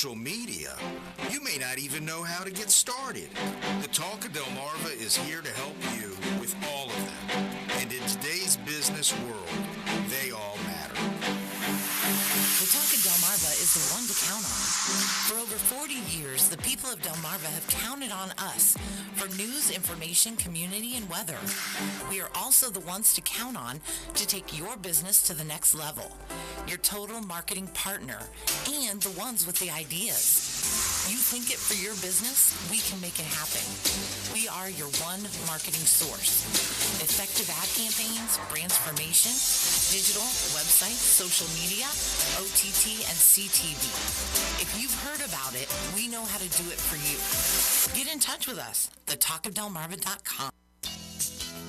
social media, you may not even know how to get started. The Talk of Delmarva is here to help you with all of them. And in today's business world, they all matter. The Talk of Delmarva is the one to count on. For over 40 years, the people of Delmarva have counted on us for news, information, community, and weather. We are also the ones to count on to take your business to the next level. Your total marketing partner and the ones with the ideas. You think it for your business, we can make it happen. We are your one marketing source. Effective ad campaigns, transformation, digital, website, social media, OTT, and CTV. If you've heard about it, we know how to do it for you. Get in touch with us, thetalkofdelmarva.com.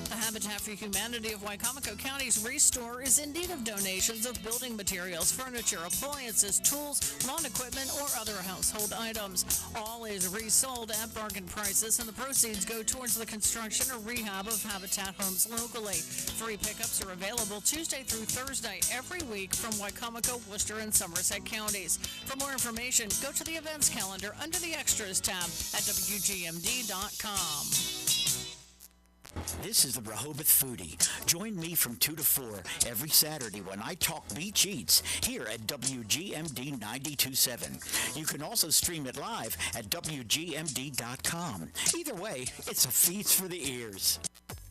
The Habitat for Humanity of Wicomico County's Restore is in need of donations of building materials, furniture, appliances, tools, lawn equipment, or other household items. All is resold at bargain prices, and the proceeds go towards the construction or rehab of Habitat homes locally. Free pickups are available Tuesday through Thursday every week from Wicomico, Worcester, and Somerset counties. For more information, go to the events calendar under the Extras tab at WGMD.com. This is the Rehoboth Foodie. Join me from 2 to 4 every Saturday when I talk beach eats here at WGMD 92.7. You can also stream it live at WGMD.com. Either way, it's a feast for the ears.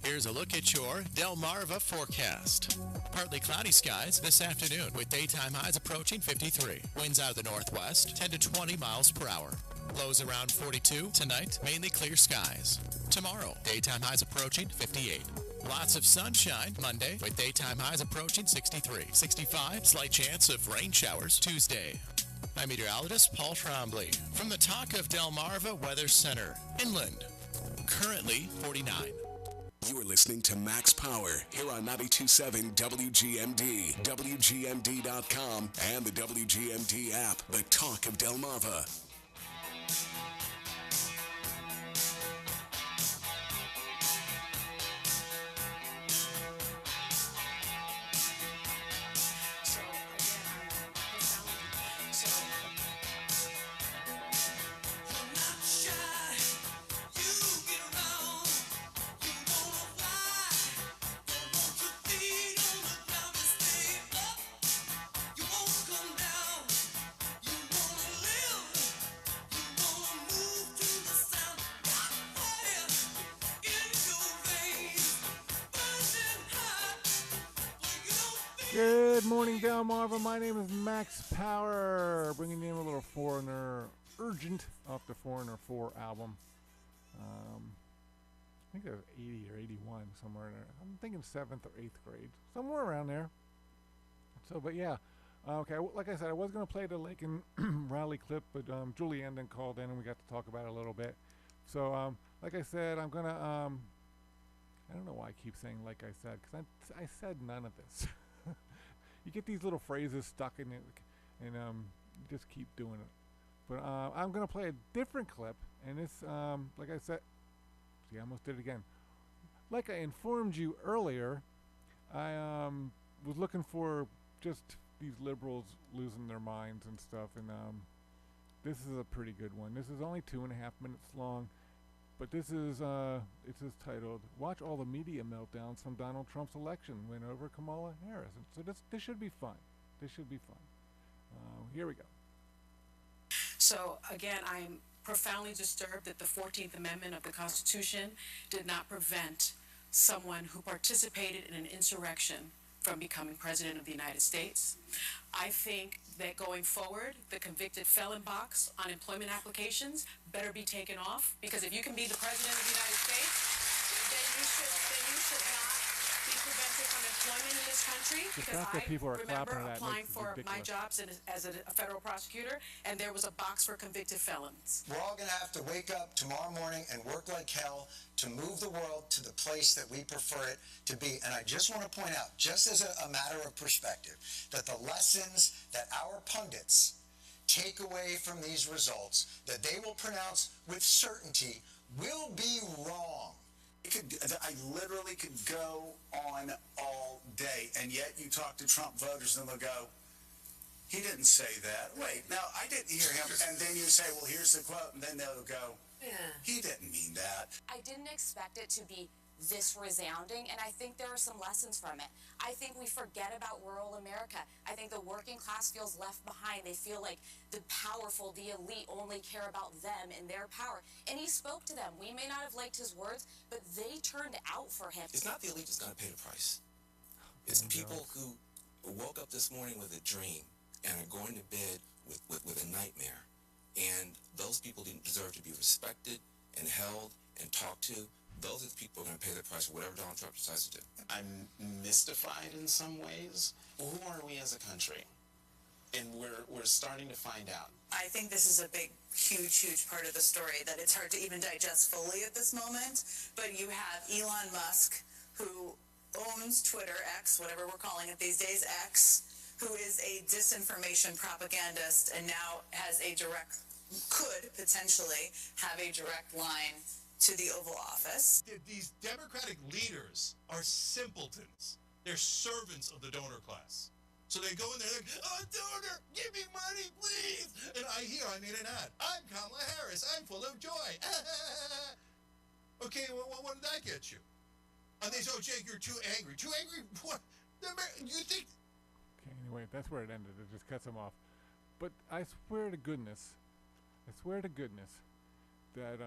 Here's a look at your Delmarva forecast. Partly cloudy skies this afternoon with daytime highs approaching 53. Winds out of the northwest, 10 to 20 miles per hour. Lows around 42. Tonight, mainly clear skies. Tomorrow, daytime highs approaching 58. Lots of sunshine Monday with daytime highs approaching 63. 65, slight chance of rain showers Tuesday. I'm meteorologist Paul Trombley from the Talk of Delmarva Weather Center. Inland, currently 49. You are listening to Max Power here on 92.7 WGMD, WGMD.com, and the WGMD app, the Talk of Delmarva. Good morning, Delmarva. My name is Max Power, bringing you a little Foreigner Urgent off the Foreigner 4 album. I think it was 80 or 81, somewhere in there. I'm thinking 7th or 8th grade, somewhere around there. So, but yeah, okay, like I said, I was going to play the Lake and Raleigh clip, but Julie Endon called in and we got to talk about it a little bit. So, like I said, I'm going to, I don't know why I keep saying like I said, because I said none of this. You get these little phrases stuck in it, and you just keep doing it. But I'm going to play a different clip, and this, like I said, see, I almost did it again. Like I informed you earlier, I was looking for just these liberals losing their minds and stuff, and this is a pretty good one. This is only 2.5 minutes long, but this is, it's just titled, Watch All the Media Meltdowns from Donald Trump's Election Win Over Kamala Harris. And so this should be fun. This should be fun. Here we go. So again, I'm profoundly disturbed that the 14th Amendment of the Constitution did not prevent someone who participated in an insurrection from becoming president of the United States. I think that going forward, the convicted felon box on employment applications better be taken off, because if you can be the president of the United States, then you should not be prevented from employment in this country. Because I remember applying for my jobs as a federal prosecutor, and there was a box for convicted felons. We're all going to have to wake up tomorrow morning and work like hell to move the world to the place that we prefer it to be. And I just want to point out, just as a matter of perspective, that the lessons that our pundits take away from these results, that they will pronounce with certainty, will be wrong. I literally could go on all day, and yet you talk to Trump voters and they'll go, He didn't say that. Wait, now I didn't hear him. And then you say, well, here's the quote, and then they'll go, he didn't mean that. I didn't expect it to be this resounding, and I think there are some lessons from it. I think we forget about rural America. I think the working class feels left behind. They feel like the powerful, the elite only care about them and their power. And he spoke to them. We may not have liked his words, but they turned out for him. It's not the elite that's going to pay the price. It's people who woke up this morning with a dream and are going to bed with a nightmare. And those people deserve to be respected and held and talked to. Those are the people who are going to pay the price for whatever Donald Trump decides to do. I'm mystified in some ways. Who are we as a country? And we're starting to find out. I think this is a big, huge part of the story that it's hard to even digest fully at this moment. But you have Elon Musk, who owns Twitter, X, whatever we're calling it these days, X, who is a disinformation propagandist and now could potentially have a direct line to the Oval Office. These Democratic leaders are simpletons. They're servants of the donor class. So they go in there like, oh, donor, give me money, please. And I made an ad. I'm Kamala Harris. I'm full of joy. Okay, well, what did that get you? And they say, oh, Jake, you're too angry. Too angry? What? You think... Okay, anyway, that's where it ended. It just cuts him off. But I swear to goodness that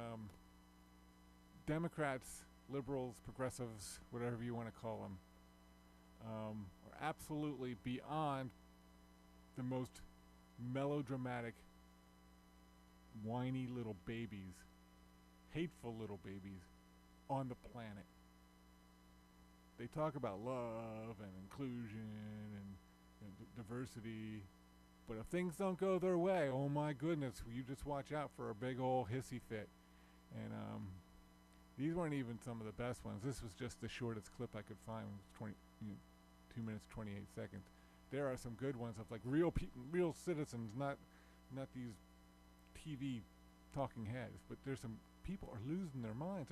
Democrats, liberals, progressives, whatever you want to call them, are absolutely beyond the most melodramatic, whiny little babies, hateful little babies on the planet. They talk about love and inclusion and diversity, but if things don't go their way, oh my goodness, you just watch out for a big old hissy fit. And these weren't even some of the best ones. This was just the shortest clip I could find. It was 2 minutes 28 seconds. There are some good ones of like real citizens, not these TV talking heads. But there's some people are losing their minds.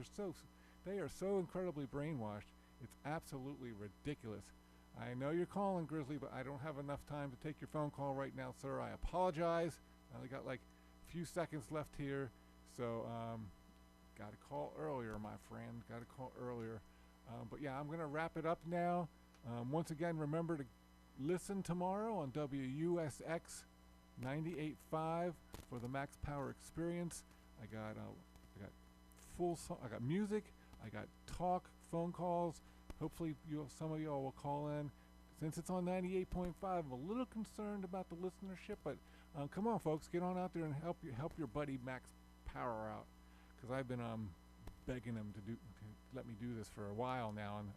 They are so incredibly brainwashed. It's absolutely ridiculous. I know you're calling, Grizzly, but I don't have enough time to take your phone call right now, sir. I apologize. I only got like a few seconds left here, so got to call earlier, my friend. Got to call earlier. But yeah, I'm gonna wrap it up now. Once again, remember to listen tomorrow on WUSX 98.5 for the Max Power Experience. I got full song. I got music. I got talk, phone calls. Hopefully some of y'all will call in. Since it's on 98.5, I'm a little concerned about the listenership, but come on, folks, get on out there and help your buddy Max Power out, because I've been begging him to let me do this for a while now, and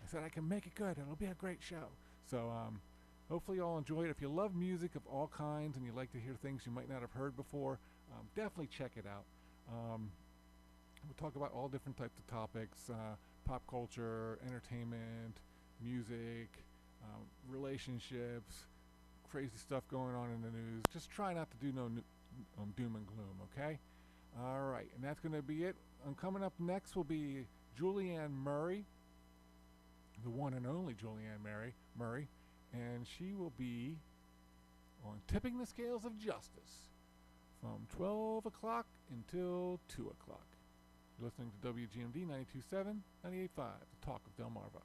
I said I can make it good. It'll be a great show. So hopefully y'all enjoy it. If you love music of all kinds and you like to hear things you might not have heard before, definitely check it out. We'll talk about all different types of topics, pop culture, entertainment, music, relationships, crazy stuff going on in the news. Just try not to do no doom and gloom, okay? All right, and that's going to be it. Coming up next will be Julianne Murray, the one and only Julianne Murray, and she will be on Tipping the Scales of Justice from 12 o'clock until 2 o'clock. You're listening to WGMD 92.7, 98.5, the talk of Delmarva.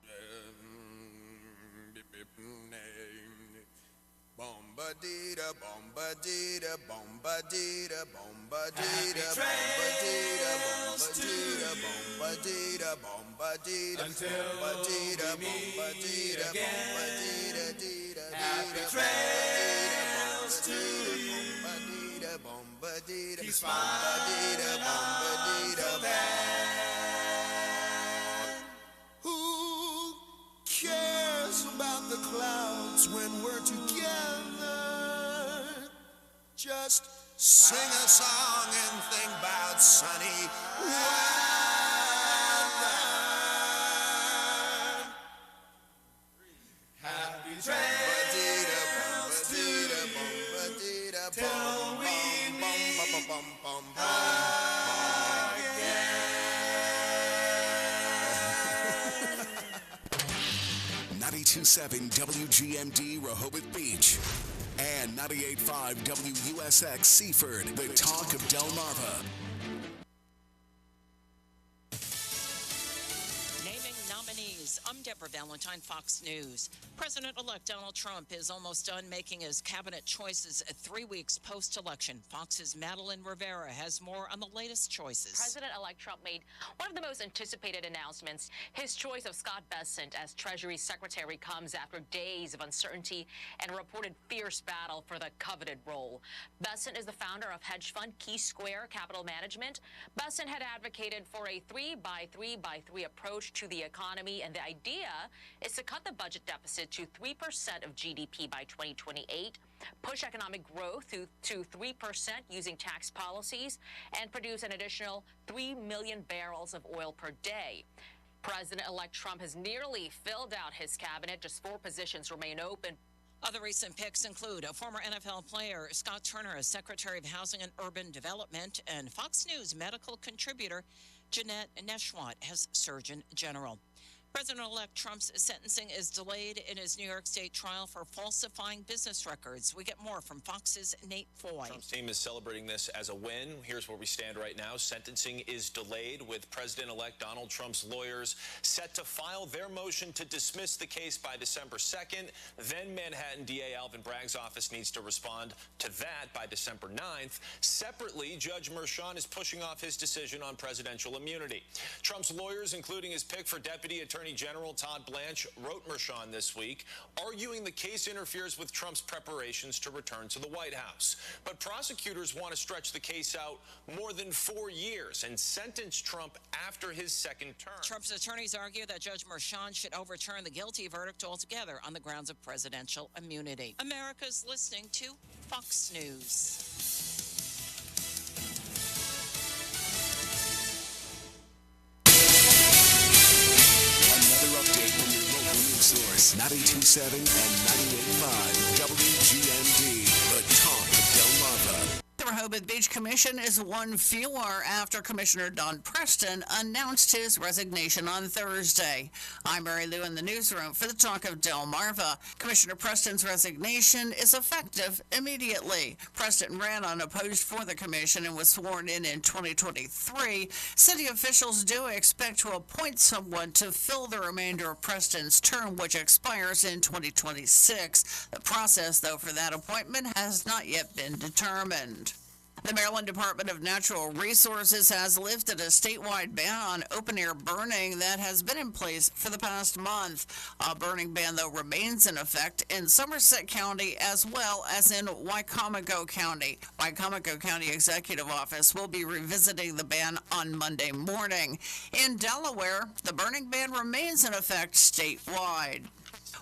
Bombadita, bombadita, bombadita, bombadita, bombadita, bombadita, bombadita, bombadita, bombadita, bombadita, bombadita, happy trails to you. Bombadita, bombadita, bombadita, bombadita, who cares about the clouds when we're together? Just sing a song and think about sunny weather. Happy trails to you till we meet again. 92.7 WGMD Rehoboth Beach. 98.5 WUSX Seaford, the talk of Delmarva. Naming nominees. I'm Deborah Valentine, Fox News. President-elect Donald Trump is almost done making his cabinet choices 3 weeks post-election. Fox's Madeline Rivera has more on the latest choices. President-elect Trump made one of the most anticipated announcements. His choice of Scott Bessent as Treasury Secretary comes after days of uncertainty and a reported fierce battle for the coveted role. Bessent is the founder of hedge fund Key Square Capital Management. Bessent had advocated for a 3x3x3 approach to the economy, and the idea is to cut the budget deficit to 3% of GDP by 2028, push economic growth to 3% using tax policies, and produce an additional 3 million barrels of oil per day. President-elect Trump has nearly filled out his cabinet. Just 4 positions remain open. Other recent picks include a former NFL player, Scott Turner, as Secretary of Housing and Urban Development, and Fox News medical contributor Jeanette Neshwat as Surgeon General. President-elect Trump's sentencing is delayed in his New York State trial for falsifying business records. We get more from Fox's Nate Foy. Trump's team is celebrating this as a win. Here's where we stand right now. Sentencing is delayed, with President-elect Donald Trump's lawyers set to file their motion to dismiss the case by December 2nd. Then Manhattan DA Alvin Bragg's office needs to respond to that by December 9th. Separately, Judge Merchan is pushing off his decision on presidential immunity. Trump's lawyers, including his pick for Deputy Attorney General Todd Blanche, wrote Merchan this week, arguing the case interferes with Trump's preparations to return to the White House. But prosecutors want to stretch the case out more than 4 years and sentence Trump after his second term. Trump's attorneys argue that Judge Merchan should overturn the guilty verdict altogether on the grounds of presidential immunity. America's listening to Fox News. Source 92.7 and 98.5 WGMD, the talk of Delmarva. The Rehoboth Beach Commission is one fewer after Commissioner Don Preston announced his resignation on Thursday. I'm Mary Lou in the newsroom for the talk of Delmarva. Commissioner Preston's resignation is effective immediately. Preston ran unopposed for the commission and was sworn in 2023. City officials do expect to appoint someone to fill the remainder of Preston's term, which expires in 2026. The process, though, for that appointment has not yet been determined. The Maryland Department of Natural Resources has lifted a statewide ban on open-air burning that has been in place for the past month. A burning ban, though, remains in effect in Somerset County as well as in Wicomico County. Wicomico County Executive Office will be revisiting the ban on Monday morning. In Delaware, the burning ban remains in effect statewide.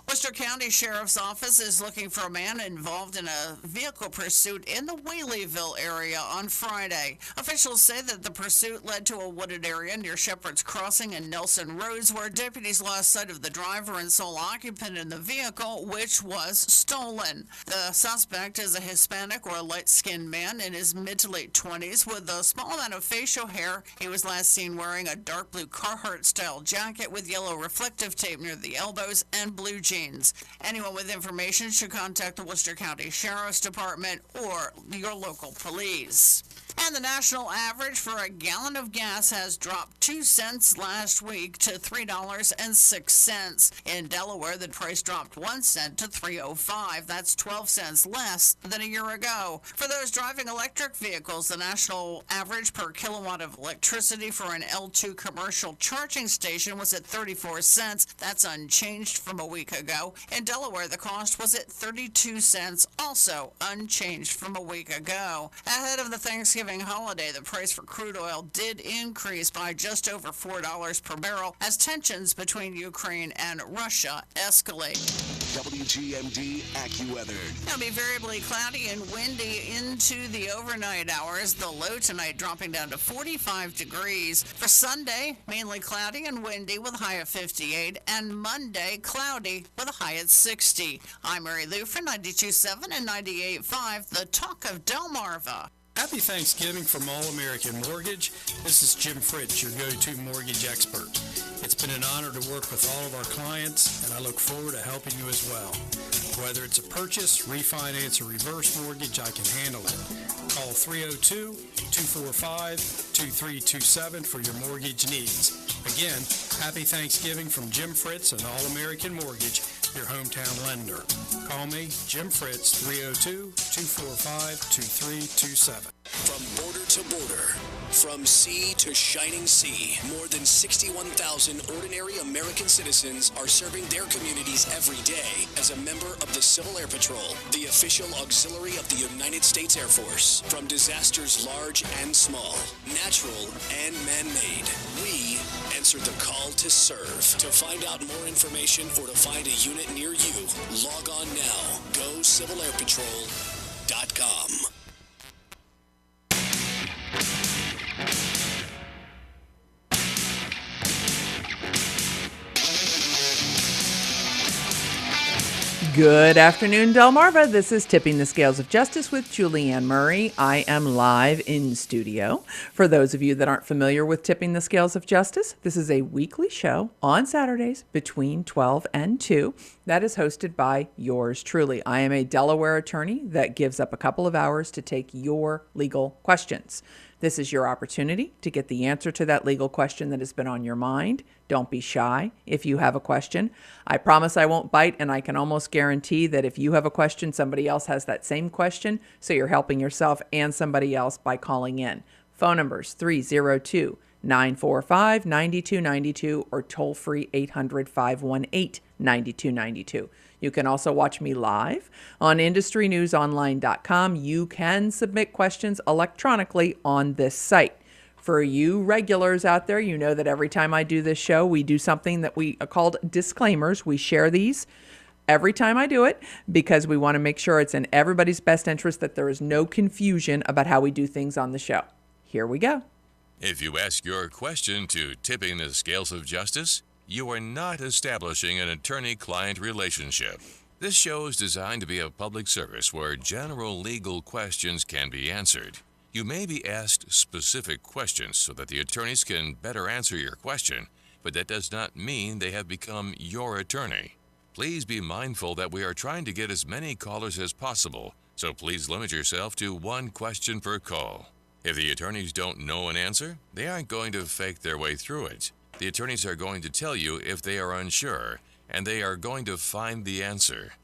Worcester County Sheriff's Office is looking for a man involved in a vehicle pursuit in the Whaleyville area on Friday. Officials say that the pursuit led to a wooded area near Shepherd's Crossing and Nelson Roads, where deputies lost sight of the driver and sole occupant in the vehicle, which was stolen. The suspect is a Hispanic or a light-skinned man in his mid to late 20s with a small amount of facial hair. He was last seen wearing a dark blue Carhartt-style jacket with yellow reflective tape near the elbows and blue jeans. Anyone with information should contact the Worcester County Sheriff's Department or your local police. And the national average for a gallon of gas has dropped 2 cents last week to $3.06. In Delaware, the price dropped 1 cent to $3.05. That's 12 cents less than a year ago. For those driving electric vehicles, the national average per kilowatt of electricity for an L2 commercial charging station was at 34 cents. That's unchanged from a week ago. In Delaware, the cost was at 32 cents, also unchanged from a week ago. Ahead of the Thanksgiving holiday, the price for crude oil did increase by just over $4 per barrel as tensions between Ukraine and Russia escalate. WGMD AccuWeather. It'll be variably cloudy and windy into the overnight hours. The low tonight dropping down to 45 degrees. For Sunday, mainly cloudy and windy with a high of 58, and Monday, cloudy with a high at 60. I'm Mary Lou for 92.7 and 98.5, the talk of Delmarva. Happy Thanksgiving from All American Mortgage. This is Jim Fritz, your go-to mortgage expert. It's been an honor to work with all of our clients, and I look forward to helping you as well. Whether it's a purchase, refinance, or reverse mortgage, I can handle it. Call 302-245-2327 for your mortgage needs. Again, happy Thanksgiving from Jim Fritz and All American Mortgage, your hometown lender. Call me, Jim Fritz, 302-245-2327. From border to border, from sea to shining sea, more than 61,000 ordinary American citizens are serving their communities every day as a member of the Civil Air Patrol, the official auxiliary of the United States Air Force. From disasters large and small, natural and man-made, we answer the call to serve. To find out more information or to find a unit near you, log on now. GoCivilAirPatrol.com. Good afternoon, Delmarva. This is Tipping the Scales of Justice with Julianne Murray. I am live in studio. For those of you that aren't familiar with Tipping the Scales of Justice, this is a weekly show on Saturdays between 12 and 2 that is hosted by yours truly. I am a Delaware attorney that gives up a couple of hours to take your legal questions. This is your opportunity to get the answer to that legal question that has been on your mind. Don't be shy if you have a question. I promise I won't bite, and I can almost guarantee that if you have a question, somebody else has that same question, so you're helping yourself and somebody else by calling in. Phone numbers 302-945-9292 or toll-free 800-518-9292. You can also watch me live on IndustryNewsOnline.com. You can submit questions electronically on this site. For you regulars out there, you know that every time I do this show, we do something that we called disclaimers. We share these every time I do it because we want to make sure it's in everybody's best interest that there is no confusion about how we do things on the show. Here we go. If you ask your question to Tipping the Scales of Justice, you are not establishing an attorney-client relationship. This show is designed to be a public service where general legal questions can be answered. You may be asked specific questions so that the attorneys can better answer your question, but that does not mean they have become your attorney. Please be mindful that we are trying to get as many callers as possible, so please limit yourself to one question per call. If the attorneys don't know an answer, they aren't going to fake their way through it. The attorneys are going to tell you if they are unsure, and they are going to find the answer.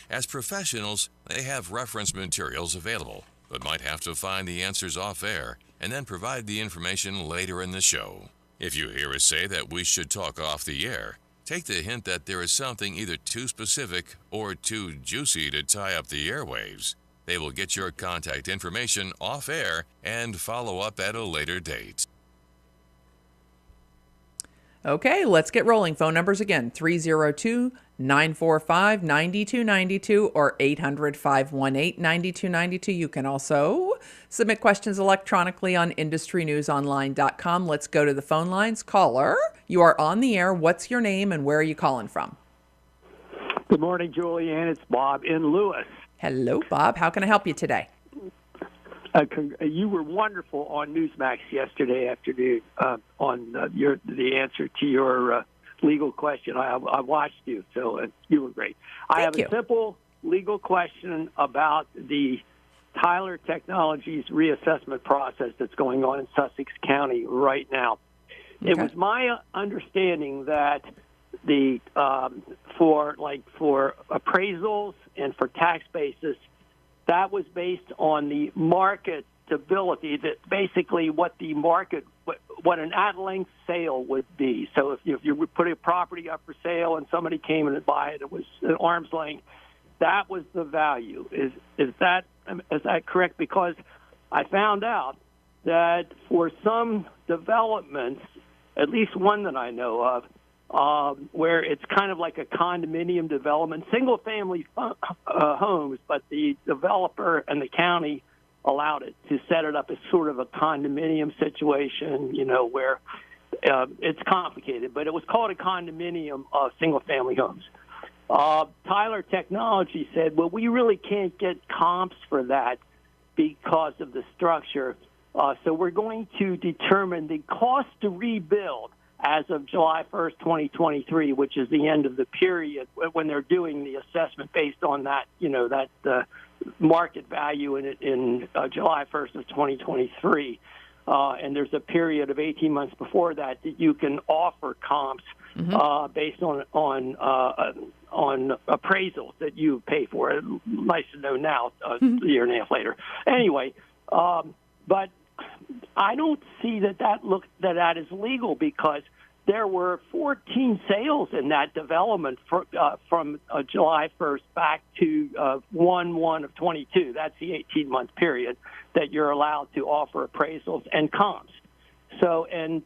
As professionals, they have reference materials available, but might have to find the answers off air and then provide the information later in the show. If you hear us say that we should talk off the air, take the hint that there is something either too specific or too juicy to tie up the airwaves. They will get your contact information off air and follow up at a later date. Okay, let's get rolling. Phone numbers again, 302-945-9292 or 800-518-9292. You can also submit questions electronically on IndustryNewsOnline.com. Let's go to the phone lines. Caller, you are on the air. What's your name and where are you calling from? Good morning, Julianne. It's Bob in Lewis. Hello, Bob. How can I help you today? You were wonderful on Newsmax yesterday afternoon on the answer to your legal question. I watched you, so you were great. I have a simple legal question about the Tyler Technologies reassessment process that's going on in Sussex County right now. Okay. It was my understanding that the for appraisals and for tax basis, that was based on the marketability, that basically what an at-length sale would be. So if you would put a property up for sale and somebody came in and buy it, it was an arm's length, that was the value. Is that correct? Because I found out that for some developments, at least one that I know of, where it's kind of like a condominium development, single-family homes, but the developer and the county allowed it to set it up as sort of a condominium situation, where it's complicated, but it was called a condominium of single-family homes. Tyler Technology said, well, we really can't get comps for that because of the structure. So we're going to determine the cost to rebuild as of July 1st, 2023, which is the end of the period when they're doing the assessment based on that, market value in July 1st of 2023. And there's a period of 18 months before that you can offer comps based on appraisals that you pay for. Nice to know now, a year and a half later. Anyway, but I don't see that is legal, because there were 14 sales in that development from July 1st back to 1/1 of 22. That's the 18-month period that you're allowed to offer appraisals and comps. So, and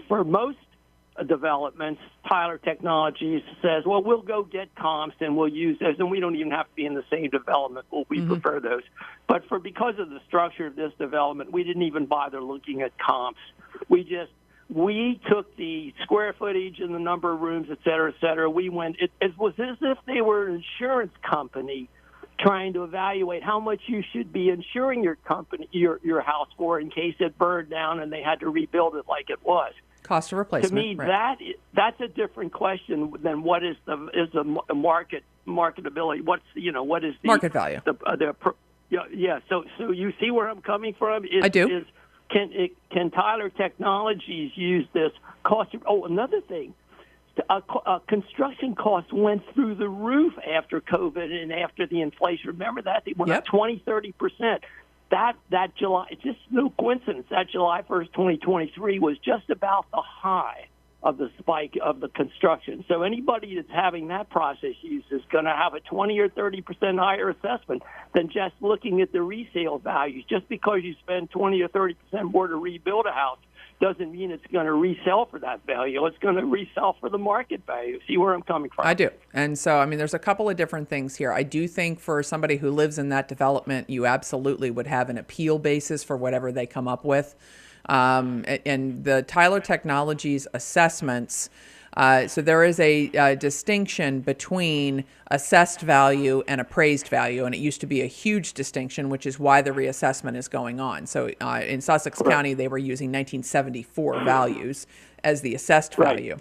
for most developments, Tyler Technologies says, well, we'll go get comps and we'll use those, and we don't even have to be in the same development. Well, we prefer those. But because of the structure of this development, we didn't even bother looking at comps. We took the square footage and the number of rooms, et cetera, et cetera. We went, it was as if they were an insurance company trying to evaluate how much you should be insuring your company, your house for, in case it burned down and they had to rebuild it like it was. Cost of replacement. To me, that's a different question than what is the marketability. What is the market value? So you see where I'm coming from? I do. Can Tyler Technologies use this cost? Another thing, construction costs went through the roof after COVID and after the inflation. Remember that? They went up 20-30%. That July, it's just no coincidence, that July 1st, 2023 was just about the high of the spike of the construction. So anybody that's having that process use is going to have a 20 or 30% higher assessment than just looking at the resale values. Just because you spend 20 or 30% more to rebuild a house doesn't mean it's going to resell for that value. It's going to resell for the market value. See where I'm coming from? I do. And so, there's a couple of different things here. I do think for somebody who lives in that development, you absolutely would have an appeal basis for whatever they come up with. And the Tyler Technologies assessments, so there is a distinction between assessed value and appraised value, and it used to be a huge distinction, which is why the reassessment is going on. So in Sussex County, they were using 1974 values as the assessed value,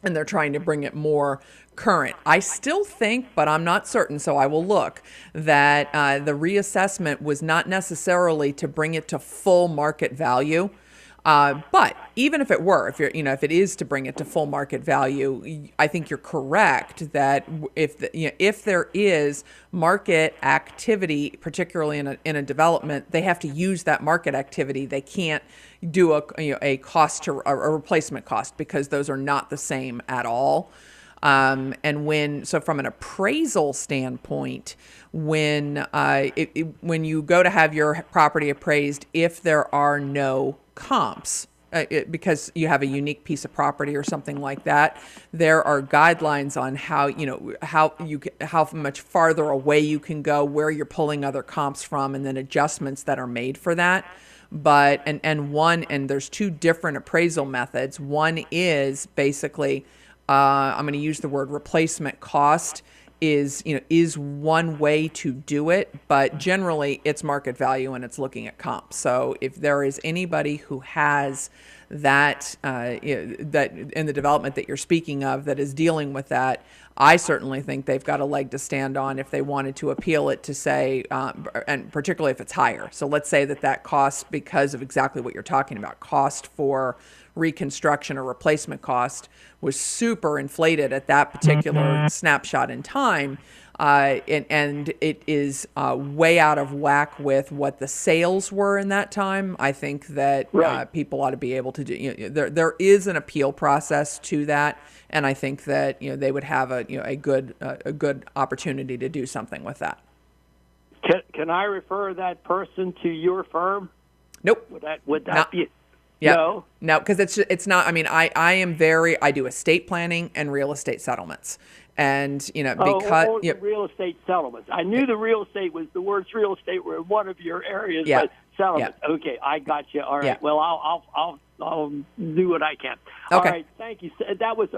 and they're trying to bring it more current. I still think, but I'm not certain, so I will look, that the reassessment was not necessarily to bring it to full market value. But even if it were, if it is to bring it to full market value, I think you're correct that if there is market activity, particularly in a development, they have to use that market activity. They can't do a cost to a replacement cost, because those are not the same at all. So from an appraisal standpoint, when you go to have your property appraised, if there are no comps, because you have a unique piece of property or something like that, there are guidelines on how much farther away you can go, where you're pulling other comps from, and then adjustments that are made for that. But and there's two different appraisal methods. One is basically, I'm going to use the word replacement cost, is one way to do it, but generally it's market value and it's looking at comps. So if there is anybody who has that that in the development that you're speaking of that is dealing with that, I certainly think they've got a leg to stand on if they wanted to appeal it to say, and particularly if it's higher. So let's say that cost, because of exactly what you're talking about, cost for reconstruction or replacement cost was super inflated at that particular snapshot in time, and it is way out of whack with what the sales were in that time. I think that people ought to be able to do. There is an appeal process to that, and I think that they would have a good opportunity to do something with that. Can I refer that person to your firm? Nope. Would that be? Yeah. No, because it's not. I do estate planning and real estate settlements, and because real estate settlements. I knew the real estate was the words real estate were one of your areas, but settlements. Yeah. Okay, I got you. All right. Yeah. Well, I'll do what I can. Okay. All right. Thank you. That was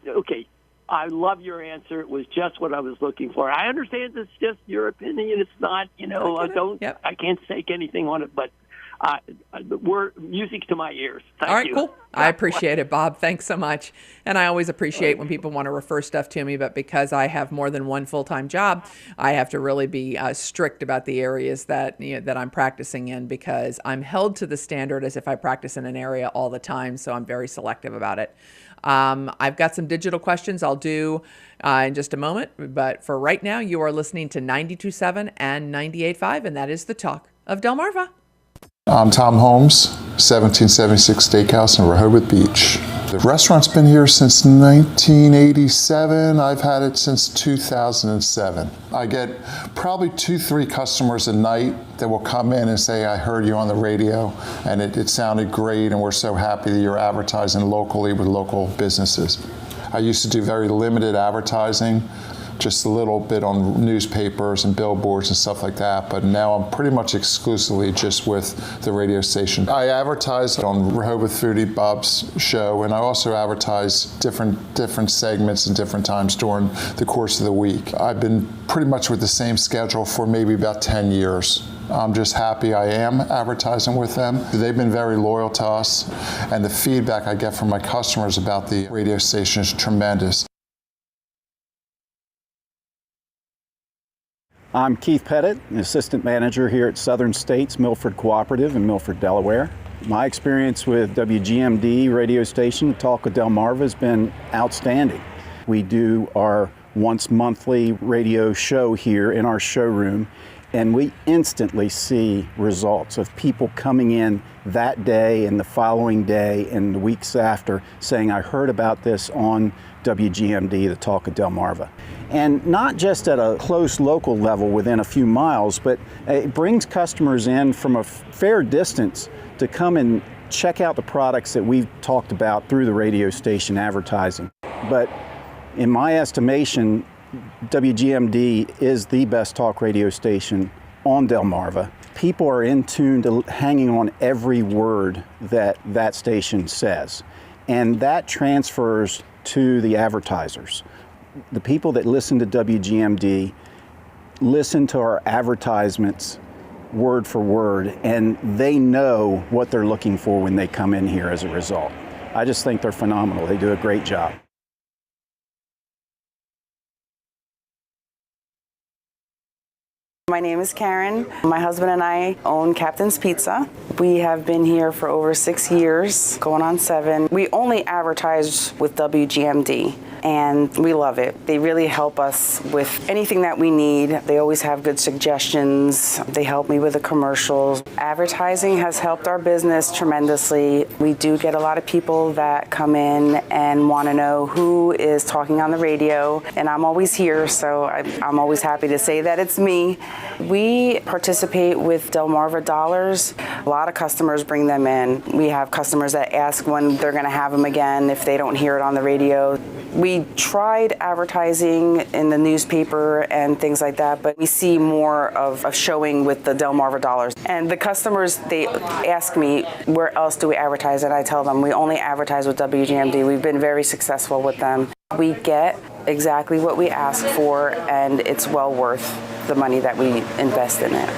okay. I love your answer. It was just what I was looking for. I understand it's just your opinion. It's not, I can't stake anything on it, but we're music to my ears. Thank All right, you. cool. I appreciate it, Bob. Thanks so much. And I always appreciate when people want to refer stuff to me, but because I have more than one full-time job, I have to really be strict about the areas that that I'm practicing in, because I'm held to the standard as if I practice in an area all the time. So I'm very selective about it. I've got some digital questions I'll do in just a moment, but for right now, you are listening to 92.7 and 98.5, and that is the talk of Delmarva. I'm Tom Holmes, 1776 Steakhouse in Rehoboth Beach. The restaurant's been here since 1987. I've had it since 2007. I get probably 2-3 customers a night that will come in and say, I heard you on the radio and it sounded great and we're so happy that you're advertising locally with local businesses. I used to do very limited advertising, just a little bit on newspapers and billboards and stuff like that, but now I'm pretty much exclusively just with the radio station. I advertise on Rehoboth Foodie Bob's show, and I also advertise different segments and different times during the course of the week. I've been pretty much with the same schedule for maybe about 10 years. I'm just happy I am advertising with them. They've been very loyal to us, and the feedback I get from my customers about the radio station is tremendous. I'm Keith Pettit, an assistant manager here at Southern States Milford Cooperative in Milford, Delaware. My experience with WGMD radio station, Talk of Delmarva, has been outstanding. We do our once monthly radio show here in our showroom, and we instantly see results of people coming in that day and the following day and the weeks after saying, I heard about this on WGMD, the Talk of Delmarva. And not just at a close local level within a few miles, but it brings customers in from a fair distance to come and check out the products that we've talked about through the radio station advertising. But in my estimation, WGMD is the best talk radio station on Delmarva. People are in tune to hanging on every word that that station says, and that transfers to the advertisers. The people that listen to WGMD listen to our advertisements word for word, and they know what they're looking for when they come in here as a result. I just think they're phenomenal. They do a great job. My name is Karen. My husband and I own Captain's Pizza. We have been here for over 6 years, going on 7. We only advertise with WGMD, and we love it. They really help us with anything that we need. They always have good suggestions. They help me with the commercials. Advertising has helped our business tremendously. We do get a lot of people that come in and want to know who is talking on the radio, and I'm always here, so I'm always happy to say that it's me. We participate with Delmarva Dollars. A lot of customers bring them in. We have customers that ask when they're going to have them again if they don't hear it on the radio. We tried advertising in the newspaper and things like that, but we see more of a showing with the Delmarva Dollars. And the customers, they ask me, where else do we advertise? And I tell them, we only advertise with WGMD. We've been very successful with them. We get exactly what we ask for, and it's well worth the money that we invest in it.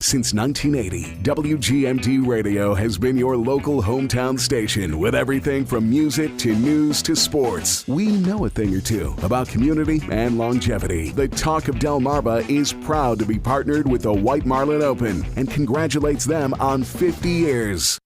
Since 1980, WGMD Radio has been your local hometown station with everything from music to news to sports. We know a thing or two about community and longevity. The Talk of Delmarva is proud to be partnered with the White Marlin Open and congratulates them on 50 years.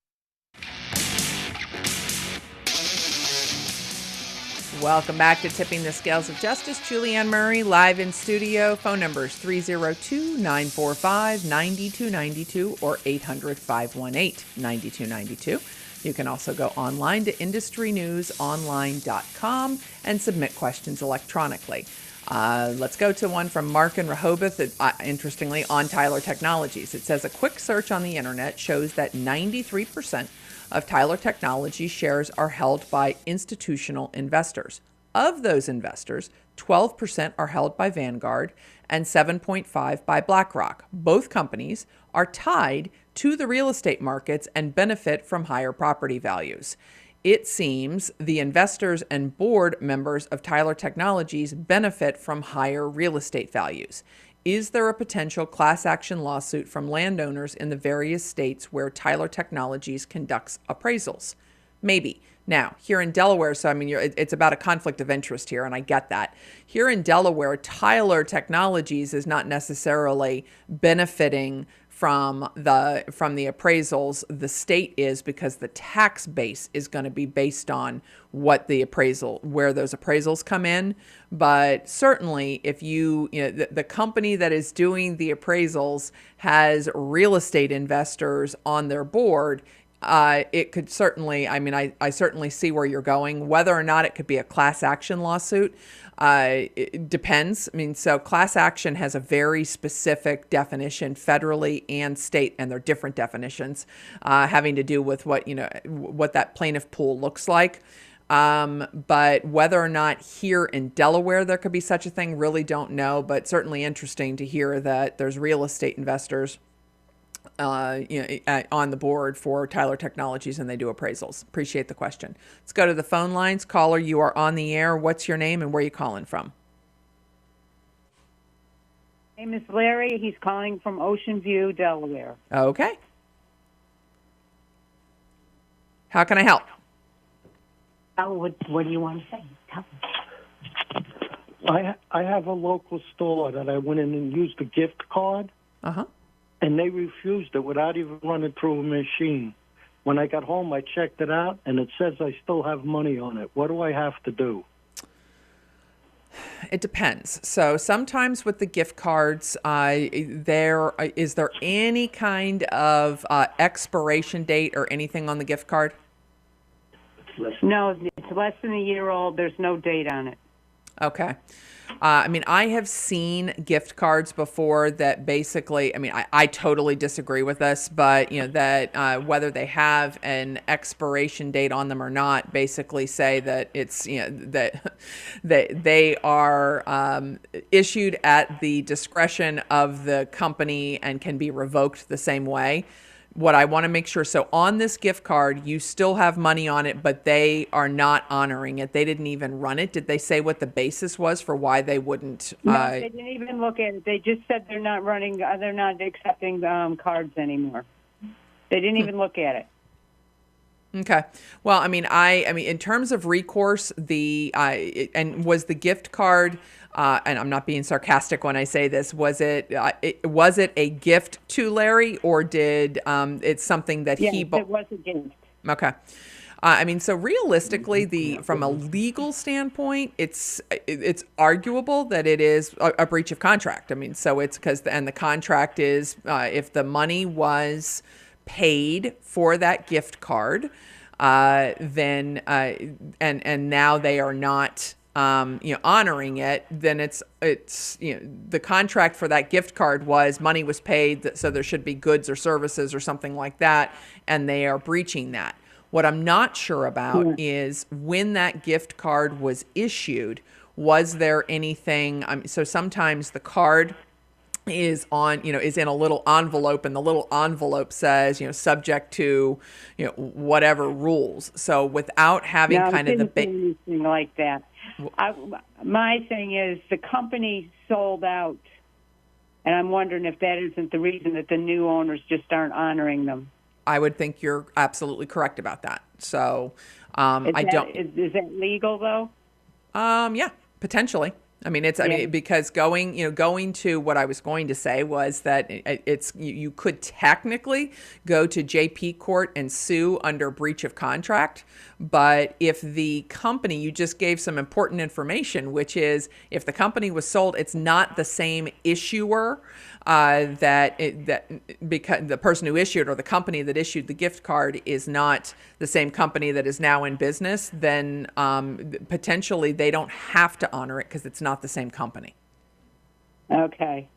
Welcome back to Tipping the Scales of Justice. Julianne Murray, live in studio. Phone numbers 302-945-9292 or 800-518-9292. You can also go online to industrynewsonline.com and submit questions electronically. Let's go to one from Mark in Rehoboth, interestingly, on Tyler Technologies. It says a quick search on the internet shows that 93% of Tyler Technologies shares are held by institutional investors. Of those investors, 12% are held by Vanguard and 7.5% by BlackRock. Both companies are tied to the real estate markets and benefit from higher property values. It seems the investors and board members of Tyler Technologies benefit from higher real estate values. Is there a potential class action lawsuit from landowners in the various states where Tyler Technologies conducts appraisals? Maybe. Now, here in Delaware, so I mean, it's about a conflict of interest here, and I get that. Here in Delaware, Tyler Technologies is not necessarily benefiting from the appraisals. The state is, because the tax base is going to be based on where those appraisals come in. But certainly, if the company that is doing the appraisals has real estate investors on their board, it could certainly, I certainly see where you're going. Whether or not it could be a class action lawsuit, it depends. So class action has a very specific definition federally and state, and they're different definitions, having to do with what that plaintiff pool looks like. But whether or not here in Delaware there could be such a thing, really don't know, but certainly interesting to hear that there's real estate investors on the board for Tyler Technologies, and they do appraisals. Appreciate the question. Let's go to the phone lines. Caller, you are on the air. What's your name and where are you calling from? My name is Larry. He's calling from Ocean View, Delaware. Okay. How can I help? What do you want to say? Tell me. I have a local store that I went in and used a gift card. Uh-huh. And they refused it without even running through a machine. When I got home, I checked it out, and it says I still have money on it. What do I have to do? It depends. So sometimes with the gift cards, is there any kind of expiration date or anything on the gift card? No, it's less than a year old. There's no date on it. Okay. I have seen gift cards before that basically, I totally disagree with this, but, that whether they have an expiration date on them or not, basically say that it's, that they are issued at the discretion of the company and can be revoked the same way. What I want to make sure, so on this gift card, you still have money on it, but they are not honoring it. They didn't even run it. Did they say what the basis was for why they wouldn't? No, they didn't even look at it. They just said they're not running, they're not accepting cards anymore. They didn't even look at it. Okay. Well, in terms of recourse, and was the gift card, and I'm not being sarcastic when I say this, was it a gift to Larry, or did it's something that he bought? It was a gift. Okay. So realistically, from a legal standpoint, it's arguable that it is a breach of contract. So it's and the contract is if the money was paid for that gift card, then and now they are not honoring it, then it's the contract for that gift card was money was paid, so there should be goods or services or something like that, and they are breaching that. What I'm not sure about is when that gift card was issued, was there anything? So sometimes the card is in a little envelope, and the little envelope says, subject to, whatever rules. So without having anything like that. My thing is the company sold out, and I'm wondering if that isn't the reason that the new owners just aren't honoring them. I would think you're absolutely correct about that. So Is that legal though? Yeah, potentially. Because going to what I was going to say was that you could technically go to JP court and sue under breach of contract. But if the company, you just gave some important information, which is if the company was sold, it's not the same issuer because the person who issued or the company that issued the gift card is not the same company that is now in business, then potentially they don't have to honor it because it's not the same company. Okay.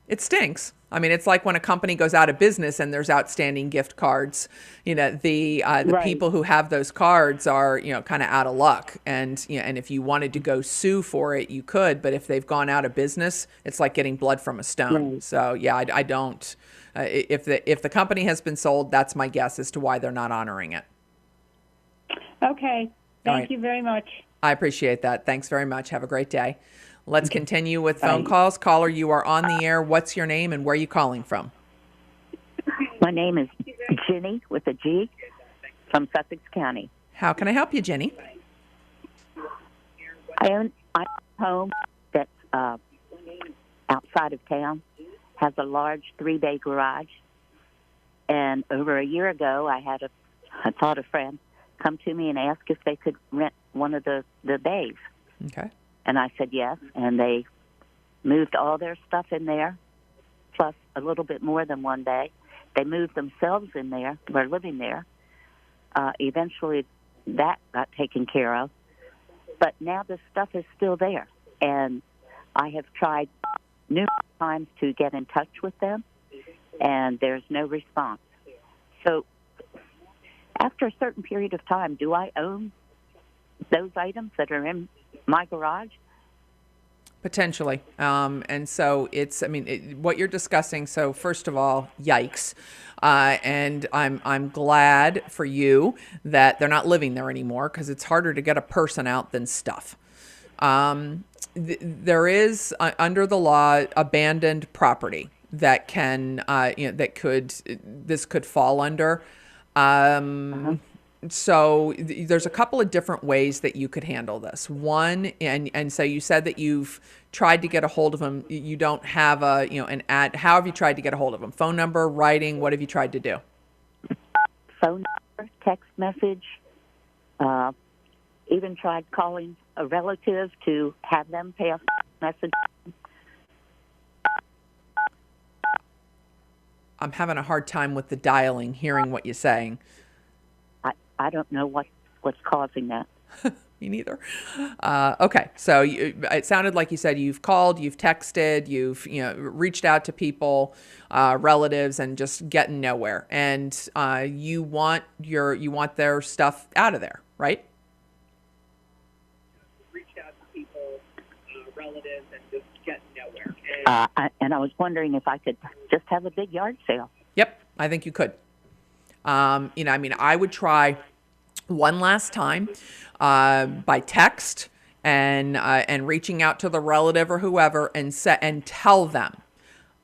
It stinks. It's like when a company goes out of business and there's outstanding gift cards. The Right. people who have those cards are kind of out of luck, and if you wanted to go sue for it, you could. But if they've gone out of business, it's like getting blood from a stone. Right. So yeah, I don't. If the company has been sold, that's my guess as to why they're not honoring it. Okay. All Thank right. you very much. I appreciate that. Thanks very much. Have a great day. Let's continue with phone calls. Caller, you are on the air. What's your name and where are you calling from? My name is Jenny with a G from Sussex County. How can I help you, Jenny? I own a home that's outside of town, has a large 3-bay garage. And over a year ago, I thought a friend come to me and ask if they could rent one of the bays. Okay. And I said yes, and they moved all their stuff in there, plus a little bit more than one day. They moved themselves in there. We're living there. Eventually, that got taken care of. But now the stuff is still there, and I have tried numerous times to get in touch with them, and there's no response. So after a certain period of time, do I own those items that are in my garage? Potentially. And so what you're discussing. So first of all, yikes. And I'm glad for you that they're not living there anymore, because it's harder to get a person out than stuff. There is under the law abandoned property that can this could fall under. So there's a couple of different ways that you could handle this. One, and so you said that you've tried to get a hold of them. You don't have an ad. How have you tried to get a hold of them? Phone number, writing. What have you tried to do? Phone number, text message. Even tried calling a relative to have them pass a message. I'm having a hard time with the dialing, hearing what you're saying. I don't know what's causing that. Me neither. Okay, so it sounded like you said you've called, you've texted, you've reached out to people, relatives, and just getting nowhere. And you want their stuff out of there, right? Reached out to people, relatives, and just getting nowhere. And I was wondering if I could just have a big yard sale. Yep, I think you could. I would try one last time by text and reaching out to the relative or whoever and tell them,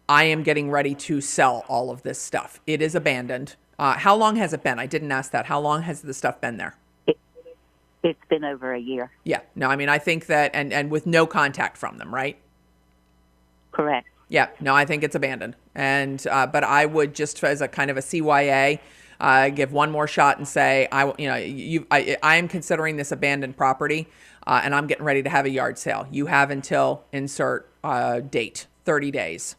I am getting ready to sell all of this stuff. It is abandoned. How long has it been? I didn't ask that. How long has the stuff been there? It's been over a year. Yeah. No, I think that, and with no contact from them, right? Correct. Yeah. No, I think it's abandoned. And, but I would just as a kind of a CYA, give one more shot and say, I am considering this abandoned property, and I'm getting ready to have a yard sale. You have until insert date, 30 days,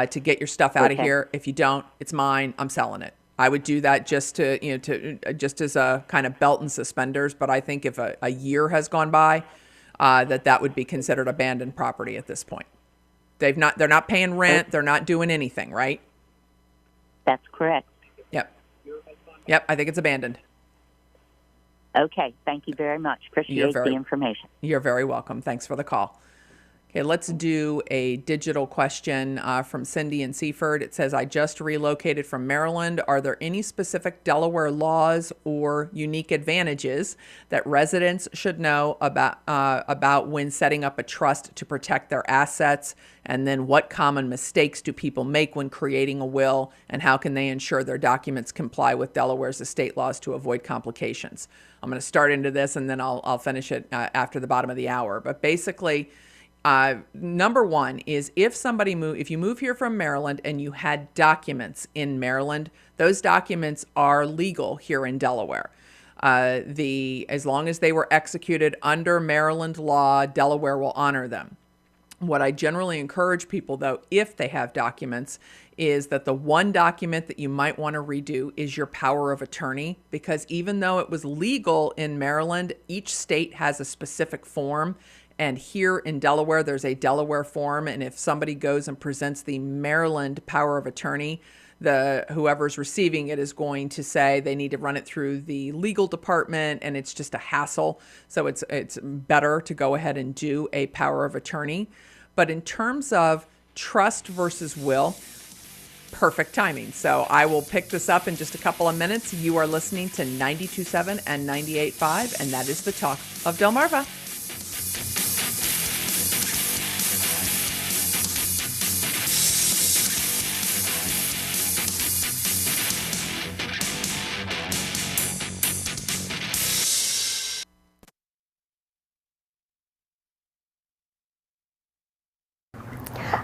to get your stuff out of here. If you don't, it's mine. I'm selling it. I would do that just just as a kind of belt and suspenders. But I think if a year has gone by, that would be considered abandoned property at this point. They're not paying rent. They're not doing anything, right? That's correct. Yep, I think it's abandoned. Okay, thank you very much. Appreciate the information. You're very welcome. Thanks for the call. Okay, let's do a digital question from Cindy in Seaford. It says, I just relocated from Maryland. Are there any specific Delaware laws or unique advantages that residents should know about when setting up a trust to protect their assets? And then what common mistakes do people make when creating a will? And how can they ensure their documents comply with Delaware's estate laws to avoid complications? I'm going to start into this and then I'll finish it after the bottom of the hour. But basically, number one is if you move here from Maryland and you had documents in Maryland, those documents are legal here in Delaware. As long as they were executed under Maryland law, Delaware will honor them. What I generally encourage people, though, if they have documents, is that the one document that you might want to redo is your power of attorney, because even though it was legal in Maryland, each state has a specific form. And here in Delaware, there's a Delaware form. And if somebody goes and presents the Maryland power of attorney, whoever's receiving it is going to say they need to run it through the legal department, and it's just a hassle. So it's better to go ahead and do a power of attorney. But in terms of trust versus will, perfect timing. So I will pick this up in just a couple of minutes. You are listening to 92.7 and 98.5, and that is the Talk of Delmarva.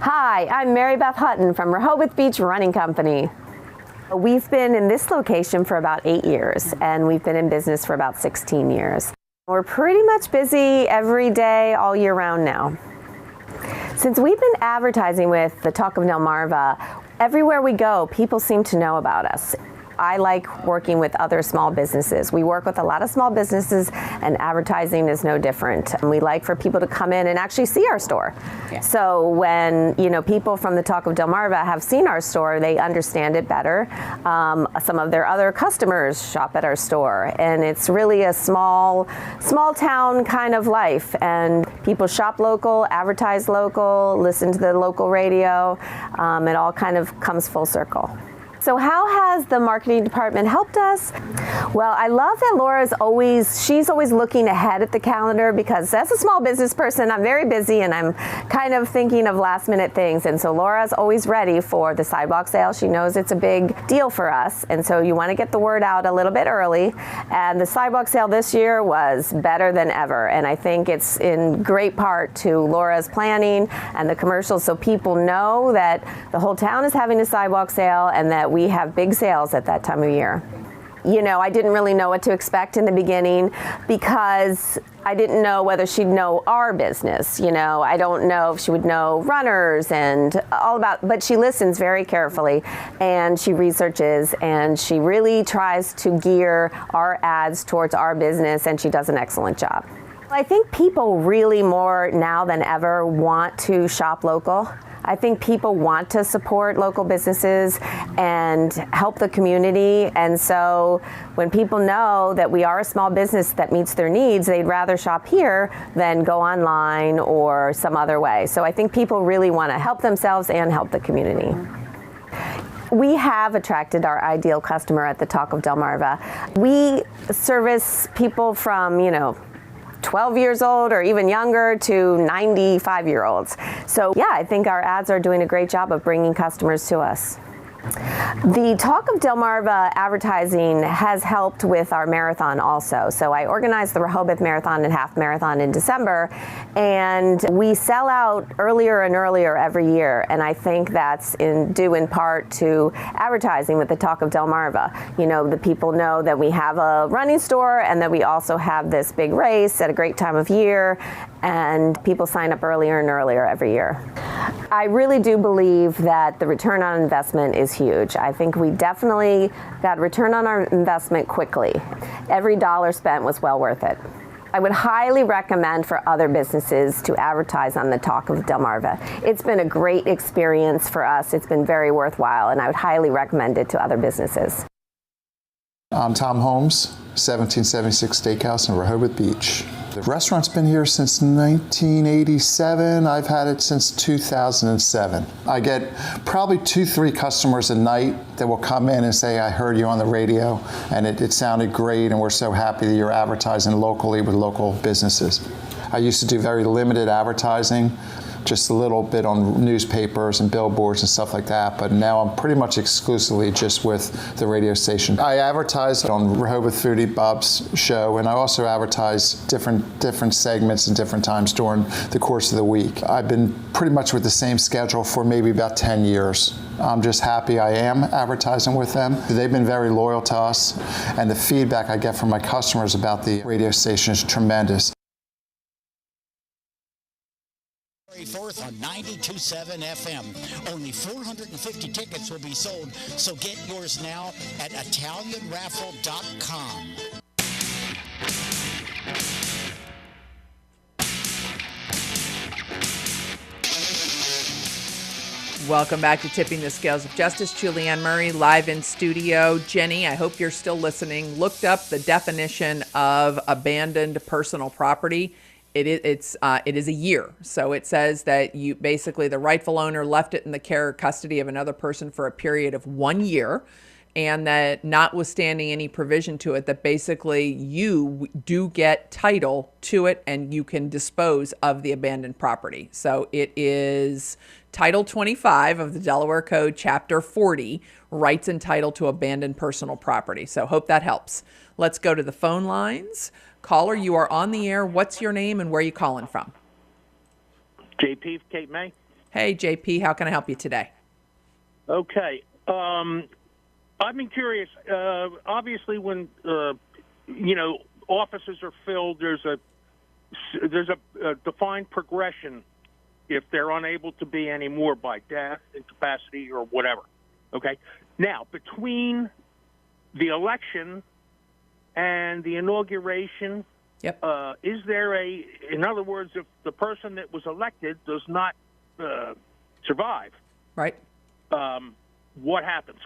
Hi, I'm Mary Beth Hutton from Rehoboth Beach Running Company. We've been in this location for about 8 years, and we've been in business for about 16 years. We're pretty much busy every day, all year round now. Since we've been advertising with the Talk of Delmarva, everywhere we go, people seem to know about us. I like working with other small businesses. We work with a lot of small businesses, and advertising is no different. And we like for people to come in and actually see our store. Yeah. So when people from the Talk of Delmarva have seen our store, they understand it better. Some of their other customers shop at our store, and it's really a small town kind of life. And people shop local, advertise local, listen to the local radio. It all kind of comes full circle. So how has the marketing department helped us? Well, I love that Laura's she's always looking ahead at the calendar, because as a small business person, I'm very busy and I'm kind of thinking of last minute things. And so Laura's always ready for the sidewalk sale. She knows it's a big deal for us. And so you want to get the word out a little bit early. And the sidewalk sale this year was better than ever. And I think it's in great part to Laura's planning and the commercials, so people know that the whole town is having a sidewalk sale and that we have big sales at that time of year. I didn't really know what to expect in the beginning, because I didn't know whether she'd know our business. I don't know if she would know runners and all about, but she listens very carefully and she researches and she really tries to gear our ads towards our business, and she does an excellent job. I think people really more now than ever want to shop local. I think people want to support local businesses and help the community. And so when people know that we are a small business that meets their needs, they'd rather shop here than go online or some other way. So I think people really want to help themselves and help the community. We have attracted our ideal customer at the Talk of Delmarva. We service people from, 12 years old or even younger to 95-year-olds. So yeah, I think our ads are doing a great job of bringing customers to us. The Talk of Delmarva advertising has helped with our marathon also. So I organized the Rehoboth Marathon and Half Marathon in December, and we sell out earlier and earlier every year. And I think that's due in part to advertising with the Talk of Delmarva. The people know that we have a running store and that we also have this big race at a great time of year, and people sign up earlier and earlier every year. I really do believe that the return on investment is huge. I think we definitely got return on our investment quickly. Every dollar spent was well worth it. I would highly recommend for other businesses to advertise on the Talk of Delmarva. It's been a great experience for us. It's been very worthwhile, and I would highly recommend it to other businesses. I'm Tom Holmes, 1776 Steakhouse in Rehoboth Beach. The restaurant's been here since 1987. I've had it since 2007. I get probably 2-3 customers a night that will come in and say, I heard you on the radio and it sounded great, and we're so happy that you're advertising locally with local businesses. I used to do very limited advertising, just a little bit on newspapers and billboards and stuff like that, but now I'm pretty much exclusively just with the radio station. I advertise on Rehoboth Foodie Bob's show, and I also advertise different segments and different times during the course of the week. I've been pretty much with the same schedule for maybe about 10 years. I'm just happy I am advertising with them. They've been very loyal to us, and the feedback I get from my customers about the radio station is tremendous. 4th on 92.7 FM. Only 450 tickets will be sold, so get yours now at ItalianRaffle.com. Welcome back to Tipping the Scales of Justice. Julianne Murray live in studio. Jenny, I hope you're still listening. Looked up the definition of abandoned personal property, It is a year. So it says that you basically the rightful owner left it in the care or custody of another person for a period of 1 year, and that notwithstanding any provision to it, that basically you do get title to it and you can dispose of the abandoned property. So it is Title 25 of the Delaware Code, Chapter 40, rights and title to abandoned personal property. So hope that helps. Let's go to the phone lines. Caller, you are on the air. What's your name and where are you calling from? JP, Cape May. Hey, JP, how can I help you today? Okay. I've been curious. Obviously, when offices are filled, there's a defined progression if they're unable to be anymore by death, incapacity, or whatever. Okay. Now, between the election and the inauguration, is there in other words, if the person that was elected does not survive, right? What happens?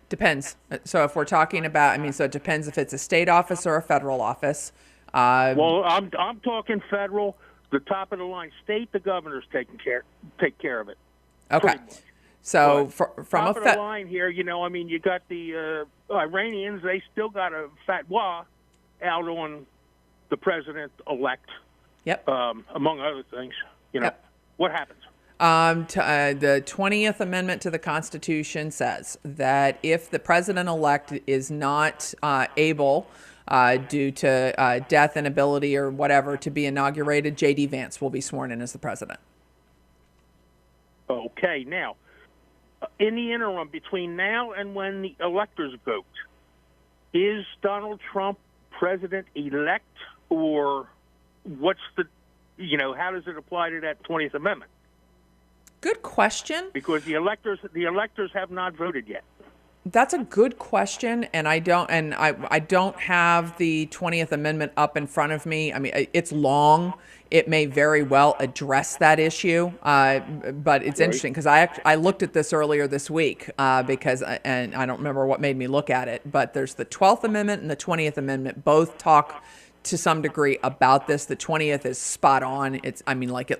Depends. So if we're talking about, so it depends if it's a state office or a federal office. Well, I'm talking federal, the top of the line. State, the governors take care of it. Okay. So from top of the line here, you got the Iranians. They still got a fatwa out on the president-elect. Yep. Among other things, what happens? The 20th Amendment to the Constitution says that if the president-elect is not able, due to death, inability, or whatever, to be inaugurated, J.D. Vance will be sworn in as the president. Okay. Now, in the interim between now and when the electors vote, is Donald Trump president-elect, or what's how does it apply to that 20th Amendment? Good question. Because the electors have not voted yet. That's a good question, and I don't have the 20th Amendment up in front of me. It's long. It may very well address that issue, but it's interesting because I looked at this earlier this week and I don't remember what made me look at it, but there's the 12th Amendment and the 20th Amendment both talk to some degree about this. The 20th is spot on. It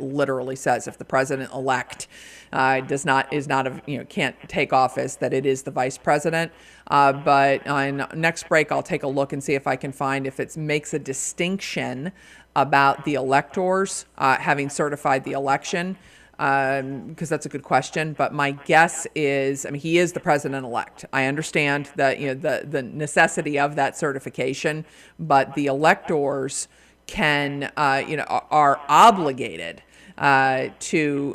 literally says if the president-elect can't take office, that it is the vice president. But on next break, I'll take a look and see if I can find if it makes a distinction about the electors having certified the election. Because that's a good question, but my guess is, he is the president-elect. I understand that the necessity of that certification, but the electors can are obligated to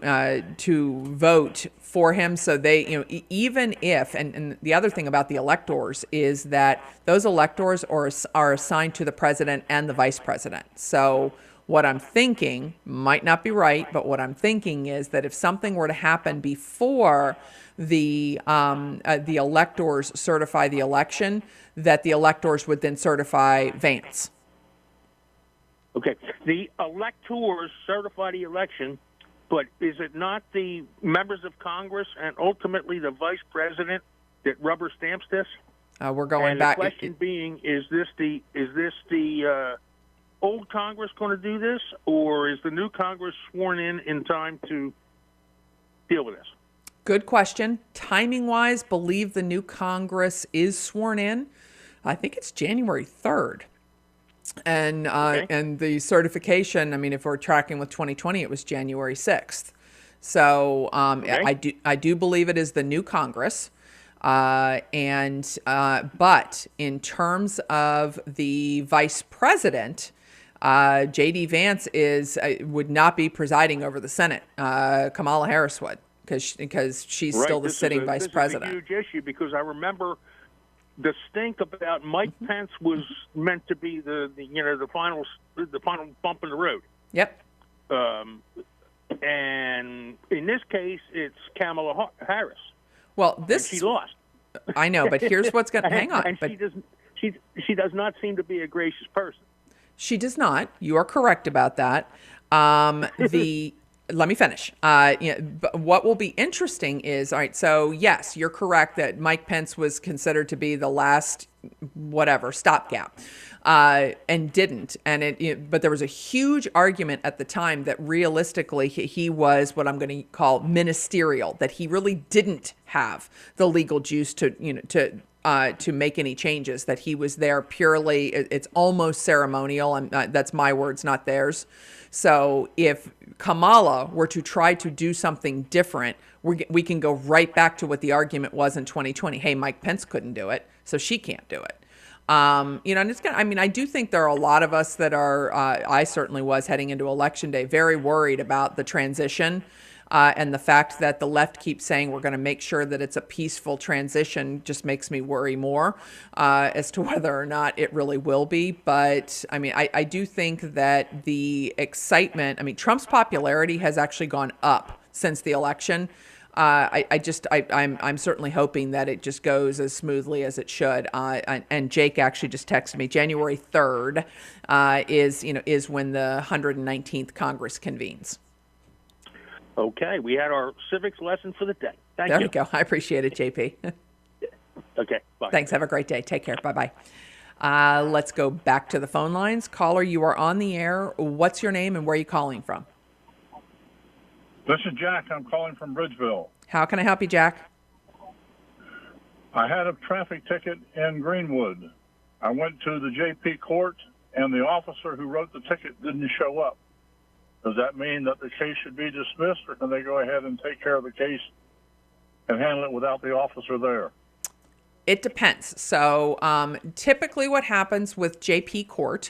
vote for him. So they even if and the other thing about the electors is that those electors are assigned to the president and the vice president. So what I'm thinking might not be right, but what I'm thinking is that if something were to happen before the electors certify the election, that the electors would then certify Vance. Okay. The electors certify the election, but is it not the members of Congress and ultimately the vice president that rubber stamps this? We're going back. The question being, is this the old Congress going to do this, or is the new Congress sworn in time to deal with this? Good question. Timing-wise, believe the new Congress is sworn in. I think it's January 3rd. And and the certification, if we're tracking with 2020, it was January 6th. So I do believe it is the new Congress. But in terms of the vice president, J.D. Vance would not be presiding over the Senate. Kamala Harris would, because she's still the sitting vice president. This is a huge issue because I remember the stink about Mike Pence was meant to be the final bump in the road. Yep. And in this case, it's Kamala Harris. Well, she lost. I know, but here's what's going to hang on. And she does not seem to be a gracious person. She does not. You are correct about that. let me finish. But what will be interesting is, all right, so yes, you're correct that Mike Pence was considered to be the last stopgap, and didn't. But there was a huge argument at the time that realistically he was what I'm going to call ministerial, that he really didn't have the legal juice to make any changes, that he was there purely, it's almost ceremonial. That's my words, not theirs. So if Kamala were to try to do something different, we can go right back to what the argument was in 2020. Hey, Mike Pence couldn't do it, so she can't do it. And it's gonna, I do think there are a lot of us that are, I certainly was heading into Election Day, very worried about the transition. And the fact that the left keeps saying we're going to make sure that it's a peaceful transition just makes me worry more as to whether or not it really will be. But I do think that the excitement, Trump's popularity has actually gone up since the election. I'm certainly hoping that it just goes as smoothly as it should. And Jake actually just texted me, January 3rd is when the 119th Congress convenes. Okay, we had our civics lesson for the day. Thank you. There we go. I appreciate it, JP. Okay, bye. Thanks. Have a great day. Take care. Bye-bye. Let's go back to the phone lines. Caller, you are on the air. What's your name and where are you calling from? This is Jack. I'm calling from Bridgeville. How can I help you, Jack? I had a traffic ticket in Greenwood. I went to the JP court, and the officer who wrote the ticket didn't show up. Does that mean that the case should be dismissed, or can they go ahead and take care of the case and handle it without the officer there? It depends. So typically what happens with JP court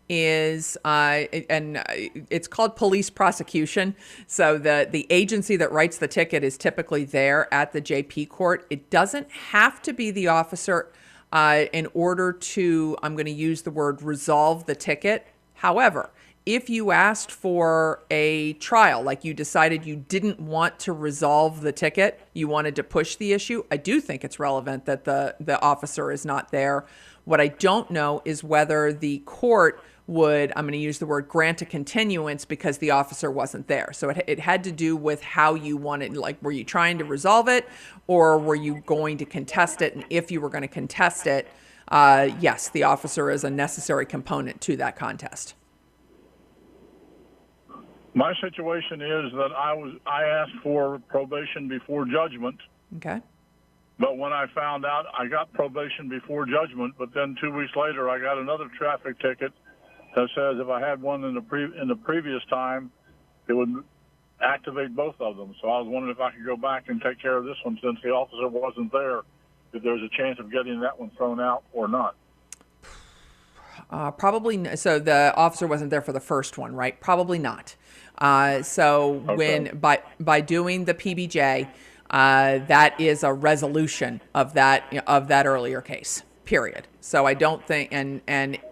is, and it's called police prosecution. So the agency that writes the ticket is typically there at the JP court. It doesn't have to be the officer in order to, I'm going to use the word, resolve the ticket. However, if you asked for a trial, like you decided you didn't want to resolve the ticket, you wanted to push the issue, I do think it's relevant that the officer is not there. What I don't know is whether the court would, I'm going to use the word, grant a continuance because the officer wasn't there. So it had to do with how you wanted, like, were you trying to resolve it or were you going to contest it? And if you were going to contest it, yes, the officer is a necessary component to that contest. My situation is that I asked for probation before judgment. Okay. But when I found out, I got probation before judgment, but then 2 weeks later I got another traffic ticket that says if I had one in the previous time, it would activate both of them. So I was wondering if I could go back and take care of this one since the officer wasn't there, if there's a chance of getting that one thrown out or not. Probably. So the officer wasn't there for the first one, right? Probably not. So okay. When by doing the PBJ, that is a resolution of that earlier case. Period. So I don't think, and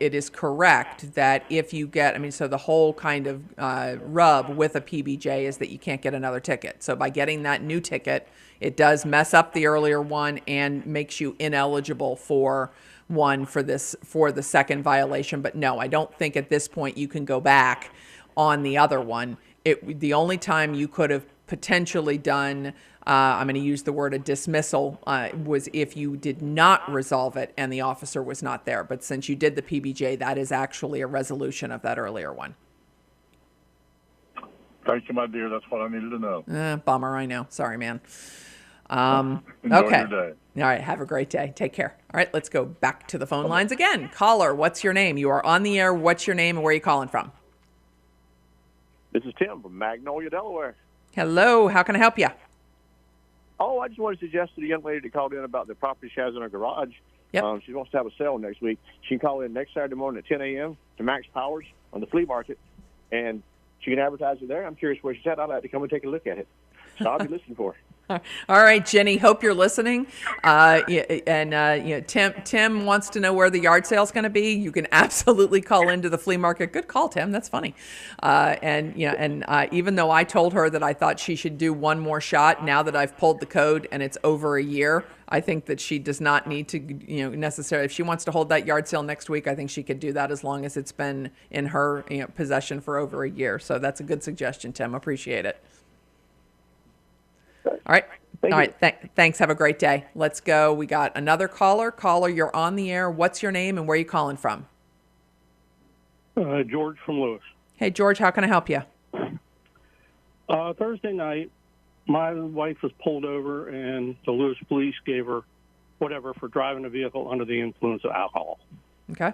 it is correct that if you get, so the whole kind of rub with a PBJ is that you can't get another ticket. So by getting that new ticket, it does mess up the earlier one and makes you ineligible for one for the second violation. But no, I don't think at this point you can go back on the other one. The only time you could have potentially done, I'm going to use the word a dismissal, was if you did not resolve it and the officer was not there. But since you did the PBJ, that is actually a resolution of that earlier one. Thank you, my dear. That's what I needed to know. Bummer, I know. Sorry, man. Enjoy okay. your day. All right. Have a great day. Take care. All right. Let's go back to the phone lines again. Caller, what's your name? You are on the air. What's your name and where are you calling from? This is Tim from Magnolia, Delaware. Hello. How can I help you? Oh, I just want to suggest to the young lady that called in about the property she has in her garage. Yep. She wants to have a sale next week. She can call in next Saturday morning at 10 a.m. to Max Powers on the flea market, and she can advertise it there. I'm curious where she's at. I'd like to come and take a look at it. So I'll be listening for her. All right, Jenny, hope you're listening. Tim wants to know where the yard sale is going to be. You can absolutely call into the flea market. Good call, Tim. That's funny. Even though I told her that I thought she should do one more shot, now that I've pulled the code and it's over a year, I think that she does not need to, necessarily. If she wants to hold that yard sale next week, I think she could do that as long as it's been in her possession for over a year. So that's a good suggestion, Tim. Appreciate it. All right. Thanks. Have a great day. Let's go. We got another caller. Caller, you're on the air. What's your name and where are you calling from? George from Lewis. Hey, George, how can I help you? Thursday night, my wife was pulled over, and the Lewis police gave her whatever for driving a vehicle under the influence of alcohol. Okay.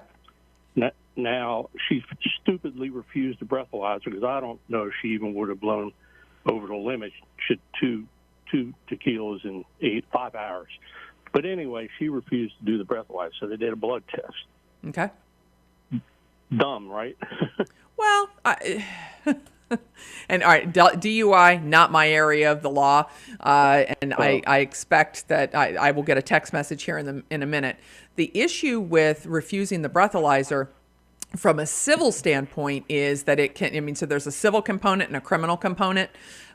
Now, she stupidly refused the breathalyzer because I don't know if she even would have blown over the limit. She two tequilas in 5 hours. But anyway, she refused to do the breathalyzer, so they did a blood test. Okay. Dumb, right? Well, and all right, DUI, not my area of the law, and I expect that I will get a text message here in a minute. The issue with refusing the breathalyzer from a civil standpoint is that it can, so there's a civil component and a criminal component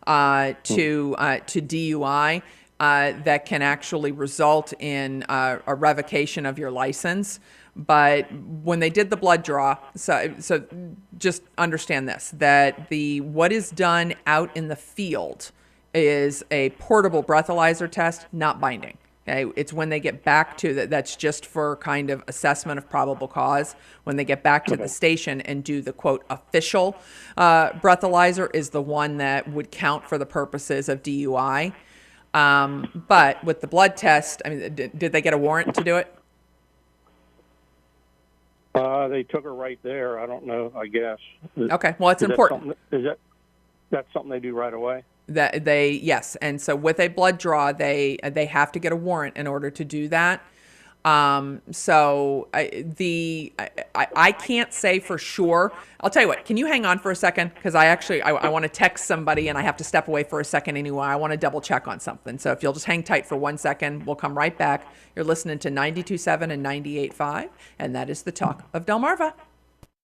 to DUI that can actually result in a revocation of your license. But when they did the blood draw, so just understand this, that what is done out in the field is a portable breathalyzer test, not binding. Okay, it's when they get back to that. That's just for kind of assessment of probable cause. When they get back to the station and do the quote official breathalyzer is the one that would count for the purposes of DUI. But with the blood test, I mean, did they get a warrant to do it? They took her right there. I don't know, I guess. Okay, well, it's important. That's something they do right away? Yes. And so with a blood draw, they have to get a warrant in order to do that. So I can't say for sure. I'll tell you what, can you hang on for a second? Because I want to text somebody and I have to step away for a second anyway. I want to double check on something. So if you'll just hang tight for 1 second, we'll come right back. You're listening to 92.7 and 98.5, and that is the Talk of Delmarva.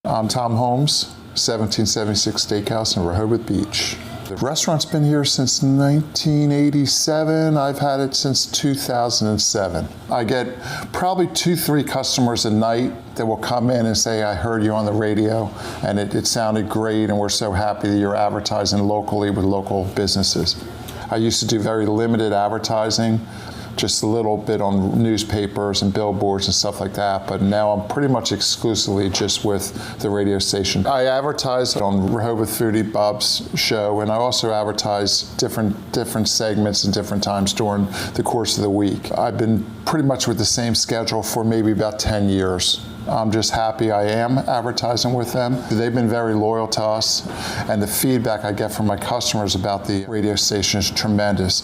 I'm Tom Holmes, 1776 Steakhouse in Rehoboth Beach. The restaurant's been here since 1987. I've had it since 2007. I get probably 2-3 customers a night that will come in and say, I heard you on the radio and it sounded great and we're so happy that you're advertising locally with local businesses. I used to do very limited advertising, just a little bit on newspapers and billboards and stuff like that, but now I'm pretty much exclusively just with the radio station. I advertise on Rehoboth Foodie Bob's show, and I also advertise different segments and different times during the course of the week. I've been pretty much with the same schedule for maybe about 10 years. I'm just happy I am advertising with them. They've been very loyal to us, and the feedback I get from my customers about the radio station is tremendous.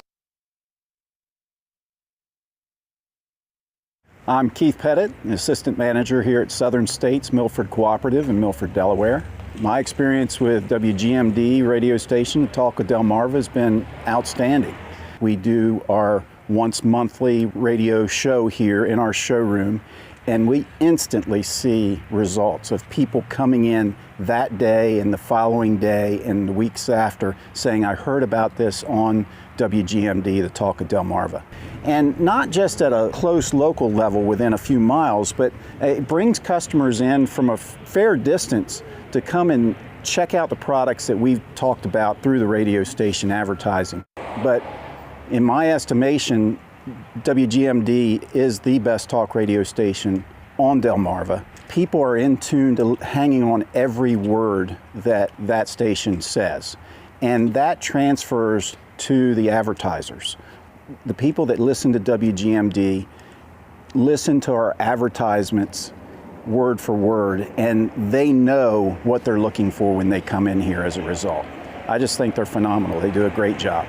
I'm Keith Pettit, an assistant manager here at Southern States Milford Cooperative in Milford, Delaware. My experience with WGMD radio station, Talk of Delmarva, has been outstanding. We do our once monthly radio show here in our showroom, and we instantly see results of people coming in that day and the following day and the weeks after saying, I heard about this on WGMD, the Talk of Delmarva. And not just at a close local level within a few miles, but it brings customers in from a fair distance to come and check out the products that we've talked about through the radio station advertising. But in my estimation, WGMD is the best talk radio station on Delmarva. People are in tune to hanging on every word that station says, and that transfers to the advertisers. The people that listen to WGMD listen to our advertisements word for word, and they know what they're looking for when they come in here as a result. I just think they're phenomenal. They do a great job.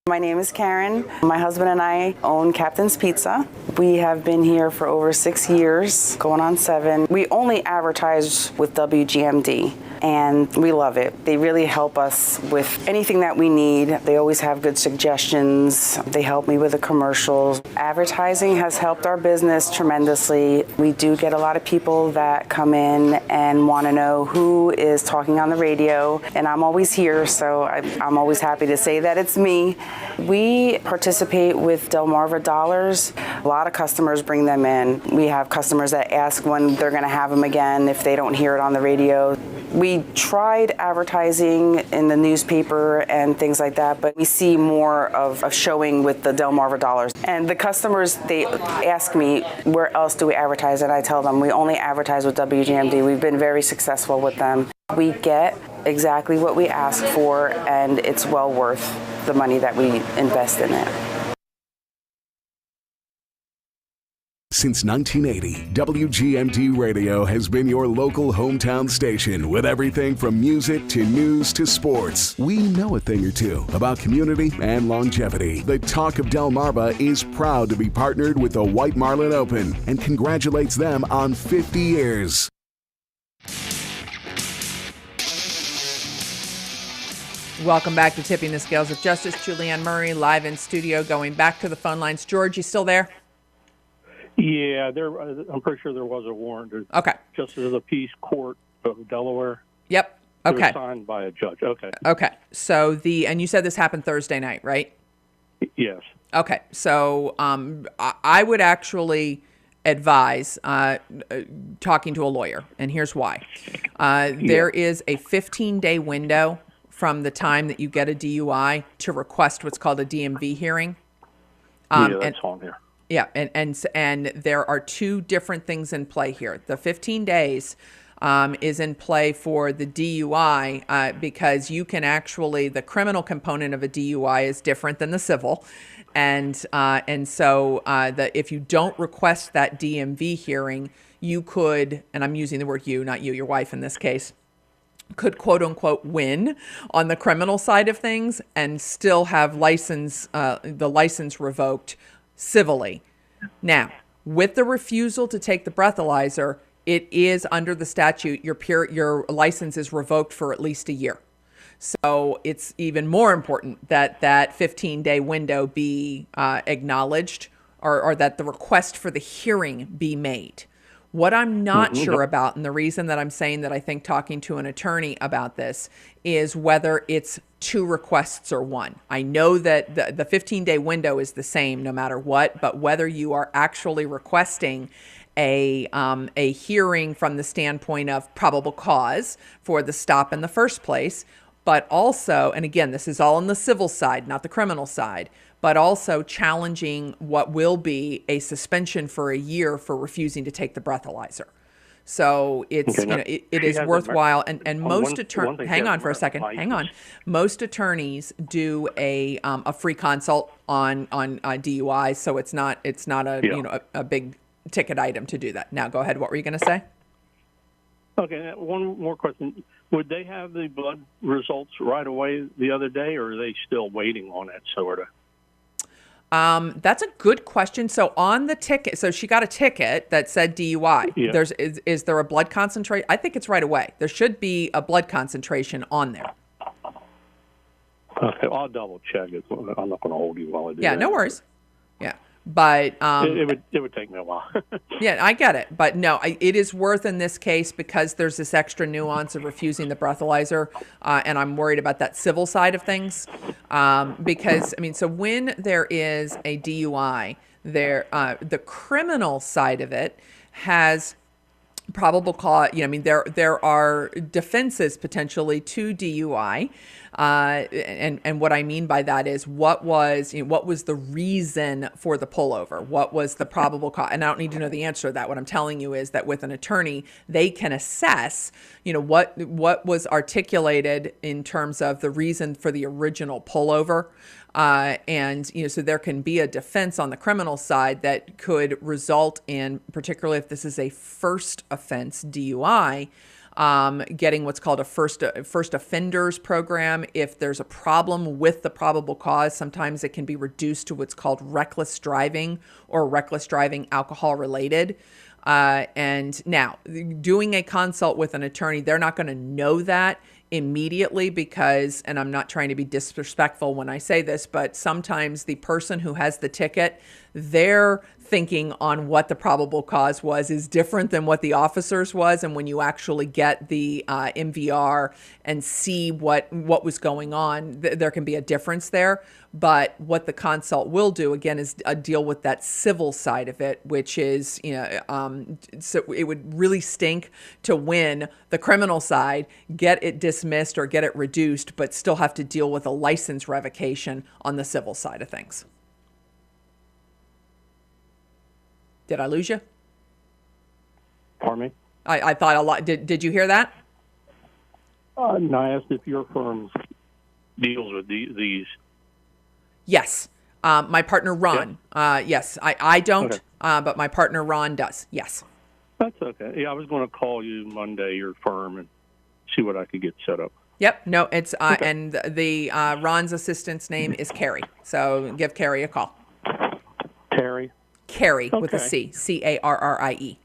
My name is Karen. My husband and I own Captain's Pizza. We have been here for over 6 years, going on 7. We only advertise with WGMD. and we love it. They really help us with anything that we need. They always have good suggestions. They help me with the commercials. Advertising has helped our business tremendously. We do get a lot of people that come in and want to know who is talking on the radio, and I'm always here, so I'm always happy to say that it's me. We participate with Delmarva Dollars. A lot of customers bring them in. We have customers that ask when they're going to have them again if they don't hear it on the radio. We tried advertising in the newspaper and things like that, but we see more of a showing with the Delmarva Dollars. And the customers, they ask me, where else do we advertise? And I tell them, we only advertise with WGMD. We've been very successful with them. We get exactly what we ask for, and it's well worth the money that we invest in it. Since 1980, WGMD Radio has been your local hometown station with everything from music to news to sports. We know a thing or two about community and longevity. The Talk of Delmarva is proud to be partnered with the White Marlin Open and congratulates them on 50 years. Welcome back to Tipping the Scales of Justice. Julianne Murray live in studio, going back to the phone lines. George, you still there? Yeah, I'm pretty sure there was a warrant. Okay. Justice of the Peace Court of Delaware. Yep. It was Okay. signed by a judge. Okay. Okay. So and you said this happened Thursday night, right? Yes. Okay. So I would actually advise talking to a lawyer, and here's why. There is a 15-day window from the time that you get a DUI to request what's called a DMV hearing. That's on here. Yeah, and there are two different things in play here. The 15 days is in play for the DUI because you can actually, the criminal component of a DUI is different than the civil. And so if you don't request that DMV hearing, you could, and I'm using the word you, not you, your wife in this case, could quote unquote win on the criminal side of things and still have the license revoked civilly. Now, with the refusal to take the breathalyzer, it is under the statute, your license is revoked for at least a year. So it's even more important that that 15-day window be acknowledged or that the request for the hearing be made. What I'm not sure about, and the reason that I'm saying that I think talking to an attorney about this, is whether it's two requests or one. I know that the 15-day window is the same no matter what, but whether you are actually requesting a hearing from the standpoint of probable cause for the stop in the first place, but also, and again, this is all on the civil side, not the criminal side, but also challenging what will be a suspension for a year for refusing to take the breathalyzer. So it's it is worthwhile, and most attorneys. Hang on for a second. Hang on. Most attorneys do a free consult on DUI, so it's not a big ticket item to do that. Now go ahead. What were you going to say? Okay, one more question. Would they have the blood results right away the other day, or are they still waiting on it, sort of? That's a good question. So on the ticket, so she got a ticket that said DUI. Yeah. Is there a blood concentration? I think it's right away. There should be a blood concentration on there. Okay, I'll double check it. I'm not going to hold you while I do that. Yeah, no worries. Yeah, but it would take me a while. Yeah, I get it, but no, it is worth in this case because there's this extra nuance of refusing the breathalyzer, and I'm worried about that civil side of things. Because so when there is a DUI, the criminal side of it has probable cause. There are defenses potentially to DUI. And what I mean by that is what was the reason for the pullover? What was the probable cause? And I don't need to know the answer to that. What I'm telling you is that with an attorney, they can assess, what was articulated in terms of the reason for the original pullover. So there can be a defense on the criminal side that could result in, particularly if this is a first offense DUI, getting what's called a first offenders program. If there's a problem with the probable cause, sometimes it can be reduced to what's called reckless driving or reckless driving alcohol related. And now, doing a consult with an attorney, they're not going to know that immediately because, and I'm not trying to be disrespectful when I say this, but sometimes the person who has the ticket, their thinking on what the probable cause was is different than what the officer's was. And when you actually get the MVR and see what was going on, there can be a difference there. But what the consult will do, again, is deal with that civil side of it, which is, so it would really stink to win the criminal side, get it dismissed or get it reduced, but still have to deal with a license revocation on the civil side of things. Did I lose you? Pardon me? I thought a lot. Did you hear that? No, I asked if your firm deals with these. Yes. My partner, Ron. Yeah. Yes. I don't, okay. But my partner, Ron, does. Yes. That's okay. Yeah, I was going to call you Monday, your firm, and see what I could get set up. Yep. No, it's, and the Ron's assistant's name is Carrie. So give Carrie a call. Terry? Carrie with a C. C-A-R-R-I-E.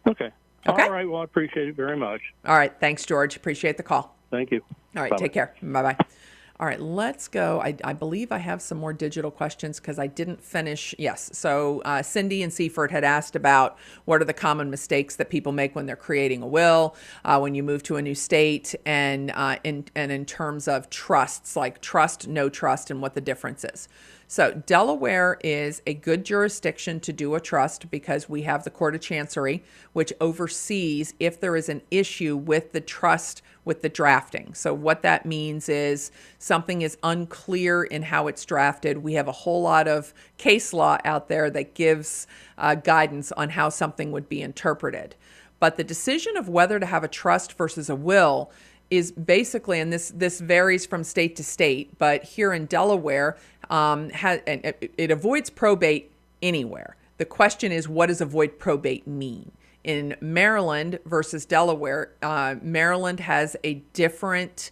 Okay. All right. Well, I appreciate it very much. All right. Thanks, George. Appreciate the call. Thank you. All right. Bye-bye. Take care. Bye-bye. All right, let's go. I believe I have some more digital questions because I didn't finish. Yes, so Cindy and Seaford had asked about what are the common mistakes that people make when they're creating a will, when you move to a new state, and in terms of trusts, like trust, no trust, and what the difference is. So Delaware is a good jurisdiction to do a trust because we have the Court of Chancery, which oversees if there is an issue with the trust with the drafting. So what that means is something is unclear in how it's drafted. We have a whole lot of case law out there that gives guidance on how something would be interpreted. But the decision of whether to have a trust versus a will is basically, and this varies from state to state, but here in Delaware, it avoids probate anywhere. The question is, what does avoid probate mean? In Maryland versus Delaware, Maryland has a different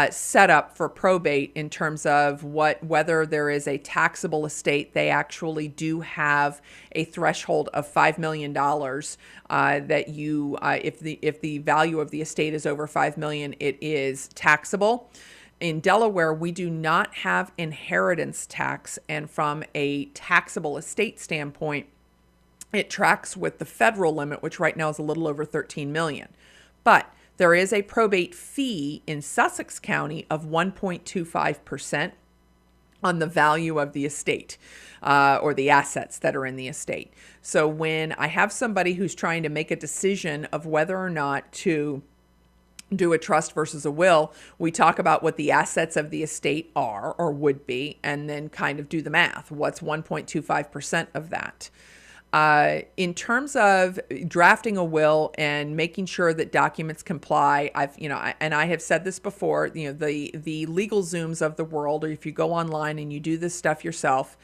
setup for probate in terms of whether there is a taxable estate. They actually do have a threshold of $5 million that you, if the value of the estate is over $5 million, it is taxable. In Delaware, we do not have inheritance tax, and from a taxable estate standpoint, it tracks with the federal limit, which right now is a little over $13 million. But there is a probate fee in Sussex County of 1.25% on the value of the estate or the assets that are in the estate. So when I have somebody who's trying to make a decision of whether or not to do a trust versus a will, we talk about what the assets of the estate are or would be, and then kind of do the math. What's 1.25% of that? In terms of drafting a will and making sure that documents comply, I have said this before, the LegalZooms of the world, or if you go online and you do this stuff yourself,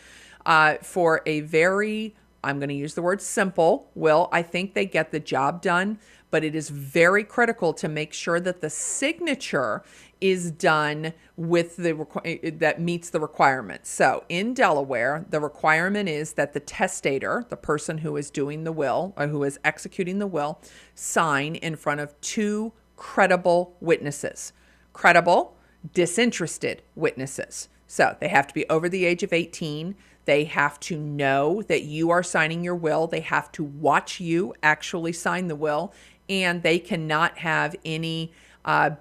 for a very, I'm going to use the word simple will, I think they get the job done, but it is very critical to make sure that the signature is done with that meets the requirements. So in Delaware, the requirement is that the testator, the person who is doing the will or who is executing the will, sign in front of two credible witnesses. Credible, disinterested witnesses. So they have to be over the age of 18. They have to know that you are signing your will. They have to watch you actually sign the will, and they cannot have any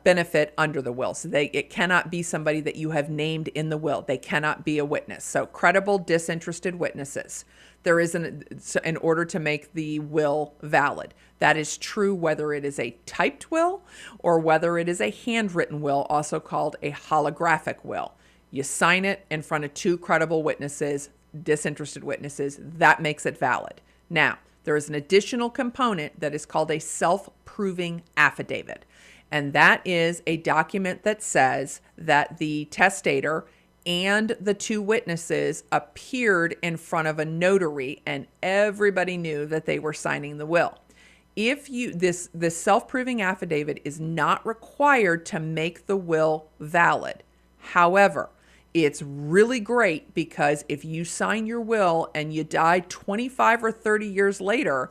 benefit under the will. So it cannot be somebody that you have named in the will. They cannot be a witness. So credible, disinterested witnesses. There is in order to make the will valid. That is true whether it is a typed will or whether it is a handwritten will, also called a holographic will. You sign it in front of two credible witnesses, disinterested witnesses. That makes it valid. Now, there is an additional component that is called a self-proving affidavit. And that is a document that says that the testator and the two witnesses appeared in front of a notary and everybody knew that they were signing the will. This self-proving affidavit is not required to make the will valid. However, It's really great because if you sign your will and you die 25 or 30 years later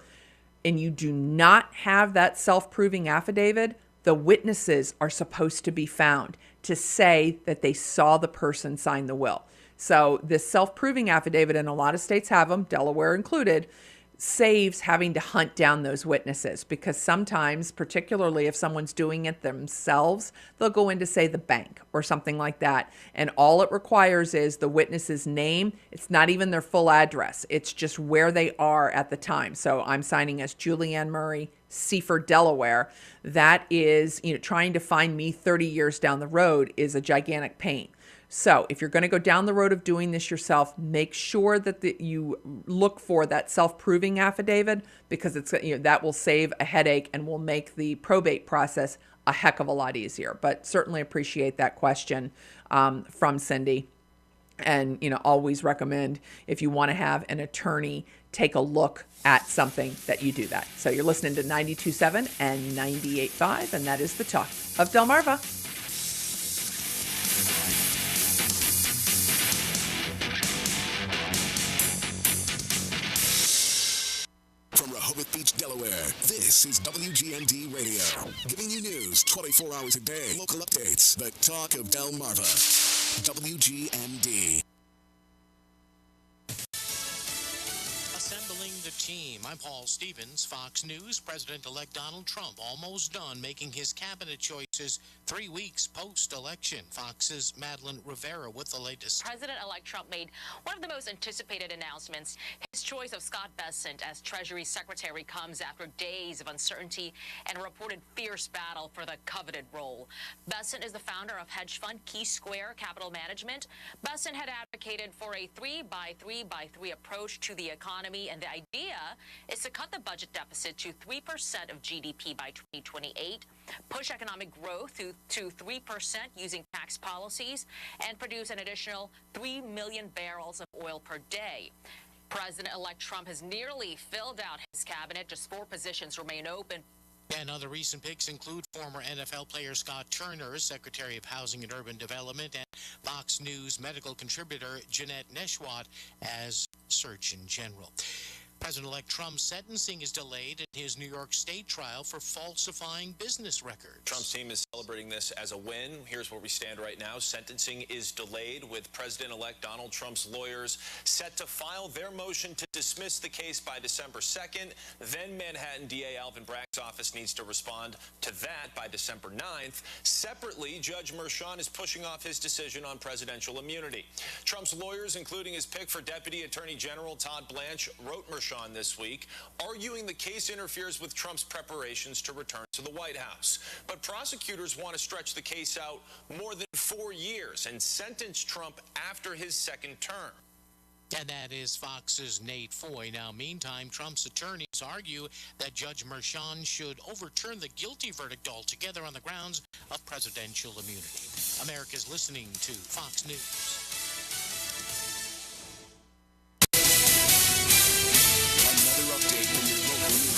and you do not have that self-proving affidavit, the witnesses are supposed to be found to say that they saw the person sign the will. So this self-proving affidavit, and a lot of states have them, Delaware included, saves having to hunt down those witnesses, because sometimes, particularly if someone's doing it themselves, they'll go into, say, the bank or something like that. And all it requires is the witness's name. It's not even their full address. It's just where they are at the time. So I'm signing as Julianne Murray, Seaford, Delaware. That is, trying to find me 30 years down the road is a gigantic pain. So if you're going to go down the road of doing this yourself, make sure that you look for that self-proving affidavit, because it's that will save a headache and will make the probate process a heck of a lot easier. But certainly appreciate that question from Cindy. And, always recommend, if you want to have an attorney take a look at something, that you do that. So you're listening to 92.7 and 98.5, and that is the Talk of Delmarva. From Rehoboth Beach, Delaware, this is WGMD Radio. Giving you news 24 hours a day, local updates, the Talk of Delmarva. WGMD. Assembling the team. I'm Paul Stevens, Fox News. President-elect Donald Trump almost done making his cabinet choices 3 weeks post-election. Fox's Madeline Rivera with the latest. President-elect Trump made one of the most anticipated announcements. His choice of Scott Bessent as Treasury Secretary comes after days of uncertainty and a reported fierce battle for the coveted role. Bessent is the founder of hedge fund Key Square Capital Management. Bessent had advocated for a 3x3x3 approach to the economy, and the idea is to cut the budget deficit to 3% of GDP by 2028, push economic growth to 3% using tax policies, and produce an additional 3 million barrels of oil per day. President-elect Trump has nearly filled out his cabinet. Just 4 positions remain open. And other recent picks include former NFL player Scott Turner, Secretary of Housing and Urban Development, and Fox News medical contributor Jeanette Neshwat as Surgeon General. President-elect Trump's sentencing is delayed in his New York State trial for falsifying business records. Trump's team is celebrating this as a win. Here's where we stand right now. Sentencing is delayed, with President-elect Donald Trump's lawyers set to file their motion to dismiss the case by December 2nd. Then Manhattan DA Alvin Bragg's office needs to respond to that by December 9th. Separately, Judge Merchan is pushing off his decision on presidential immunity. Trump's lawyers, including his pick for Deputy Attorney General Todd Blanche, wrote Merchan this week, arguing the case interferes with Trump's preparations to return to the White House. But prosecutors want to stretch the case out more than 4 years and sentence Trump after his second term. And that is Fox's Nate Foy. Now, meantime, Trump's attorneys argue that Judge Merchan should overturn the guilty verdict altogether on the grounds of presidential immunity. America's listening to Fox News.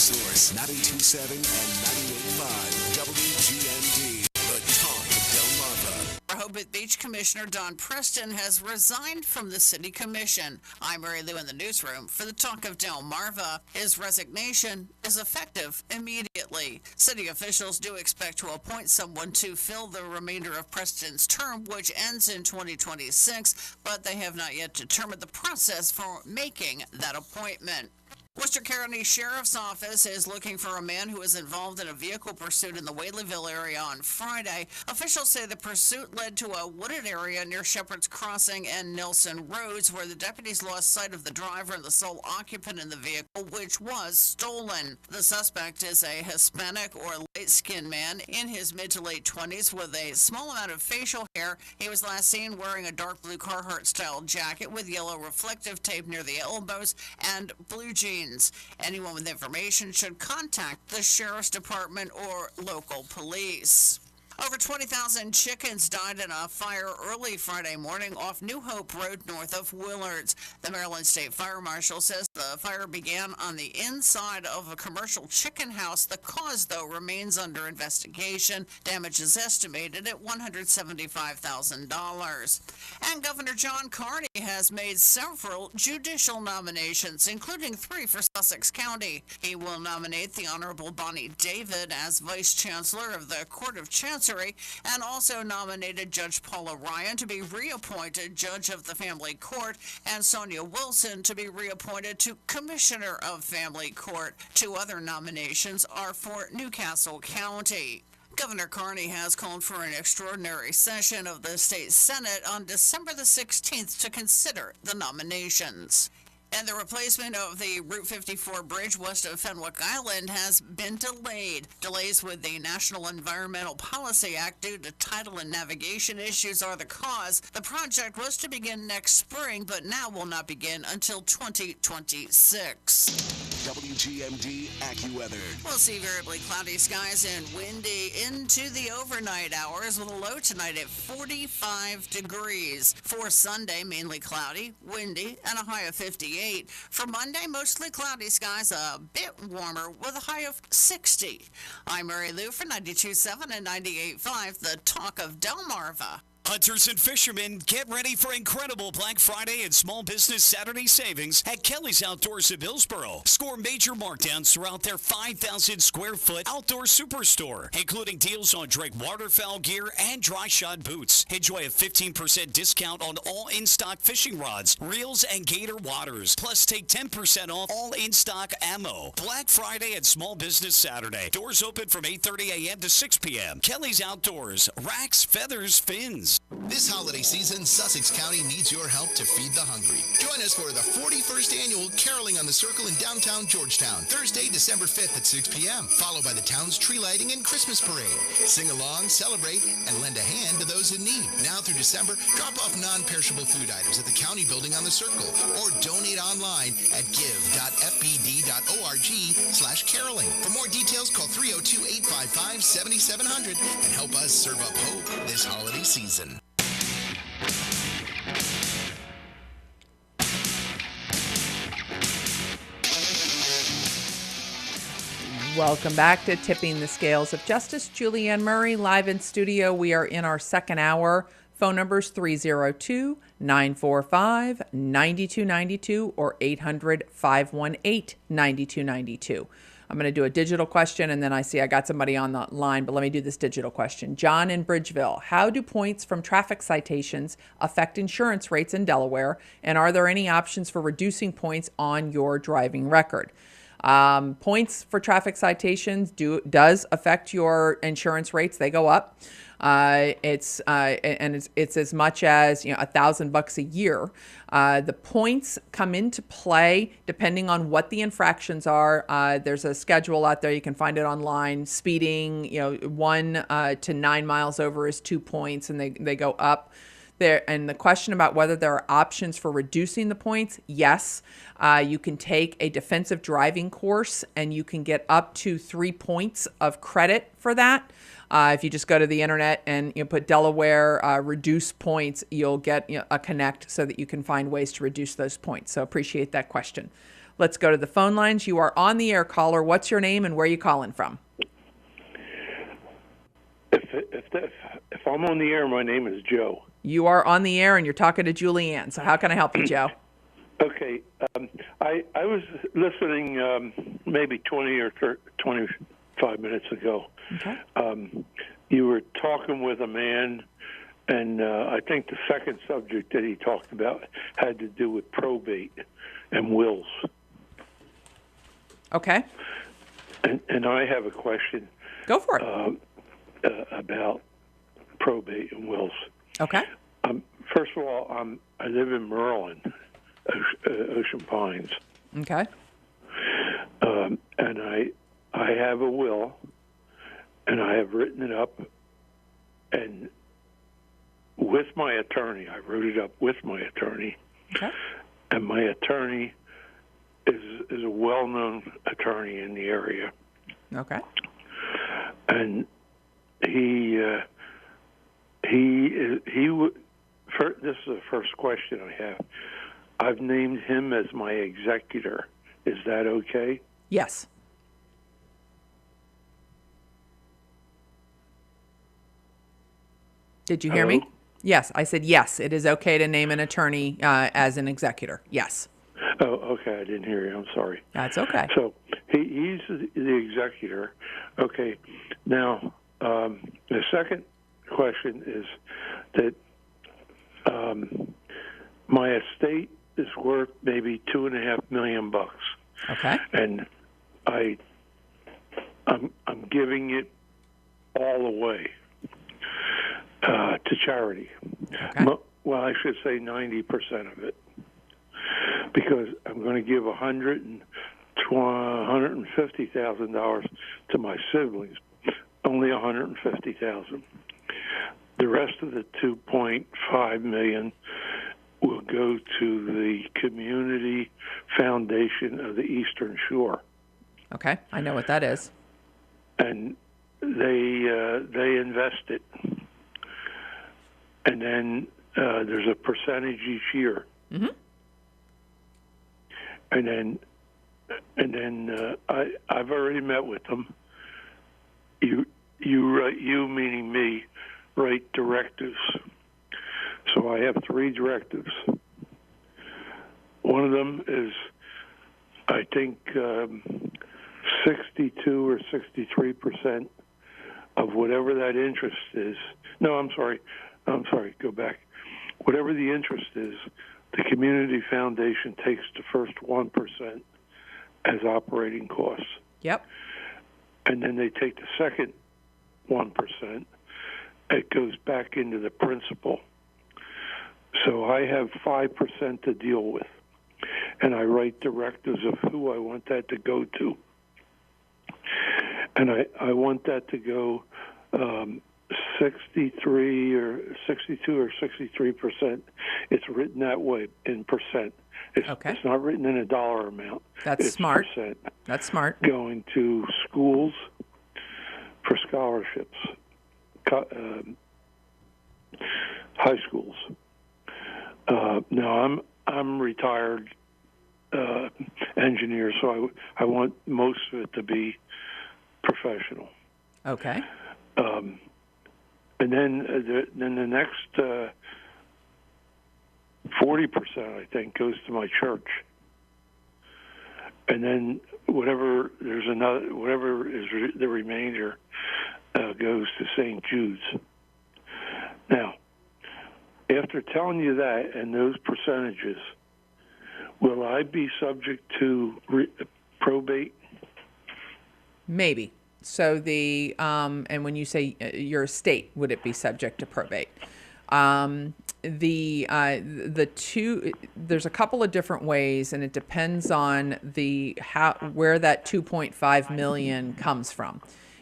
Source 92.7 and 98.5 WGMD, the Talk of Delmarva. Rehoboth Beach Commissioner Don Preston has resigned from the City Commission. I'm Mary Lou in the newsroom for the Talk of Delmarva. His resignation is effective immediately. City officials do expect to appoint someone to fill the remainder of Preston's term, which ends in 2026, but they have not yet determined the process for making that appointment. Worcester County Sheriff's Office is looking for a man who was involved in a vehicle pursuit in the Whaleyville area on Friday. Officials say the pursuit led to a wooded area near Shepherd's Crossing and Nelson Roads, where the deputies lost sight of the driver and the sole occupant in the vehicle, which was stolen. The suspect is a Hispanic or light-skinned man in his mid to late 20s with a small amount of facial hair. He was last seen wearing a dark blue Carhartt-style jacket with yellow reflective tape near the elbows and blue jeans. Anyone with information should contact the Sheriff's Department or local police. Over 20,000 chickens died in a fire early Friday morning off New Hope Road north of Willards. The Maryland State Fire Marshal says the fire began on the inside of a commercial chicken house. The cause, though, remains under investigation. Damage is estimated at $175,000. And Governor John Carney has made several judicial nominations, including 3 for Sussex County. He will nominate the Honorable Bonnie David as Vice Chancellor of the Court of Chancery, and also nominated Judge Paula Ryan to be reappointed Judge of the Family Court, and Sonia Wilson to be reappointed to Commissioner of Family Court. 2 other nominations are for Newcastle County. Governor Carney has called for an extraordinary session of the state Senate on December the 16th to consider the nominations. And the replacement of the Route 54 bridge west of Fenwick Island has been delayed. Delays with the National Environmental Policy Act due to tidal and navigation issues are the cause. The project was to begin next spring, but now will not begin until 2026. WGMD AccuWeather. We'll see variably cloudy skies and windy into the overnight hours with a low tonight at 45 degrees. For Sunday, mainly cloudy, windy, and a high of 58. For Monday, mostly cloudy skies, a bit warmer with a high of 60. I'm Mary Lou for 92.7 and 98.5, the Talk of Delmarva. Hunters and fishermen, get ready for incredible Black Friday and Small Business Saturday savings at Kelly's Outdoors of Hillsboro. Score major markdowns throughout their 5,000 square foot outdoor superstore, including deals on Drake waterfowl gear and dry shot boots. Enjoy a 15% discount on all in-stock fishing rods, reels, and gator waters. Plus, take 10% off all in-stock ammo. Black Friday and Small Business Saturday. Doors open from 8:30 a.m. to 6 p.m. Kelly's Outdoors. Racks, feathers, fins. This holiday season, Sussex County needs your help to feed the hungry. Join us for the 41st annual Caroling on the Circle in downtown Georgetown, Thursday, December 5th at 6 p.m., followed by the town's tree lighting and Christmas parade. Sing along, celebrate, and lend a hand to those in need. Now through December, drop off non-perishable food items at the county building on the Circle, or donate online at give.fbd.org/caroling. For more details, call 302-855-7700 and help us serve up hope this holiday season. Welcome back to Tipping the Scales of Justice. Julianne Murray, live in studio. We are in our second hour. Phone numbers 302-945-9292 or 800-518-9292. I'm going to do a digital question, and then I see I got somebody on the line, but let me do this digital question. John in Bridgeville, how do points from traffic citations affect insurance rates in Delaware, and are there any options for reducing points on your driving record? Points for traffic citations does affect your insurance rates. They go up. It's as much as $1,000 a year. The points come into play depending on what the infractions are. There's a schedule out there. You can find it online. Speeding, 1 to 9 miles over is 2 points, and they go up. There, and the question about whether there are options for reducing the points, yes. You can take a defensive driving course and you can get up to 3 points of credit for that. If you just go to the internet and put Delaware reduce points, you'll get a connect so that you can find ways to reduce those points. So appreciate that question. Let's go to the phone lines. You are on the air, caller. What's your name and where are you calling from? If I'm on the air, my name is Joe. You are on the air and you're talking to Julianne. So how can I help you, Joe? Okay. I was listening maybe 20 or 25 minutes ago. Okay. You were talking with a man, and I think the second subject that he talked about had to do with probate and wills. Okay. And I have a question. Go for it. About probate and wills. Okay. First of all, I live in Merlin, Ocean Pines. Okay. And I have a will, and I have written it up, and with my attorney, I wrote it up with my attorney. Okay. And my attorney is a well-known attorney in the area. Okay. And This is the first question I have. I've named him as my executor. Is that okay? Yes. Did you hear me? Yes, I said yes. It is okay to name an attorney as an executor. Yes. Oh, okay. I didn't hear you. I'm sorry. That's okay. So he's the executor. Okay. Now, the second question is that my estate is worth maybe $2.5 million. Okay. And I'm giving it all away to charity. Okay. Well, I should say 90% of it, because I'm going to give $150,000 to my siblings. Only $150,000. The rest of the $2.5 million will go to the Community Foundation of the Eastern Shore. Okay, I know what that is. And they invest it, and then there's a percentage each year. Mm-hmm. And then I've already met with them. You meaning me, write directives. So I have 3 directives. One of them is, I think, 62 or 63% of whatever that interest is. No, I'm sorry. Go back. Whatever the interest is, the Community Foundation takes the first 1% as operating costs. Yep. And then they take the second 1%. It goes back into the principal. So I have 5% to deal with. And I write directives of who I want that to go to. And I want that to go 63 or 62 or 63%. It's written that way in percent. It's not written in a dollar amount. That's it's smart. Percent That's smart. Going to schools for scholarships, high schools. Now I'm retired engineer, so I want most of it to be professional. Okay. And then the next 40%, I think, goes to my church. And then whatever is the remainder goes to St. Jude's. Now, after telling you that and those percentages, will I be subject to probate? Maybe. So the and when you say your estate, would it be subject to probate? The two, there's a couple of different ways, and it depends on where that 2.5 million comes from.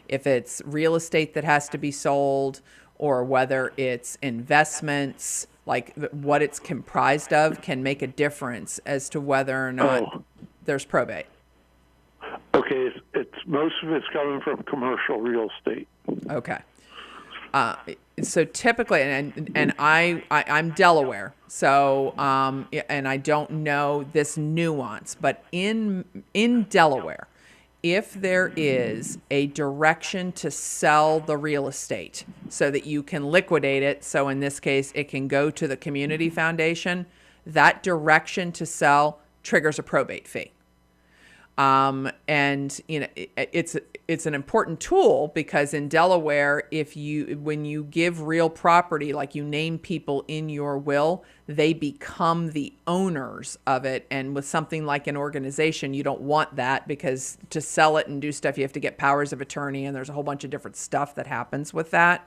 If it's real estate that has to be sold, or whether it's investments, like what it's comprised of, can make a difference as to whether or not there's probate. Okay, it's most of it's coming from commercial real estate. Okay. So typically, and I'm Delaware, so and I don't know this nuance, but in Delaware, if there is a direction to sell the real estate so that you can liquidate it, so in this case it can go to the Community Foundation, that direction to sell triggers a probate fee. And you know, it's an important tool, because in Delaware, when you give real property, like you name people in your will, they become the owners of it. And with something like an organization, you don't want that, because to sell it and do stuff, you have to get powers of attorney, and there's a whole bunch of different stuff that happens with that.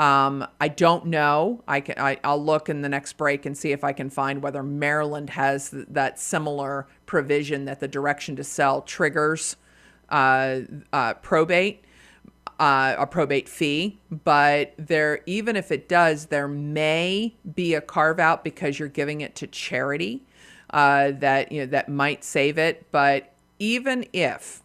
I don't know. I'll look in the next break and see if I can find whether Maryland has that similar provision that the direction to sell triggers probate, a probate fee. But even if it does, there may be a carve out because you're giving it to charity that might save it. But even if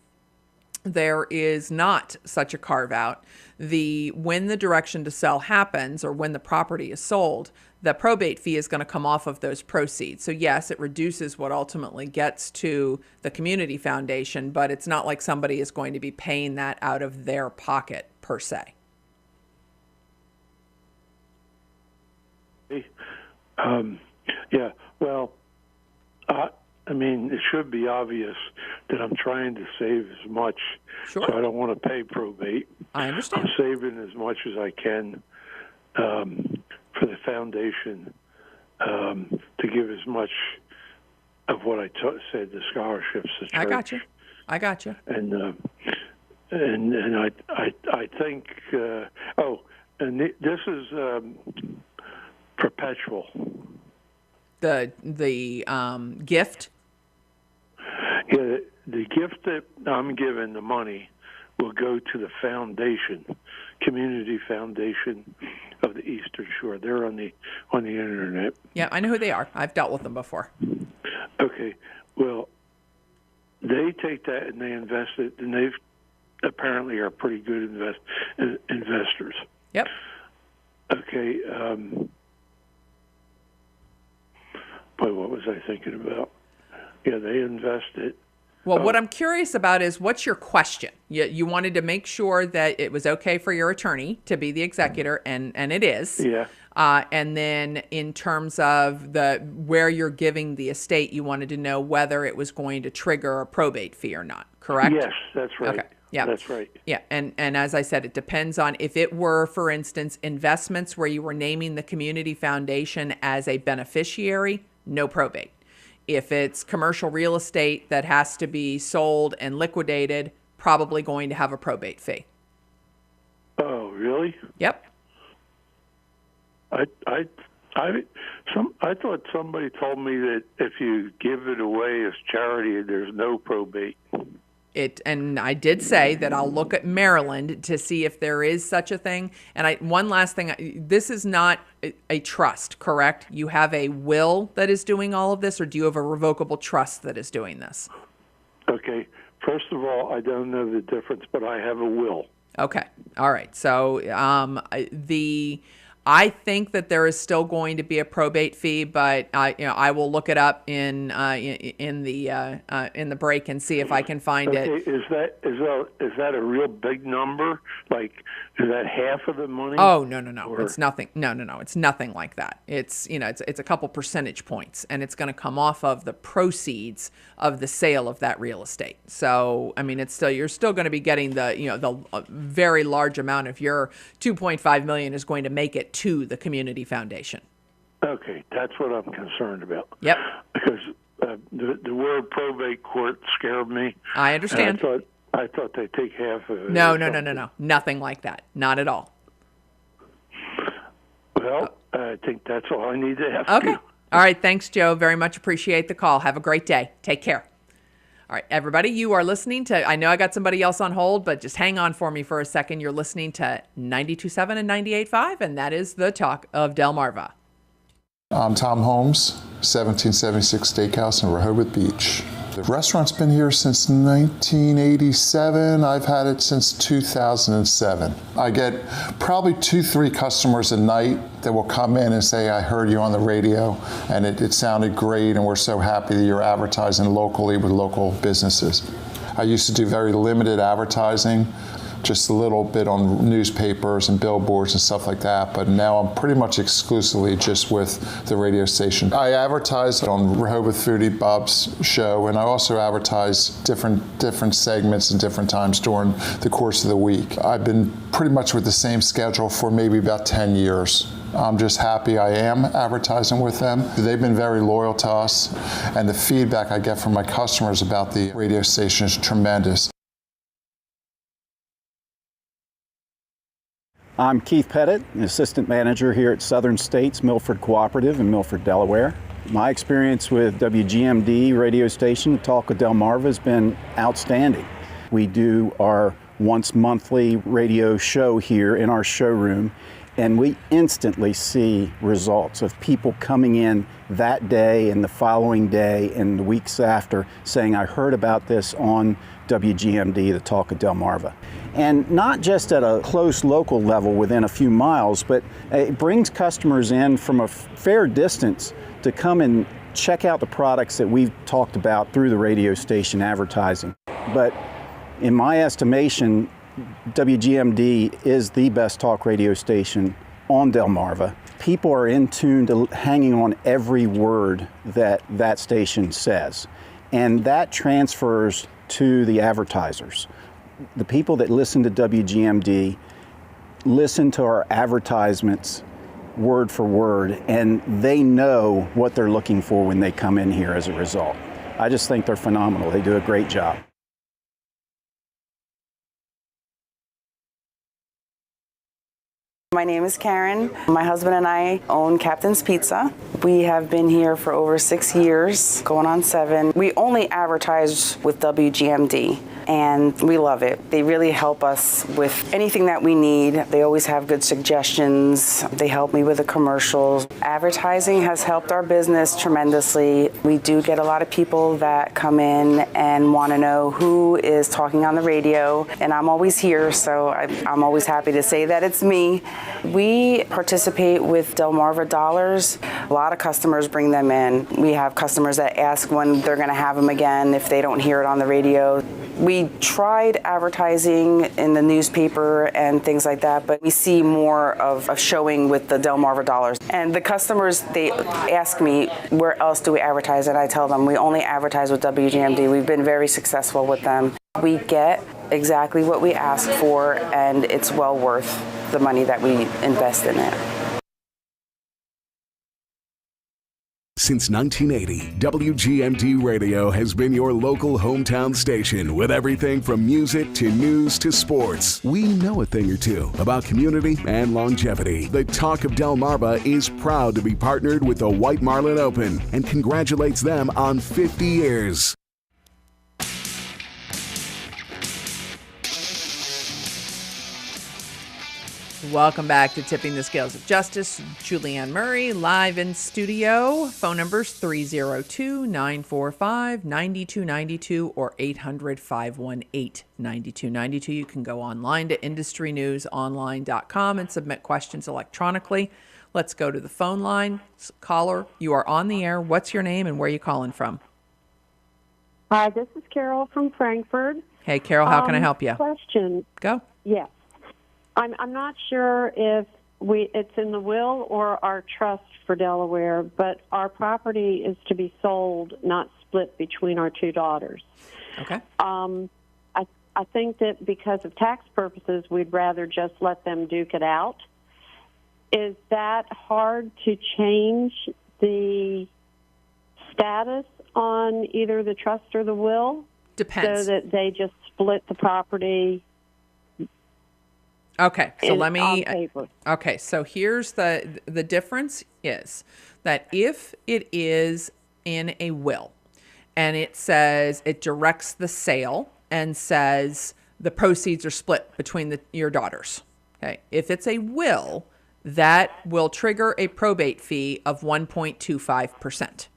there is not such a carve out, when the direction to sell happens or when the property is sold, the probate fee is going to come off of those proceeds. So yes, it reduces what ultimately gets to the community foundation, but it's not like somebody is going to be paying that out of their pocket per se. Yeah, well, I mean, it should be obvious that I'm trying to save as much, so I don't want to pay probate. I understand. I'm saving as much as I can for the foundation to give as much of what I said, the scholarships to church. I got you. And I think and this is perpetual. The gift. Yeah, the gift that I'm giving, the money, will go to the foundation, Community Foundation of the Eastern Shore. They're on the internet. Yeah, I know who they are. I've dealt with them before. Okay, well, they take that and they invest it, and they apparently are pretty good investors. Yep. Okay. Boy, what was I thinking about? Yeah, they invest it. Well, what I'm curious about is, what's your question? You wanted to make sure that it was okay for your attorney to be the executor, and it is. Yeah. And then in terms of where you're giving the estate, you wanted to know whether it was going to trigger a probate fee or not, correct? Yes, that's right. Okay. Yeah. That's right. Yeah, and as I said, it depends on if it were, for instance, investments where you were naming the community foundation as a beneficiary, no probate. If it's commercial real estate that has to be sold and liquidated, probably going to have a probate fee. Oh, really? Yep. I thought somebody told me that if you give it away as charity, there's no probate. And I did say that I'll look at Maryland to see if there is such a thing. And one last thing, this is not a trust, correct? You have a will that is doing all of this, or do you have a revocable trust that is doing this? Okay. First of all, I don't know the difference, but I have a will. Okay. All right. So I think that there is still going to be a probate fee, but I will look it up in the break and see if I can find it. Is that a real big number? Like, is that half of the money? Oh, no. Or... It's nothing. No. It's nothing like that. It's it's a couple percentage points, and it's going to come off of the proceeds of the sale of that real estate. So, I mean, you're still going to be getting the very large amount of your $2.5 million is going to make it to the community foundation. Okay, that's what I'm concerned about. Yep. Because the word probate court scared me. I understand. I thought they'd take half of it. No. Nothing like that. Not at all. Well, I think that's all I need to ask Okay. you. All right. Thanks, Joe. Very much appreciate the call. Have a great day. Take care. All right, everybody, you are listening to, I know I got somebody else on hold, but just hang on for me for a second. You're listening to 92.7 and 98.5, and that is the talk of Delmarva. I'm Tom Holmes, 1776 Steakhouse in Rehoboth Beach. The restaurant's been here since 1987. I've had it since 2007. I get probably 2-3 customers a night that will come in and say, I heard you on the radio and it sounded great and we're so happy that you're advertising locally with local businesses. I used to do very limited advertising, just a little bit on newspapers and billboards and stuff like that, but now I'm pretty much exclusively just with the radio station. I advertise on Rehoboth Foodie Bob's show, and I also advertise different segments and different times during the course of the week. I've been pretty much with the same schedule for maybe about 10 years. I'm just happy I am advertising with them. They've been very loyal to us, and the feedback I get from my customers about the radio station is tremendous. I'm Keith Pettit, Assistant Manager here at Southern States Milford Cooperative in Milford, Delaware. My experience with WGMD radio station, Talk with Delmarva, has been outstanding. We do our once monthly radio show here in our showroom, And we instantly see results of people coming in that day and the following day and the weeks after saying, I heard about this on WGMD, the Talk of Delmarva. And not just at a close local level within a few miles, but it brings customers in from a fair distance to come and check out the products that we've talked about through the radio station advertising. But in my estimation, WGMD is the best talk radio station on Delmarva. People are in tune to hanging on every word that that station says, and that transfers to the advertisers. The people that listen to WGMD listen to our advertisements word for word, and they know what they're looking for when they come in here as a result. I just think they're phenomenal. They do a great job. My name is Karen. My husband and I own Captain's Pizza. We have been here for over 6 years, going on 7. We only advertise with WGMD, and we love it. They really help us with anything that we need. They always have good suggestions. They help me with the commercials. Advertising has helped our business tremendously. We do get a lot of people that come in and want to know who is talking on the radio, and I'm always here, so I'm always happy to say that it's me. We participate with Delmarva Dollars. A lot of customers bring them in. We have customers that ask when they're going to have them again if they don't hear it on the radio. We tried advertising in the newspaper and things like that, but we see more of a showing with the Delmarva Dollars. And the customers, they ask me, where else do we advertise? And I tell them, we only advertise with WGMD. We've been very successful with them. We get exactly what we ask for, and it's well worth the money that we invest in it. Since 1980, WGMD Radio has been your local hometown station with everything from music to news to sports. We know a thing or two about community and longevity. The Talk of Delmarva is proud to be partnered with the White Marlin Open and congratulates them on 50 years. Welcome back to Tipping the Scales of Justice. Julianne Murray, live in studio. Phone numbers 302-945-9292 or 800-518-9292. You can go online to industrynewsonline.com and submit questions electronically. Let's go to the phone line. Caller, you are on the air. What's your name and where are you calling from? Hi, this is Carol from Frankfurt. Hey, Carol, how can I help you? Question. Go. Yes. I'm not sure if it's in the will or our trust for Delaware, but our property is to be sold, not split between our two daughters. Okay. I think that because of tax purposes, we'd rather just let them duke it out. Is that hard to change the status on either the trust or the will? Depends. So that they just split the property. Okay, so let me. Okay, so here's the difference is that if it is in a will, and it says it directs the sale and says the proceeds are split between your daughters. Okay, if it's a will, that will trigger a probate fee of 1.25%.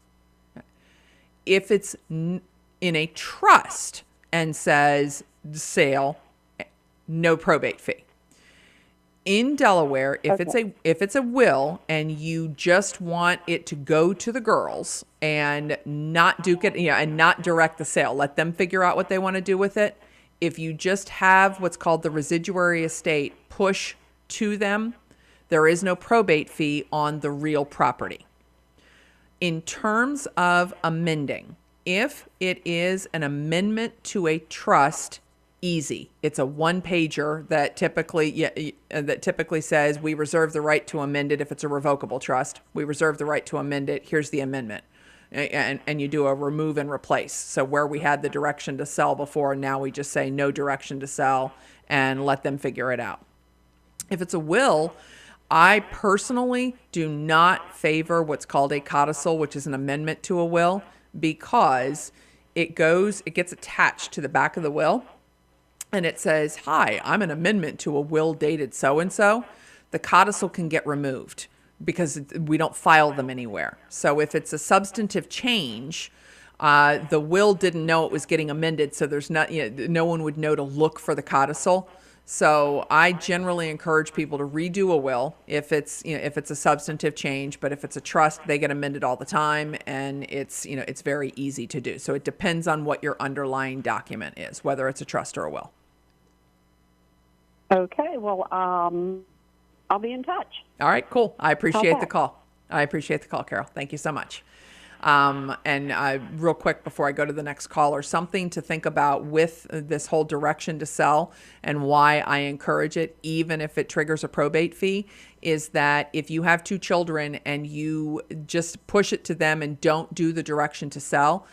If it's in a trust and says sale, no probate fee. In Delaware, if it's a will and you just want it to go to the girls and not duke it, and not direct the sale, let them figure out what they want to do with it. If you just have what's called the residuary estate push to them, there is no probate fee on the real property. In terms of amending, if it is an amendment to a trust, easy. It's a one-pager that typically says we reserve the right to amend it if it's a revocable trust. We reserve the right to amend it. Here's the amendment. And you do a remove and replace. So where we had the direction to sell before, now we just say no direction to sell and let them figure it out. If it's a will, I personally do not favor what's called a codicil, which is an amendment to a will, because it gets attached to the back of the will. And it says, hi, I'm an amendment to a will dated so-and-so. the codicil can get removed because we don't file them anywhere. So if it's a substantive change, the will didn't know it was getting amended, so there's not, no one would know to look for the codicil. So I generally encourage people to redo a will if it's a substantive change, but if it's a trust, they get amended all the time, and it's very easy to do. So it depends on what your underlying document is, whether it's a trust or a will. Okay, well, I'll be in touch. All right, cool. I appreciate the call. I appreciate the call, Carol. Thank you so much. And real quick before I go to the next caller, something to think about with this whole direction to sell and why I encourage it, even if it triggers a probate fee, is that if you have 2 children and you just push it to them and don't do the direction to sell,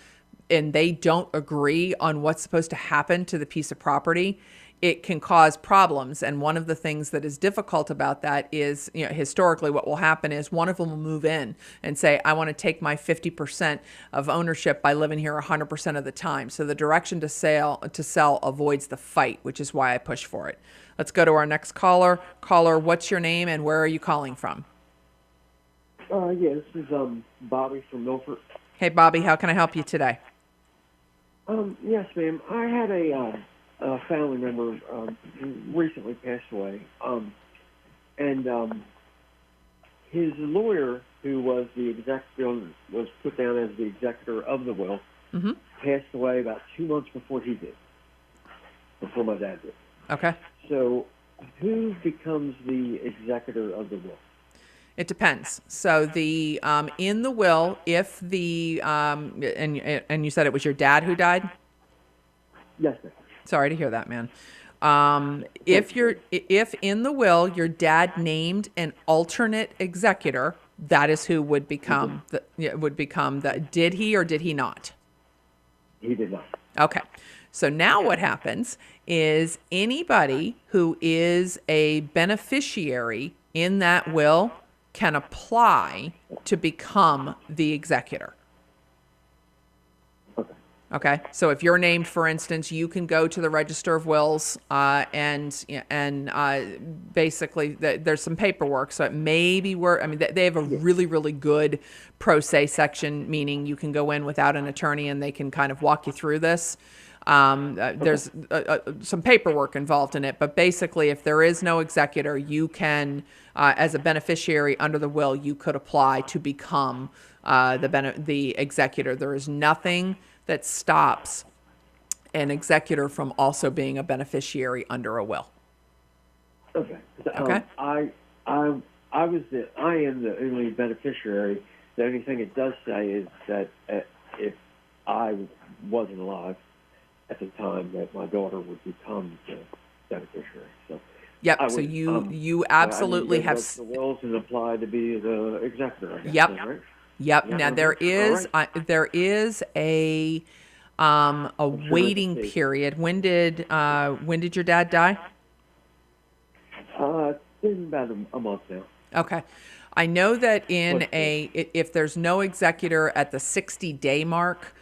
and they don't agree on what's supposed to happen to the piece of property, it can cause problems. And one of the things that is difficult about that is, historically what will happen is one of them will move in and say, I want to take my 50% of ownership by living here 100% of the time. So the direction to sell avoids the fight, which is why I push for it. Let's go to our next caller. Caller, what's your name and where are you calling from? This is Bobby from Milford. Hey, Bobby, how can I help you today? Yes, ma'am. I had a family member recently passed away, and his lawyer, who was was put down as the executor of the will, passed away about 2 months before he did, before my dad did. Okay. So, who becomes the executor of the will? It depends. So the in the will, if the and you said it was your dad who died? Yes, ma'am. Sorry to hear that, man. If in the will your dad named an alternate executor, that is who would become the. Did he or did he not? He did not. Okay. So now what happens is anybody who is a beneficiary in that will can apply to become the executor. Okay, so if you're named, for instance, you can go to the Register of Wills and basically there's some paperwork. So it may be they have a really, really good pro se section, meaning you can go in without an attorney and they can kind of walk you through this. There's some paperwork involved in it, but basically if there is no executor, you can, as a beneficiary under the will, you could apply to become the executor. There is nothing that stops an executor from also being a beneficiary under a will. Okay. Okay. I am the only beneficiary. The only thing it does say is that if I wasn't alive at the time, that my daughter would become the beneficiary. So. Yep. So you absolutely have the wills and apply to be the executor. I guess, yep. Right? Yep. Now there is a waiting period. When did your dad die? It's been about a month now. Okay. I know that if there's no executor at the 60-day mark,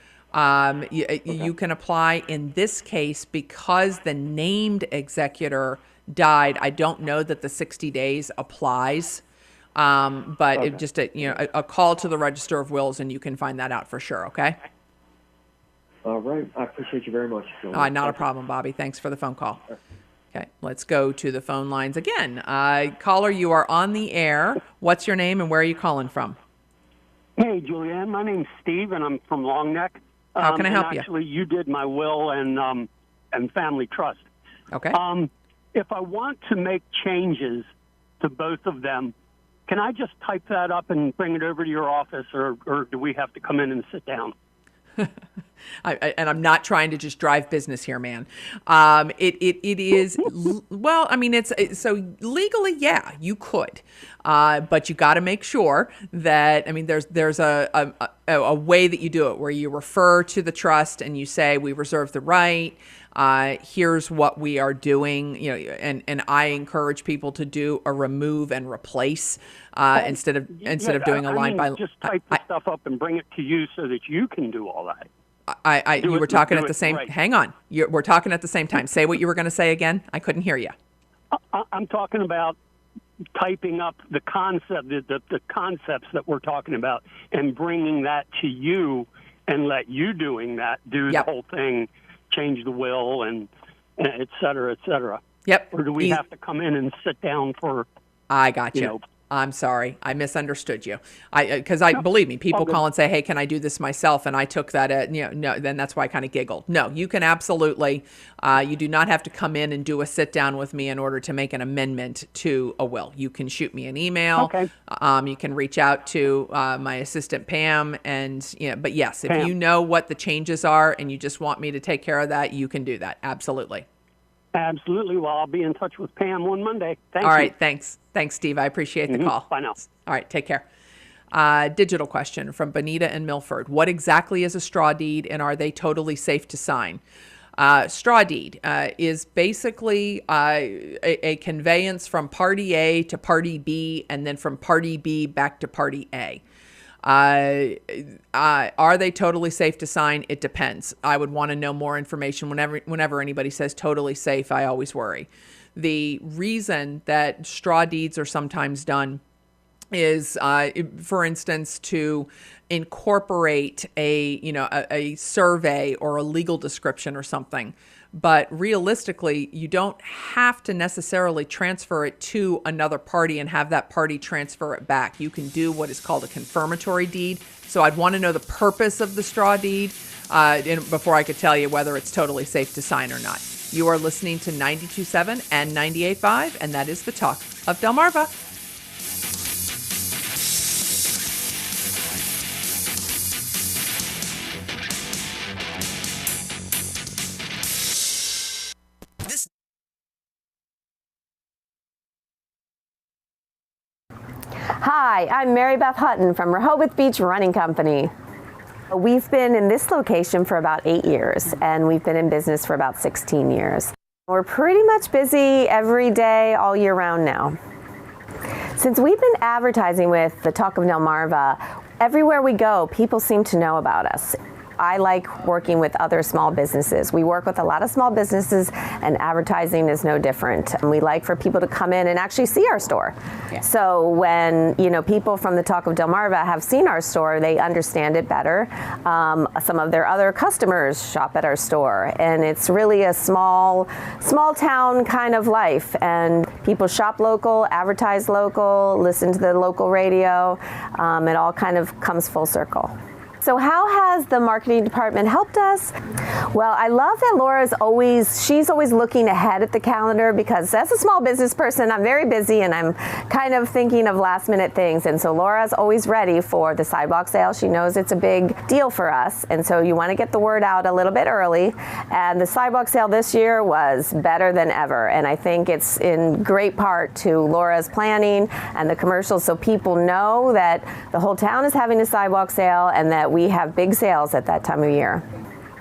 you can apply. In this case, because the named executor died, I don't know that the 60 days applies. But it just a call to the Register of Wills, and you can find that out for sure. Okay. All right. I appreciate you very much. Not a problem, Bobby. Thanks for the phone call. Okay. Let's go to the phone lines again. Caller, you are on the air. What's your name and where are you calling from? Hey, Julianne. My name's Steve, and I'm from Long Neck. How can I help you? Actually, you did my will and family trust. Okay. If I want to make changes to both of them, can I just type that up and bring it over to your office, or do we have to come in and sit down? And I'm not trying to just drive business here, man. It is, well, I mean, so legally, yeah, you could. But you got to make sure that, I mean, there's a way that you do it where you refer to the trust and you say, we reserve the right. Here's what we are doing, and I encourage people to do a remove and replace instead of doing a line by line. Just type the stuff up and bring it to you so that you can do all that. You were talking at the same. Right. Hang on, we're talking at the same time. Say what you were going to say again. I couldn't hear you. I'm talking about typing up the concept, the concepts that we're talking about, and bringing that to you, and let you do the whole thing, change the will, and et cetera, et cetera. Yep. Or do we have to come in and sit down for? I got you. I'm sorry. I misunderstood you. Believe me, people call and say, hey, can I do this myself? And I took that, no, then that's why I kind of giggled. No, you can absolutely, you do not have to come in and do a sit down with me in order to make an amendment to a will. You can shoot me an email. Okay. You can reach out to my assistant, Pam. But yes, if you know what the changes are and you just want me to take care of that, you can do that. Absolutely. Absolutely. Well, I'll be in touch with Pam on Monday. Thank you. All right. Thanks. Thanks, Steve. I appreciate the call. Bye now. All right. Take care. Digital question from Bonita in Milford. What exactly is a straw deed, and are they totally safe to sign? Straw deed is basically a conveyance from party A to party B, and then from party B back to party A. Are they totally safe to sign? It depends. I would want to know more information. Whenever anybody says totally safe, I always worry. The reason that straw deeds are sometimes done is, for instance, to incorporate a survey or a legal description or something. But realistically, you don't have to necessarily transfer it to another party and have that party transfer it back. You can do what is called a confirmatory deed. So I'd want to know the purpose of the straw deed before I could tell you whether it's totally safe to sign or not. You are listening to 92.7 and 98.5, and that is the Talk of Delmarva. Hi, I'm Mary Beth Hutton from Rehoboth Beach Running Company. We've been in this location for about 8 years, and we've been in business for about 16 years. We're pretty much busy every day, all year round now. Since we've been advertising with the Talk of Delmarva, everywhere we go, people seem to know about us. I like working with other small businesses. We work with a lot of small businesses, and advertising is no different. And we like for people to come in and actually see our store. Yeah. So when people from the Talk of Delmarva have seen our store, they understand it better. Some of their other customers shop at our store, and it's really a small town kind of life. And people shop local, advertise local, listen to the local radio. It all kind of comes full circle. So how has the marketing department helped us? Well, I love that Laura's she's always looking ahead at the calendar, because as a small business person, I'm very busy and I'm kind of thinking of last minute things. And so Laura's always ready for the sidewalk sale. She knows it's a big deal for us. And so you want to get the word out a little bit early. And the sidewalk sale this year was better than ever. And I think it's in great part to Laura's planning and the commercials, so people know that the whole town is having a sidewalk sale and that we have big sales at that time of year.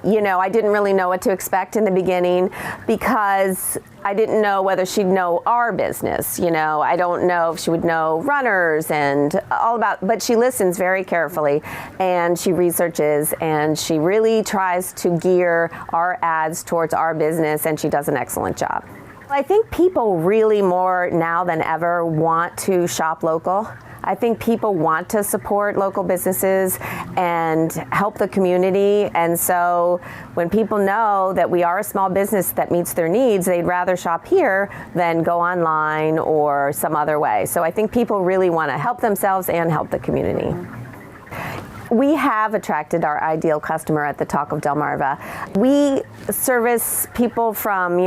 I didn't really know what to expect in the beginning, because I didn't know whether she'd know our business. I don't know if she would know runners and but she listens very carefully, and she researches, and she really tries to gear our ads towards our business, and she does an excellent job. I think people really more now than ever want to shop local. I think people want to support local businesses and help the community. And so when people know that we are a small business that meets their needs, they'd rather shop here than go online or some other way. So I think people really want to help themselves and help the community. We have attracted our ideal customer at the Talk of Delmarva. We service people from,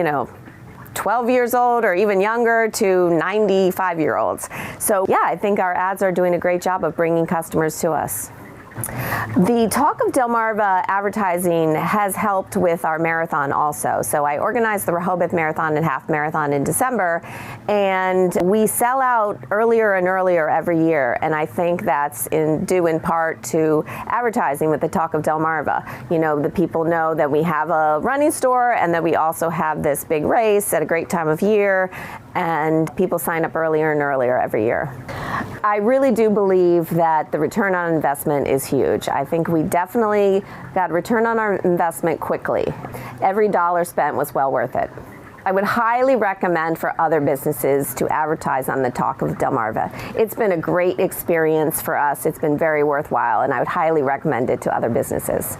12 years old or even younger to 95-year-olds. So yeah, I think our ads are doing a great job of bringing customers to us. The Talk of Delmarva advertising has helped with our marathon also. So I organized the Rehoboth Marathon and Half Marathon in December, and we sell out earlier and earlier every year. And I think that's due in part to advertising with the Talk of Delmarva. The people know that we have a running store and that we also have this big race at a great time of year, and people sign up earlier and earlier every year. I really do believe that the return on investment is huge. I think we definitely got return on our investment quickly. Every dollar spent was well worth it. I would highly recommend for other businesses to advertise on the Talk of Delmarva. It's been a great experience for us. It's been very worthwhile, and I would highly recommend it to other businesses.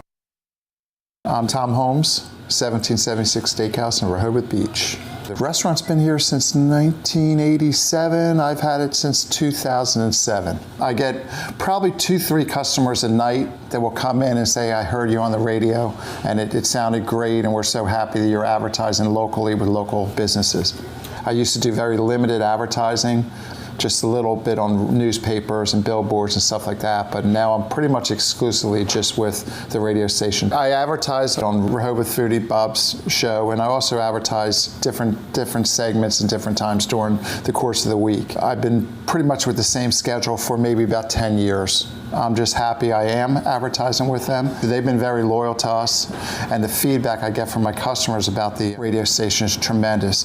I'm Tom Holmes, 1776 Steakhouse in Rehoboth Beach. The restaurant's been here since 1987. I've had it since 2007. I get probably 2-3 customers a night that will come in and say, I heard you on the radio and it sounded great and we're so happy that you're advertising locally with local businesses. I used to do very limited advertising, just a little bit on newspapers and billboards and stuff like that, but now I'm pretty much exclusively just with the radio station. I advertise on Rehoboth Foodie Bob's show, and I also advertise different segments and different times during the course of the week. I've been pretty much with the same schedule for maybe about 10 years. I'm just happy I am advertising with them. They've been very loyal to us, and the feedback I get from my customers about the radio station is tremendous.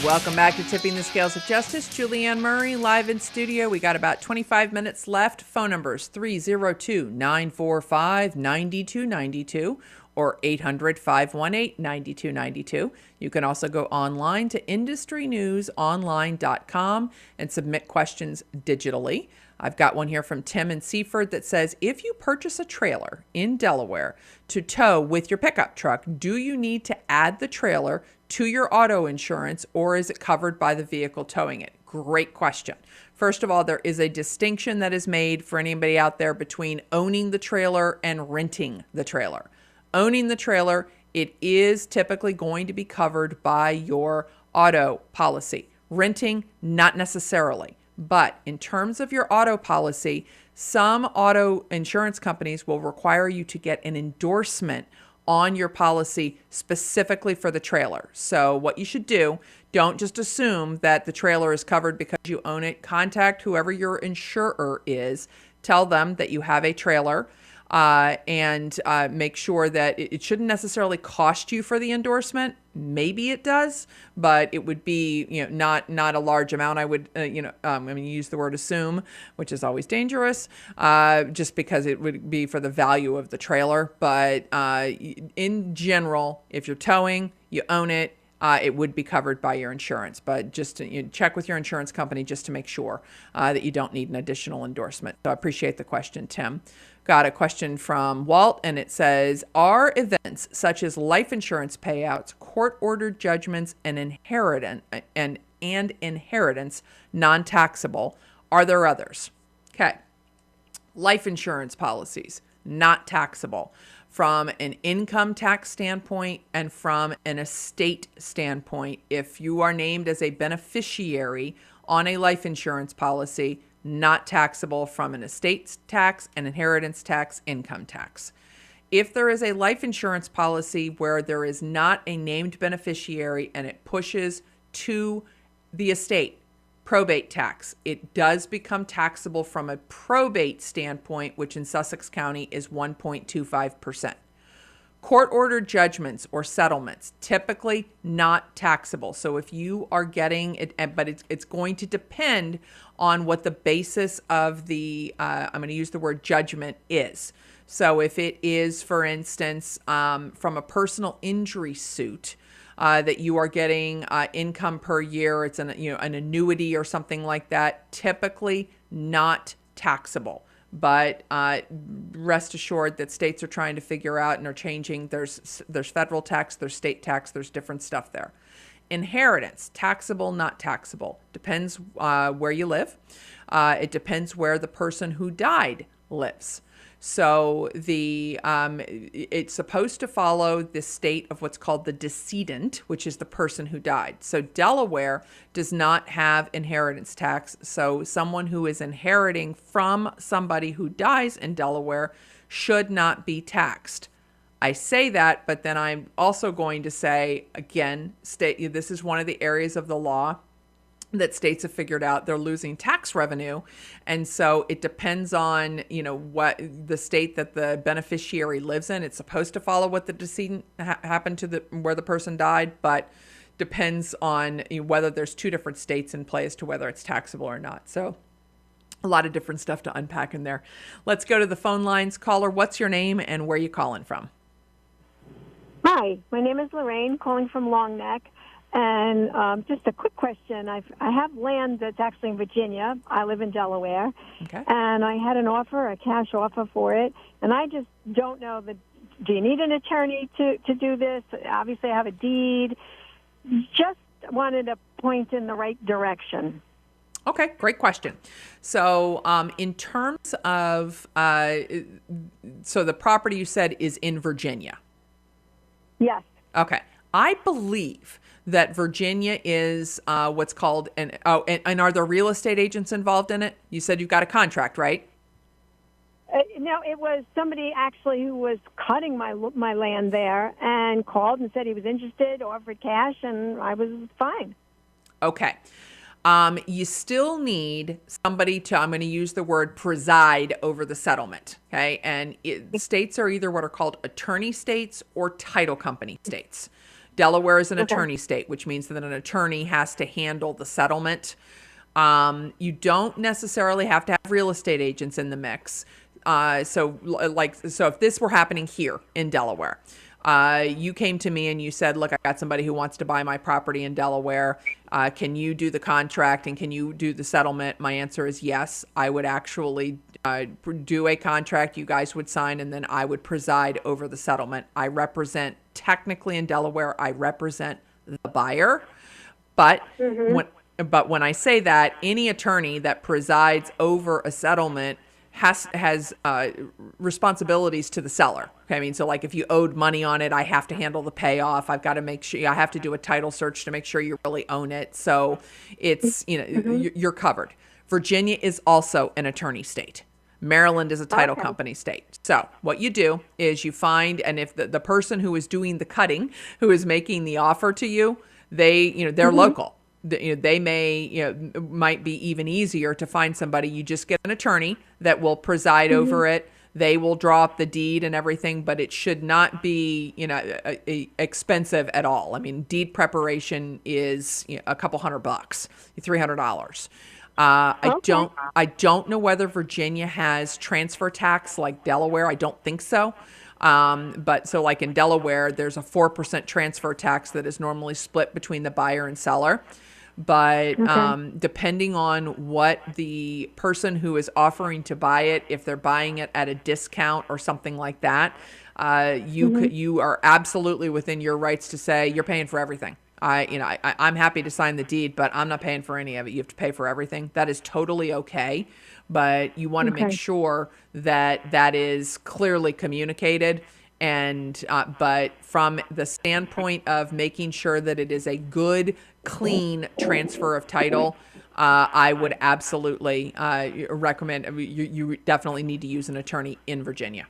Welcome back to Tipping the Scales of Justice. Julianne Murray live in studio. We got about 25 minutes left. Phone numbers 302-945-9292 or 800-518-9292. You can also go online to industrynewsonline.com and submit questions digitally. I've got one here from Tim in Seaford that says, if you purchase a trailer in Delaware to tow with your pickup truck, do you need to add the trailer to your auto insurance, or is it covered by the vehicle towing it? Great question. First of all, there is a distinction that is made for anybody out there between owning the trailer and renting the trailer. Owning the trailer, it is typically going to be covered by your auto policy. Renting, not necessarily. But in terms of your auto policy, some auto insurance companies will require you to get an endorsement on your policy specifically for the trailer. So what you should do, don't just assume that the trailer is covered because you own it. Contact whoever your insurer is. Tell them that you have a trailer and make sure that it shouldn't necessarily cost you for the endorsement. Maybe it does, but it would be, not a large amount. I would, use the word assume, which is always dangerous, just because it would be for the value of the trailer. But in general, if you're towing, you own it, it would be covered by your insurance. But just to, check with your insurance company just to make sure that you don't need an additional endorsement. So I appreciate the question, Tim. Got a question from Walt, and it says, are events such as life insurance payouts, court-ordered judgments, and inheritance non-taxable? Are there others? Okay. Life insurance policies, not taxable. From an income tax standpoint and from an estate standpoint, if you are named as a beneficiary on a life insurance policy, not taxable from an estate tax, an inheritance tax, income tax. If there is a life insurance policy where there is not a named beneficiary and it pushes to the estate, probate tax, it does become taxable from a probate standpoint, which in Sussex County is 1.25%. Court-ordered judgments or settlements, typically not taxable. So if you are getting it, but it's going to depend on what the basis of the, I'm going to use the word judgment is. So if it is, for instance, from a personal injury suit, that you are getting income per year, it's an annuity or something like that, typically not taxable. But rest assured that states are trying to figure out and are changing. There's federal tax, there's state tax, there's different stuff there. Inheritance, taxable, not taxable. Depends where you live. It depends where the person who died lives. So it's supposed to follow the state of what's called the decedent, which is the person who died. So Delaware does not have inheritance tax. So someone who is inheriting from somebody who dies in Delaware should not be taxed. I say that, but then I'm also going to say, again, this is one of the areas of the law that states have figured out they're losing tax revenue. And so it depends on, what the state that the beneficiary lives in. It's supposed to follow what the decedent happened to where the person died, but depends on whether there's two different states in play as to whether it's taxable or not. So a lot of different stuff to unpack in there. Let's go to the phone lines. Caller, what's your name and where are you calling from? Hi, my name is Lorraine, calling from Long Neck. And just a quick question. I have land that's actually in Virginia. I live in Delaware. Okay. And I had a cash offer for it. And I just don't know, do you need an attorney to do this? Obviously, I have a deed. Just wanted to point in the right direction. Okay, great question. So in terms of, so the property you said is in Virginia? Yes. Okay. I believe that Virginia is what's called and are there real estate agents involved in it? You said you've got a contract, right? No, it was somebody actually who was cutting my land there and called and said he was interested, offered cash, and I was fine. Okay. You still need somebody to, I'm going to use the word preside over the settlement. Okay. And states are either what are called attorney states or title company states. Delaware is an attorney state, which means that an attorney has to handle the settlement. You don't necessarily have to have real estate agents in the mix. So if this were happening here in Delaware, you came to me and you said, look, I got somebody who wants to buy my property in Delaware. Can you do the contract and can you do the settlement? My answer is yes. I would actually do a contract you guys would sign, and then I would preside over the settlement. I represent, technically in Delaware, I represent the buyer. But when I say that, any attorney that presides over a settlement has responsibilities to the seller. Okay, I mean, so like if you owed money on it, I have to handle the payoff. I've got to make sure, I have to do a title search to make sure you really own it. So it's, you're covered. Virginia is also an attorney state. Maryland is a title company state. So what you do is you find, and if the person who is doing the cutting, who is making the offer to you, they're local. They might be even easier to find somebody. You just get an attorney that will preside over it. They will draw up the deed and everything, but it should not be, expensive at all. I mean, deed preparation is a couple $100, $300. I don't know whether Virginia has transfer tax like Delaware. I don't think so. But so like in Delaware, there's a 4% transfer tax that is normally split between the buyer and seller. But depending on what the person who is offering to buy it, if they're buying it at a discount or something like that, you are absolutely within your rights to say you're paying for everything. I'm happy to sign the deed, but I'm not paying for any of it. You have to pay for everything. That is totally okay. But you want to make sure that is clearly communicated. And but from the standpoint of making sure that it is a good, clean transfer of title, I would absolutely recommend. You definitely need to use an attorney in Virginia.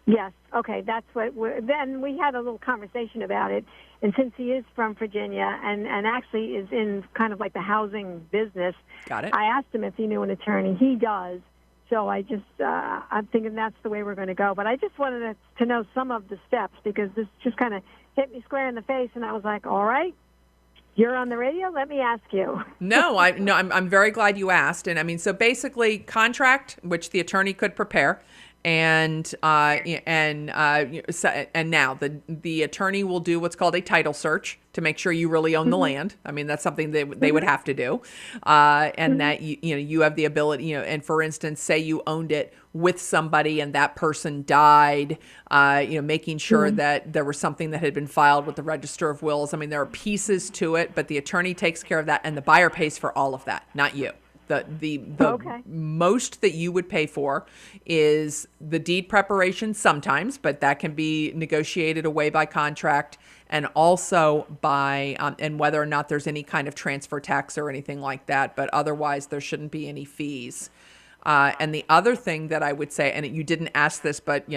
Yes. Okay. That's what. Then we had a little conversation about it, and since he is from Virginia and actually is in kind of like the housing business, got it. I asked him if he knew an attorney. He does. So I just, I'm thinking that's the way we're going to go. But I just wanted to know some of the steps because this just kind of hit me square in the face, and I was like, all right, you're on the radio. Let me ask you. I'm very glad you asked. And I mean, so basically contract, which the attorney could prepare. And now the attorney will do what's called a title search to make sure you really own the land. I mean, that's something they would have to do. And that, you have the ability, and for instance, say you owned it with somebody and that person died, making sure that there was something that had been filed with the Register of Wills. I mean, there are pieces to it, but the attorney takes care of that and the buyer pays for all of that, not you. The most that you would pay for is the deed preparation sometimes, but that can be negotiated away by contract, and also by and whether or not there's any kind of transfer tax or anything like that. But otherwise, there shouldn't be any fees. And the other thing that I would say, and you didn't ask this, but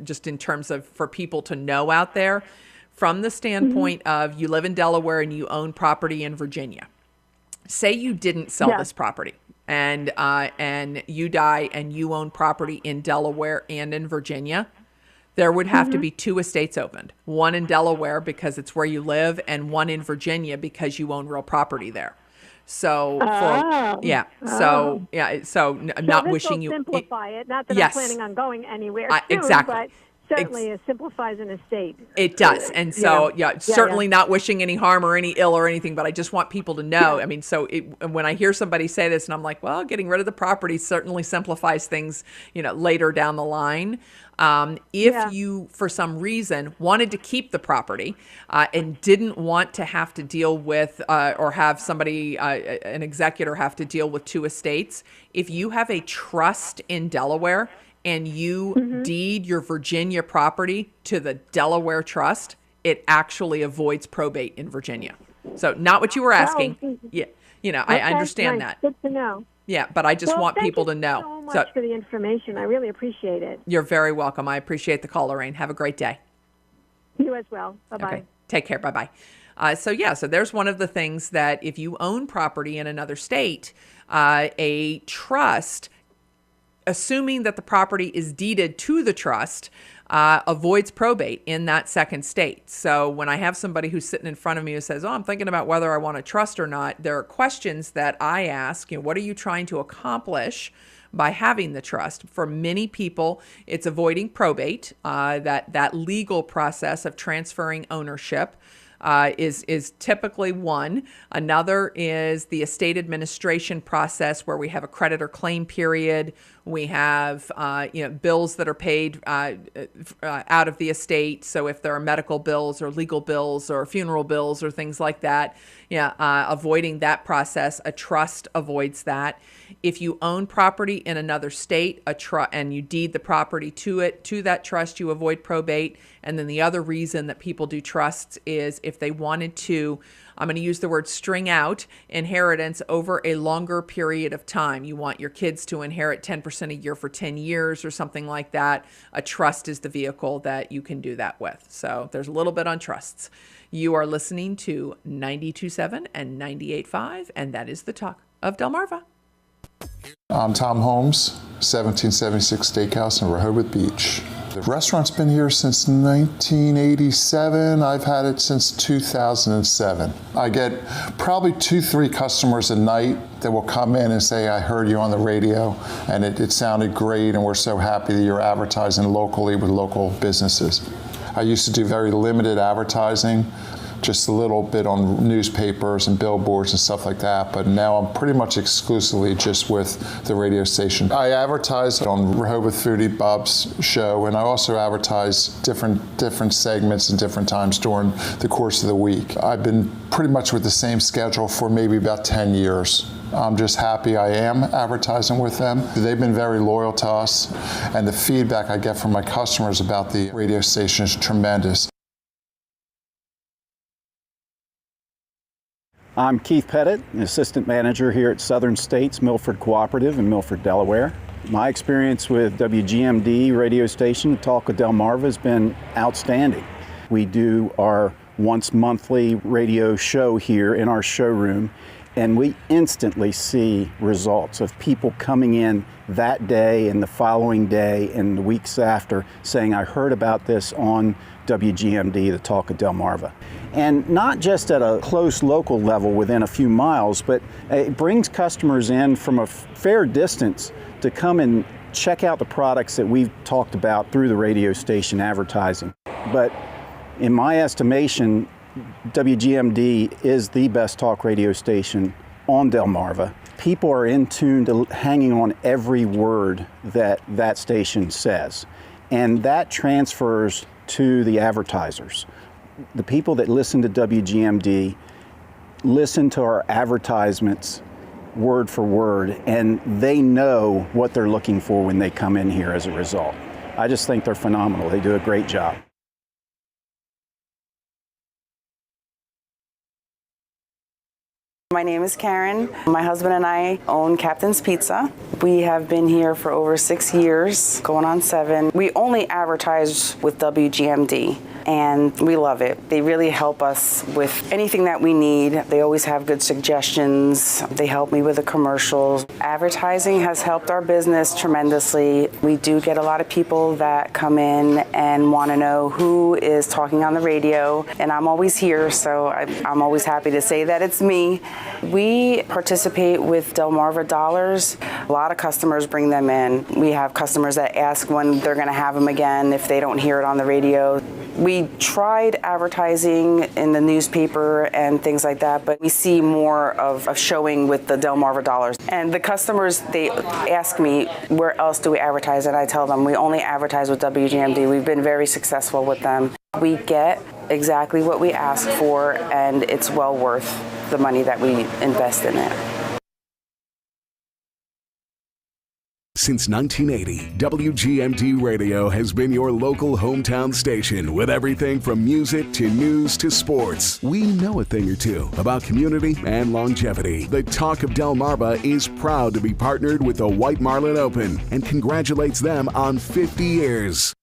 just in terms of for people to know out there, from the standpoint of you live in Delaware and you own property in Virginia. say you didn't sell this property and you die and you own property in Delaware and in Virginia, there would have to be 2 estates opened. One in Delaware because it's where you live, and one in Virginia because you own real property there. So, not wishing you. Simplify it. Not that yes. I'm planning on going anywhere soon, exactly. but certainly it simplifies an estate. It does. And so, certainly not wishing any harm or any ill or anything, but I just want people to know. I mean, when I hear somebody say this and I'm like, well, getting rid of the property certainly simplifies things, later down the line. If you, for some reason, wanted to keep the property and didn't want to have to deal with or have somebody, an executor, have to deal with 2 estates, if you have a trust in Delaware and you deed your Virginia property to the Delaware trust, it actually avoids probate in Virginia. So not what you were asking. I understand that. Good to know. Yeah, but I just want people to know. Thank you so much for the information. I really appreciate it. You're very welcome. I appreciate the call, Lorraine. Have a great day. You as well. Bye-bye. Okay. Take care. Bye-bye. So there's one of the things that if you own property in another state, a trust, assuming that the property is deeded to the trust, avoids probate in that second state. So when I have somebody who's sitting in front of me who says, I'm thinking about whether I want to trust or not, there are questions that I ask, what are you trying to accomplish by having the trust? For many people, it's avoiding probate, that legal process of transferring ownership. Is typically one. Another is the estate administration process, where we have a creditor claim period. We have bills that are paid out of the estate. So if there are medical bills or legal bills or funeral bills or things like that, avoiding that process, a trust avoids that. If you own property in another state, and you deed the property to that trust, you avoid probate. And then the other reason that people do trusts is if they wanted to, I'm going to use the word string out inheritance over a longer period of time. You want your kids to inherit 10% a year for 10 years or something like that. A trust is the vehicle that you can do that with. So there's a little bit on trusts. You are listening to 92.7 and 98.5, and that is the talk of Delmarva. I'm Tom Holmes, 1776 Steakhouse in Rehoboth Beach. The restaurant's been here since 1987. I've had it since 2007. I get probably 2-3 customers a night that will come in and say, I heard you on the radio and it sounded great and we're so happy that you're advertising locally with local businesses. I used to do very limited advertising, just a little bit on newspapers and billboards and stuff like that, but now I'm pretty much exclusively just with the radio station. I advertise on Rehoboth Foodie Bob's show, and I also advertise different segments and different times during the course of the week. I've been pretty much with the same schedule for maybe about 10 years. I'm just happy I am advertising with them. They've been very loyal to us, and the feedback I get from my customers about the radio station is tremendous. I'm Keith Pettit, an assistant manager here at Southern States Milford Cooperative in Milford, Delaware. My experience with WGMD radio station, Talk of Delmarva, has been outstanding. We do our once monthly radio show here in our showroom, and we instantly see results of people coming in that day and the following day and the weeks after saying, I heard about this on WGMD, the Talk of Delmarva. And not just at a close local level within a few miles, but it brings customers in from a fair distance to come and check out the products that we've talked about through the radio station advertising. But in my estimation, WGMD is the best talk radio station on Delmarva. People are in tune to hanging on every word that that station says, and that transfers to the advertisers. The people that listen to WGMD listen to our advertisements word for word, and they know what they're looking for when they come in here as a result. I just think they're phenomenal. They do a great job. My name is Karen. My husband and I own Captain's Pizza. We have been here for over 6 years, going on 7. We only advertise with WGMD. and we love it. They really help us with anything that we need. They always have good suggestions. They help me with the commercials. Advertising has helped our business tremendously. We do get a lot of people that come in and want to know who is talking on the radio, and I'm always here, so I'm always happy to say that it's me. We participate with Delmarva Dollars. A lot of customers bring them in. We have customers that ask when they're going to have them again if they don't hear it on the radio. We tried advertising in the newspaper and things like that, but we see more of showing with the Delmarva Dollars. And the customers, they ask me, where else do we advertise? And I tell them, we only advertise with WGMD. We've been very successful with them. We get exactly what we ask for, and it's well worth the money that we invest in it. Since 1980, WGMD Radio has been your local hometown station with everything from music to news to sports. We know a thing or two about community and longevity. The Talk of Delmarva is proud to be partnered with the White Marlin Open and congratulates them on 50 years.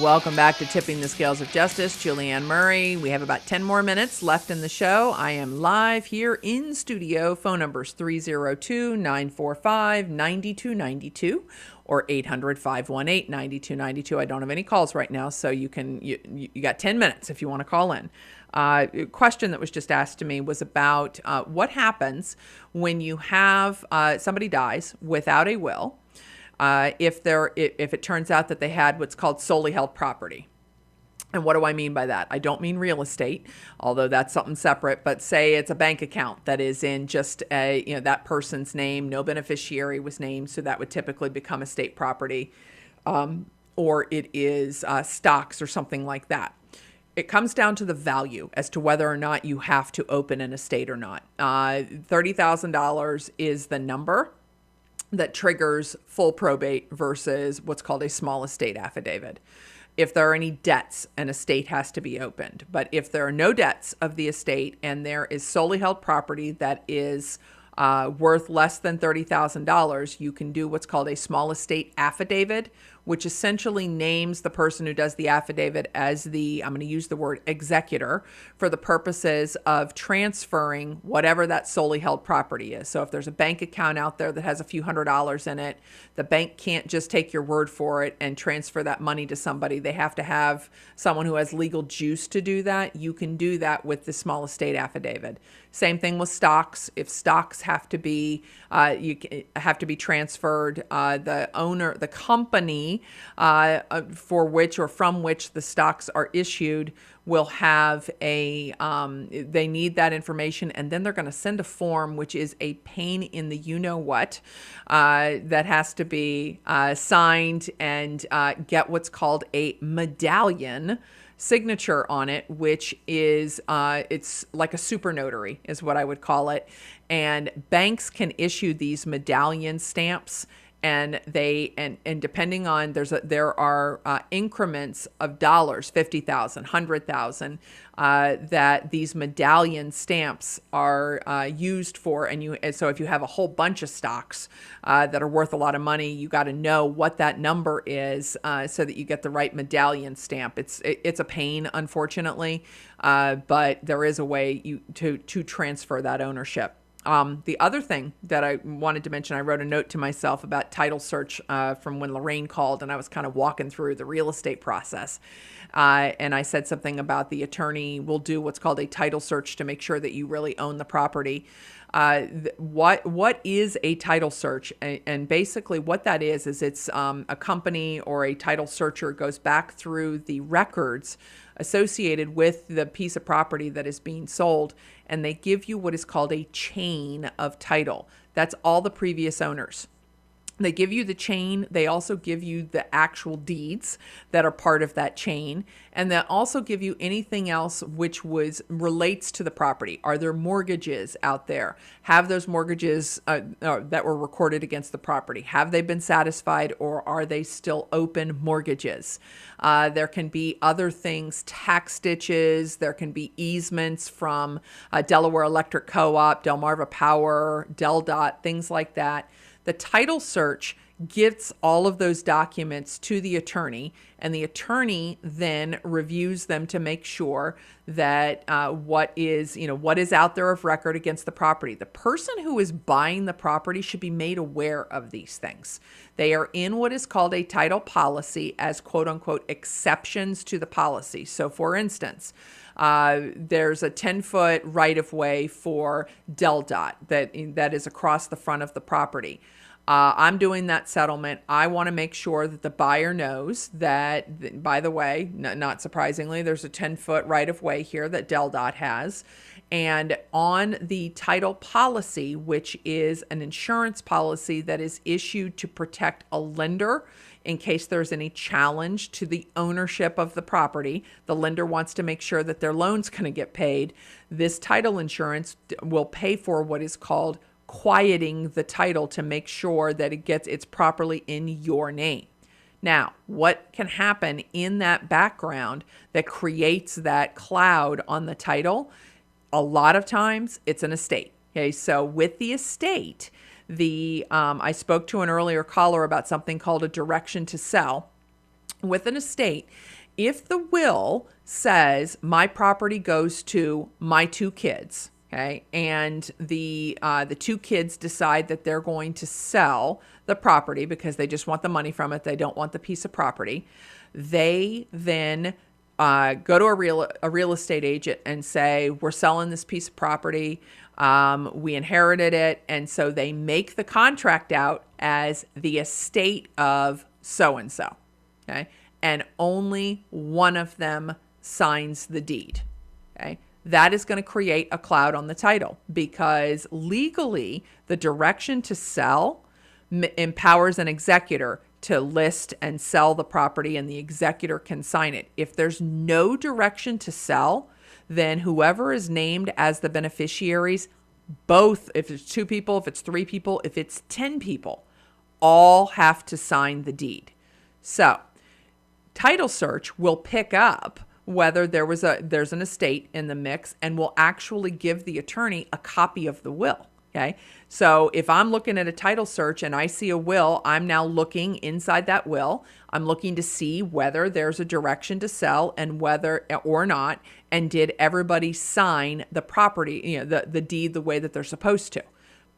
Welcome back to Tipping the Scales of Justice. Julianne Murray. We have about 10 more minutes left in the show. I am live here in studio. Phone numbers 302-945-9292 or 800-518-9292. I don't have any calls right now, so you got 10 minutes if you want to call in. A question that was just asked to me was about what happens when you have somebody dies without a will. If it turns out that they had what's called solely held property. And what do I mean by that? I don't mean real estate, although that's something separate, but say it's a bank account that is in just that person's name, no beneficiary was named, so that would typically become estate property, or it is stocks or something like that. It comes down to the value as to whether or not you have to open an estate or not. $30,000 is the number that triggers full probate versus what's called a small estate affidavit. If there are any debts, an estate has to be opened. But if there are no debts of the estate and there is solely held property that is worth less than $30,000, you can do what's called a small estate affidavit, which essentially names the person who does the affidavit as the, I'm going to use the word executor, for the purposes of transferring whatever that solely held property is. So if there's a bank account out there that has a few $100s in it, the bank can't just take your word for it and transfer that money to somebody. They have to have someone who has legal juice to do that. You can do that with the small estate affidavit. Same thing with stocks. If stocks have to be transferred, the owner, the company for which or from which the stocks are issued will have they need that information, and then they're going to send a form, which is a pain in the you-know-what, that has to be signed and get what's called a medallion signature on it, which is it's like a super notary is what I would call it. And banks can issue these medallion stamps, and they and depending on there are increments of dollars, 50,000, 100,000, that these medallion stamps are used for. And so if you have a whole bunch of stocks that are worth a lot of money, you got to know what that number is so that you get the right medallion stamp. It's a pain, unfortunately, but there is a way to transfer that ownership. The other thing that I wanted to mention, I wrote a note to myself about title search from when Lorraine called, and I was kind of walking through the real estate process. And I said something about the attorney will do what's called a title search to make sure that you really own the property. What is a title search? And basically what that is it's a company or a title searcher goes back through the records associated with the piece of property that is being sold, and they give you what is called a chain of title. That's all the previous owners. They give you the chain. They also give you the actual deeds that are part of that chain. And they also give you anything else which relates to the property. Are there mortgages out there? Have those mortgages that were recorded against the property, have they been satisfied, or are they still open mortgages? There can be other things, tax ditches. There can be easements from Delaware Electric Co-op, Delmarva Power, DelDOT, things like that. The title search gets all of those documents to the attorney, and the attorney then reviews them to make sure that what is out there of record against the property. The person who is buying the property should be made aware of these things. They are in what is called a title policy as quote unquote exceptions to the policy. So for instance, there's a 10-foot right-of-way for Del Dot that is across the front of the property. I'm doing that settlement. I want to make sure that the buyer knows that, by the way, not surprisingly, there's a 10-foot right-of-way here that Del Dot has. And on the title policy, which is an insurance policy that is issued to protect a lender in case there's any challenge to the ownership of the property, the lender wants to make sure that their loan's going to get paid. This title insurance will pay for what is called quieting the title to make sure that it's properly in your name. Now, what can happen in that background that creates that cloud on the title? A lot of times it's an estate. Okay, so with the estate, I spoke to an earlier caller about something called a direction to sell. With an estate, if the will says my property goes to my 2 kids, okay, and the 2 kids decide that they're going to sell the property because they just want the money from it, they don't want the piece of property, they then go to a real estate agent and say, we're selling this piece of property, we inherited it, and so they make the contract out as the estate of so-and-so, okay, and only one of them signs the deed, okay. That is going to create a cloud on the title because legally the direction to sell empowers an executor to list and sell the property, and the executor can sign it. If there's no direction to sell, then whoever is named as the beneficiaries, both, if it's 2 people, if it's 3 people, if it's 10 people, all have to sign the deed. So title search will pick up whether there's an estate in the mix and will actually give the attorney a copy of the will. Okay. So if I'm looking at a title search and I see a will, I'm now looking inside that will. I'm looking to see whether there's a direction to sell and whether or not, and did everybody sign the property, the deed the way that they're supposed to.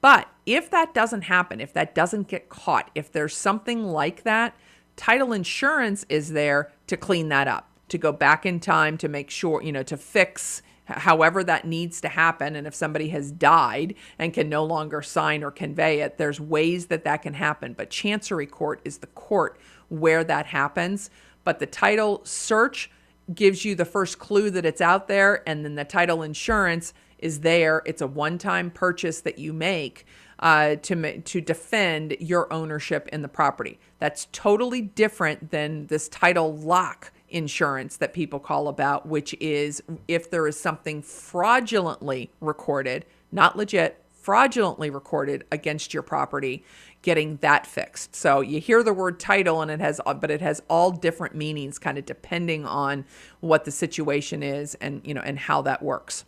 But if that doesn't happen, if that doesn't get caught, if there's something like that, title insurance is there to clean that up, to go back in time to make sure, to fix however that needs to happen. And if somebody has died and can no longer sign or convey it, there's ways that can happen. But Chancery Court is the court where that happens. But the title search gives you the first clue that it's out there. And then the title insurance is there. It's a one-time purchase that you make to defend your ownership in the property. That's totally different than this title lock insurance that people call about, which is if there is something fraudulently recorded, not legit, fraudulently recorded against your property, getting that fixed. So you hear the word title and it has all different meanings kind of depending on what the situation is and how that works.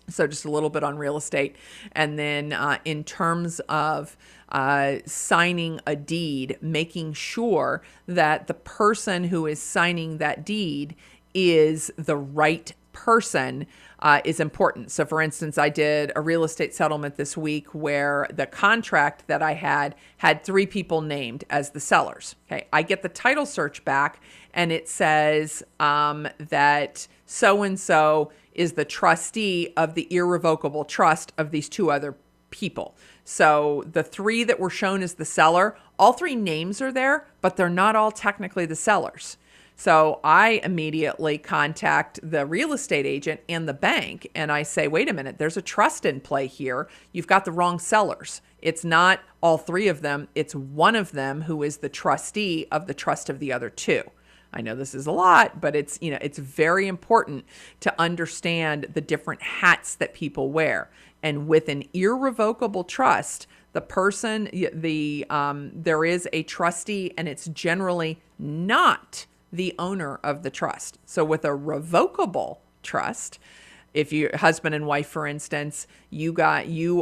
So just a little bit on real estate. And then in terms of signing a deed, making sure that the person who is signing that deed is the right person is important. So for instance, I did a real estate settlement this week where the contract that I had 3 people named as the sellers. Okay, I get the title search back and it says that so-and-so is the trustee of the irrevocable trust of these 2 other people. So the 3 that were shown as the seller, all 3 names are there, but they're not all technically the sellers. So I immediately contact the real estate agent and the bank and I say, wait a minute, there's a trust in play here. You've got the wrong sellers. It's not all 3 of them. It's one of them who is the trustee of the trust of the other 2. I know this is a lot, but it's very important to understand the different hats that people wear. And with an irrevocable trust, the person, there is a trustee and it's generally not the owner of the trust. So with a revocable trust, if you're husband and wife, for instance, you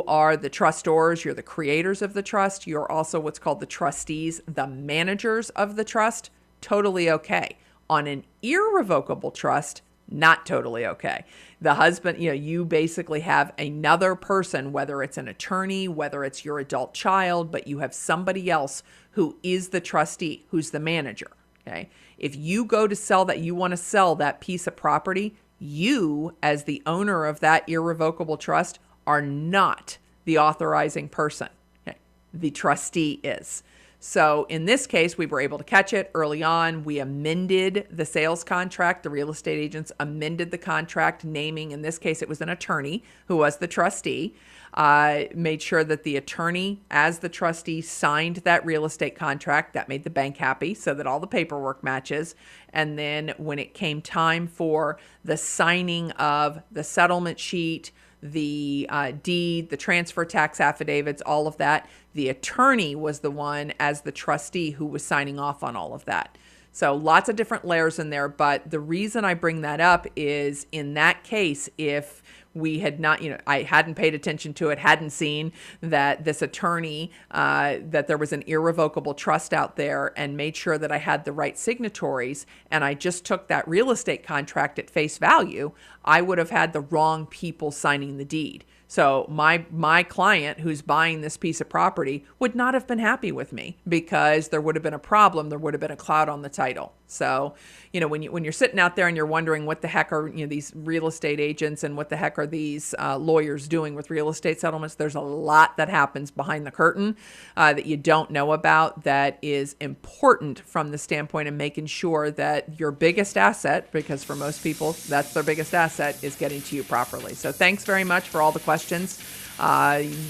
are the trustors, you're the creators of the trust. You're also what's called the trustees, the managers of the trust. Totally okay. On an irrevocable trust, not totally okay. The husband, you basically have another person, whether it's an attorney, whether it's your adult child, but you have somebody else who is the trustee, who's the manager. Okay. If you go to sell that, you want to sell that piece of property, you, as the owner of that irrevocable trust, are not the authorizing person. Okay. The trustee is. So in this case, we were able to catch it early on. We amended the sales contract. The real estate agents amended the contract, naming, in this case, it was an attorney who was the trustee. Made sure that the attorney, as the trustee, signed that real estate contract. That made the bank happy, so that all the paperwork matches. And then when it came time for the signing of the settlement sheet, the deed, the transfer tax affidavits, all of that, the attorney was the one, as the trustee, who was signing off on all of that. So lots of different layers in there. But the reason I bring that up is, in that case, if we had not, I hadn't paid attention to it, hadn't seen that this attorney, that there was an irrevocable trust out there, and made sure that I had the right signatories, and I just took that real estate contract at face value, I would have had the wrong people signing the deed. So my client, who's buying this piece of property, would not have been happy with me, because there would have been a problem. There would have been a cloud on the title. So, when you're sitting out there and you're wondering what the heck are these real estate agents, and what the heck are these lawyers doing with real estate settlements, there's a lot that happens behind the curtain that you don't know about, that is important from the standpoint of making sure that your biggest asset, because for most people that's their biggest asset, is getting to you properly. So thanks very much for all the questions.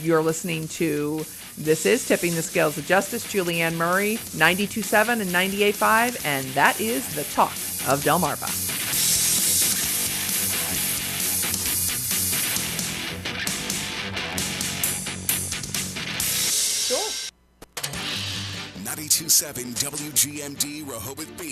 You're listening to This is Tipping the Scales of Justice. Julianne Murray, 92.7 and 98.5, and that is the talk of Delmarva. 92.7 WGMD Rehoboth Beach.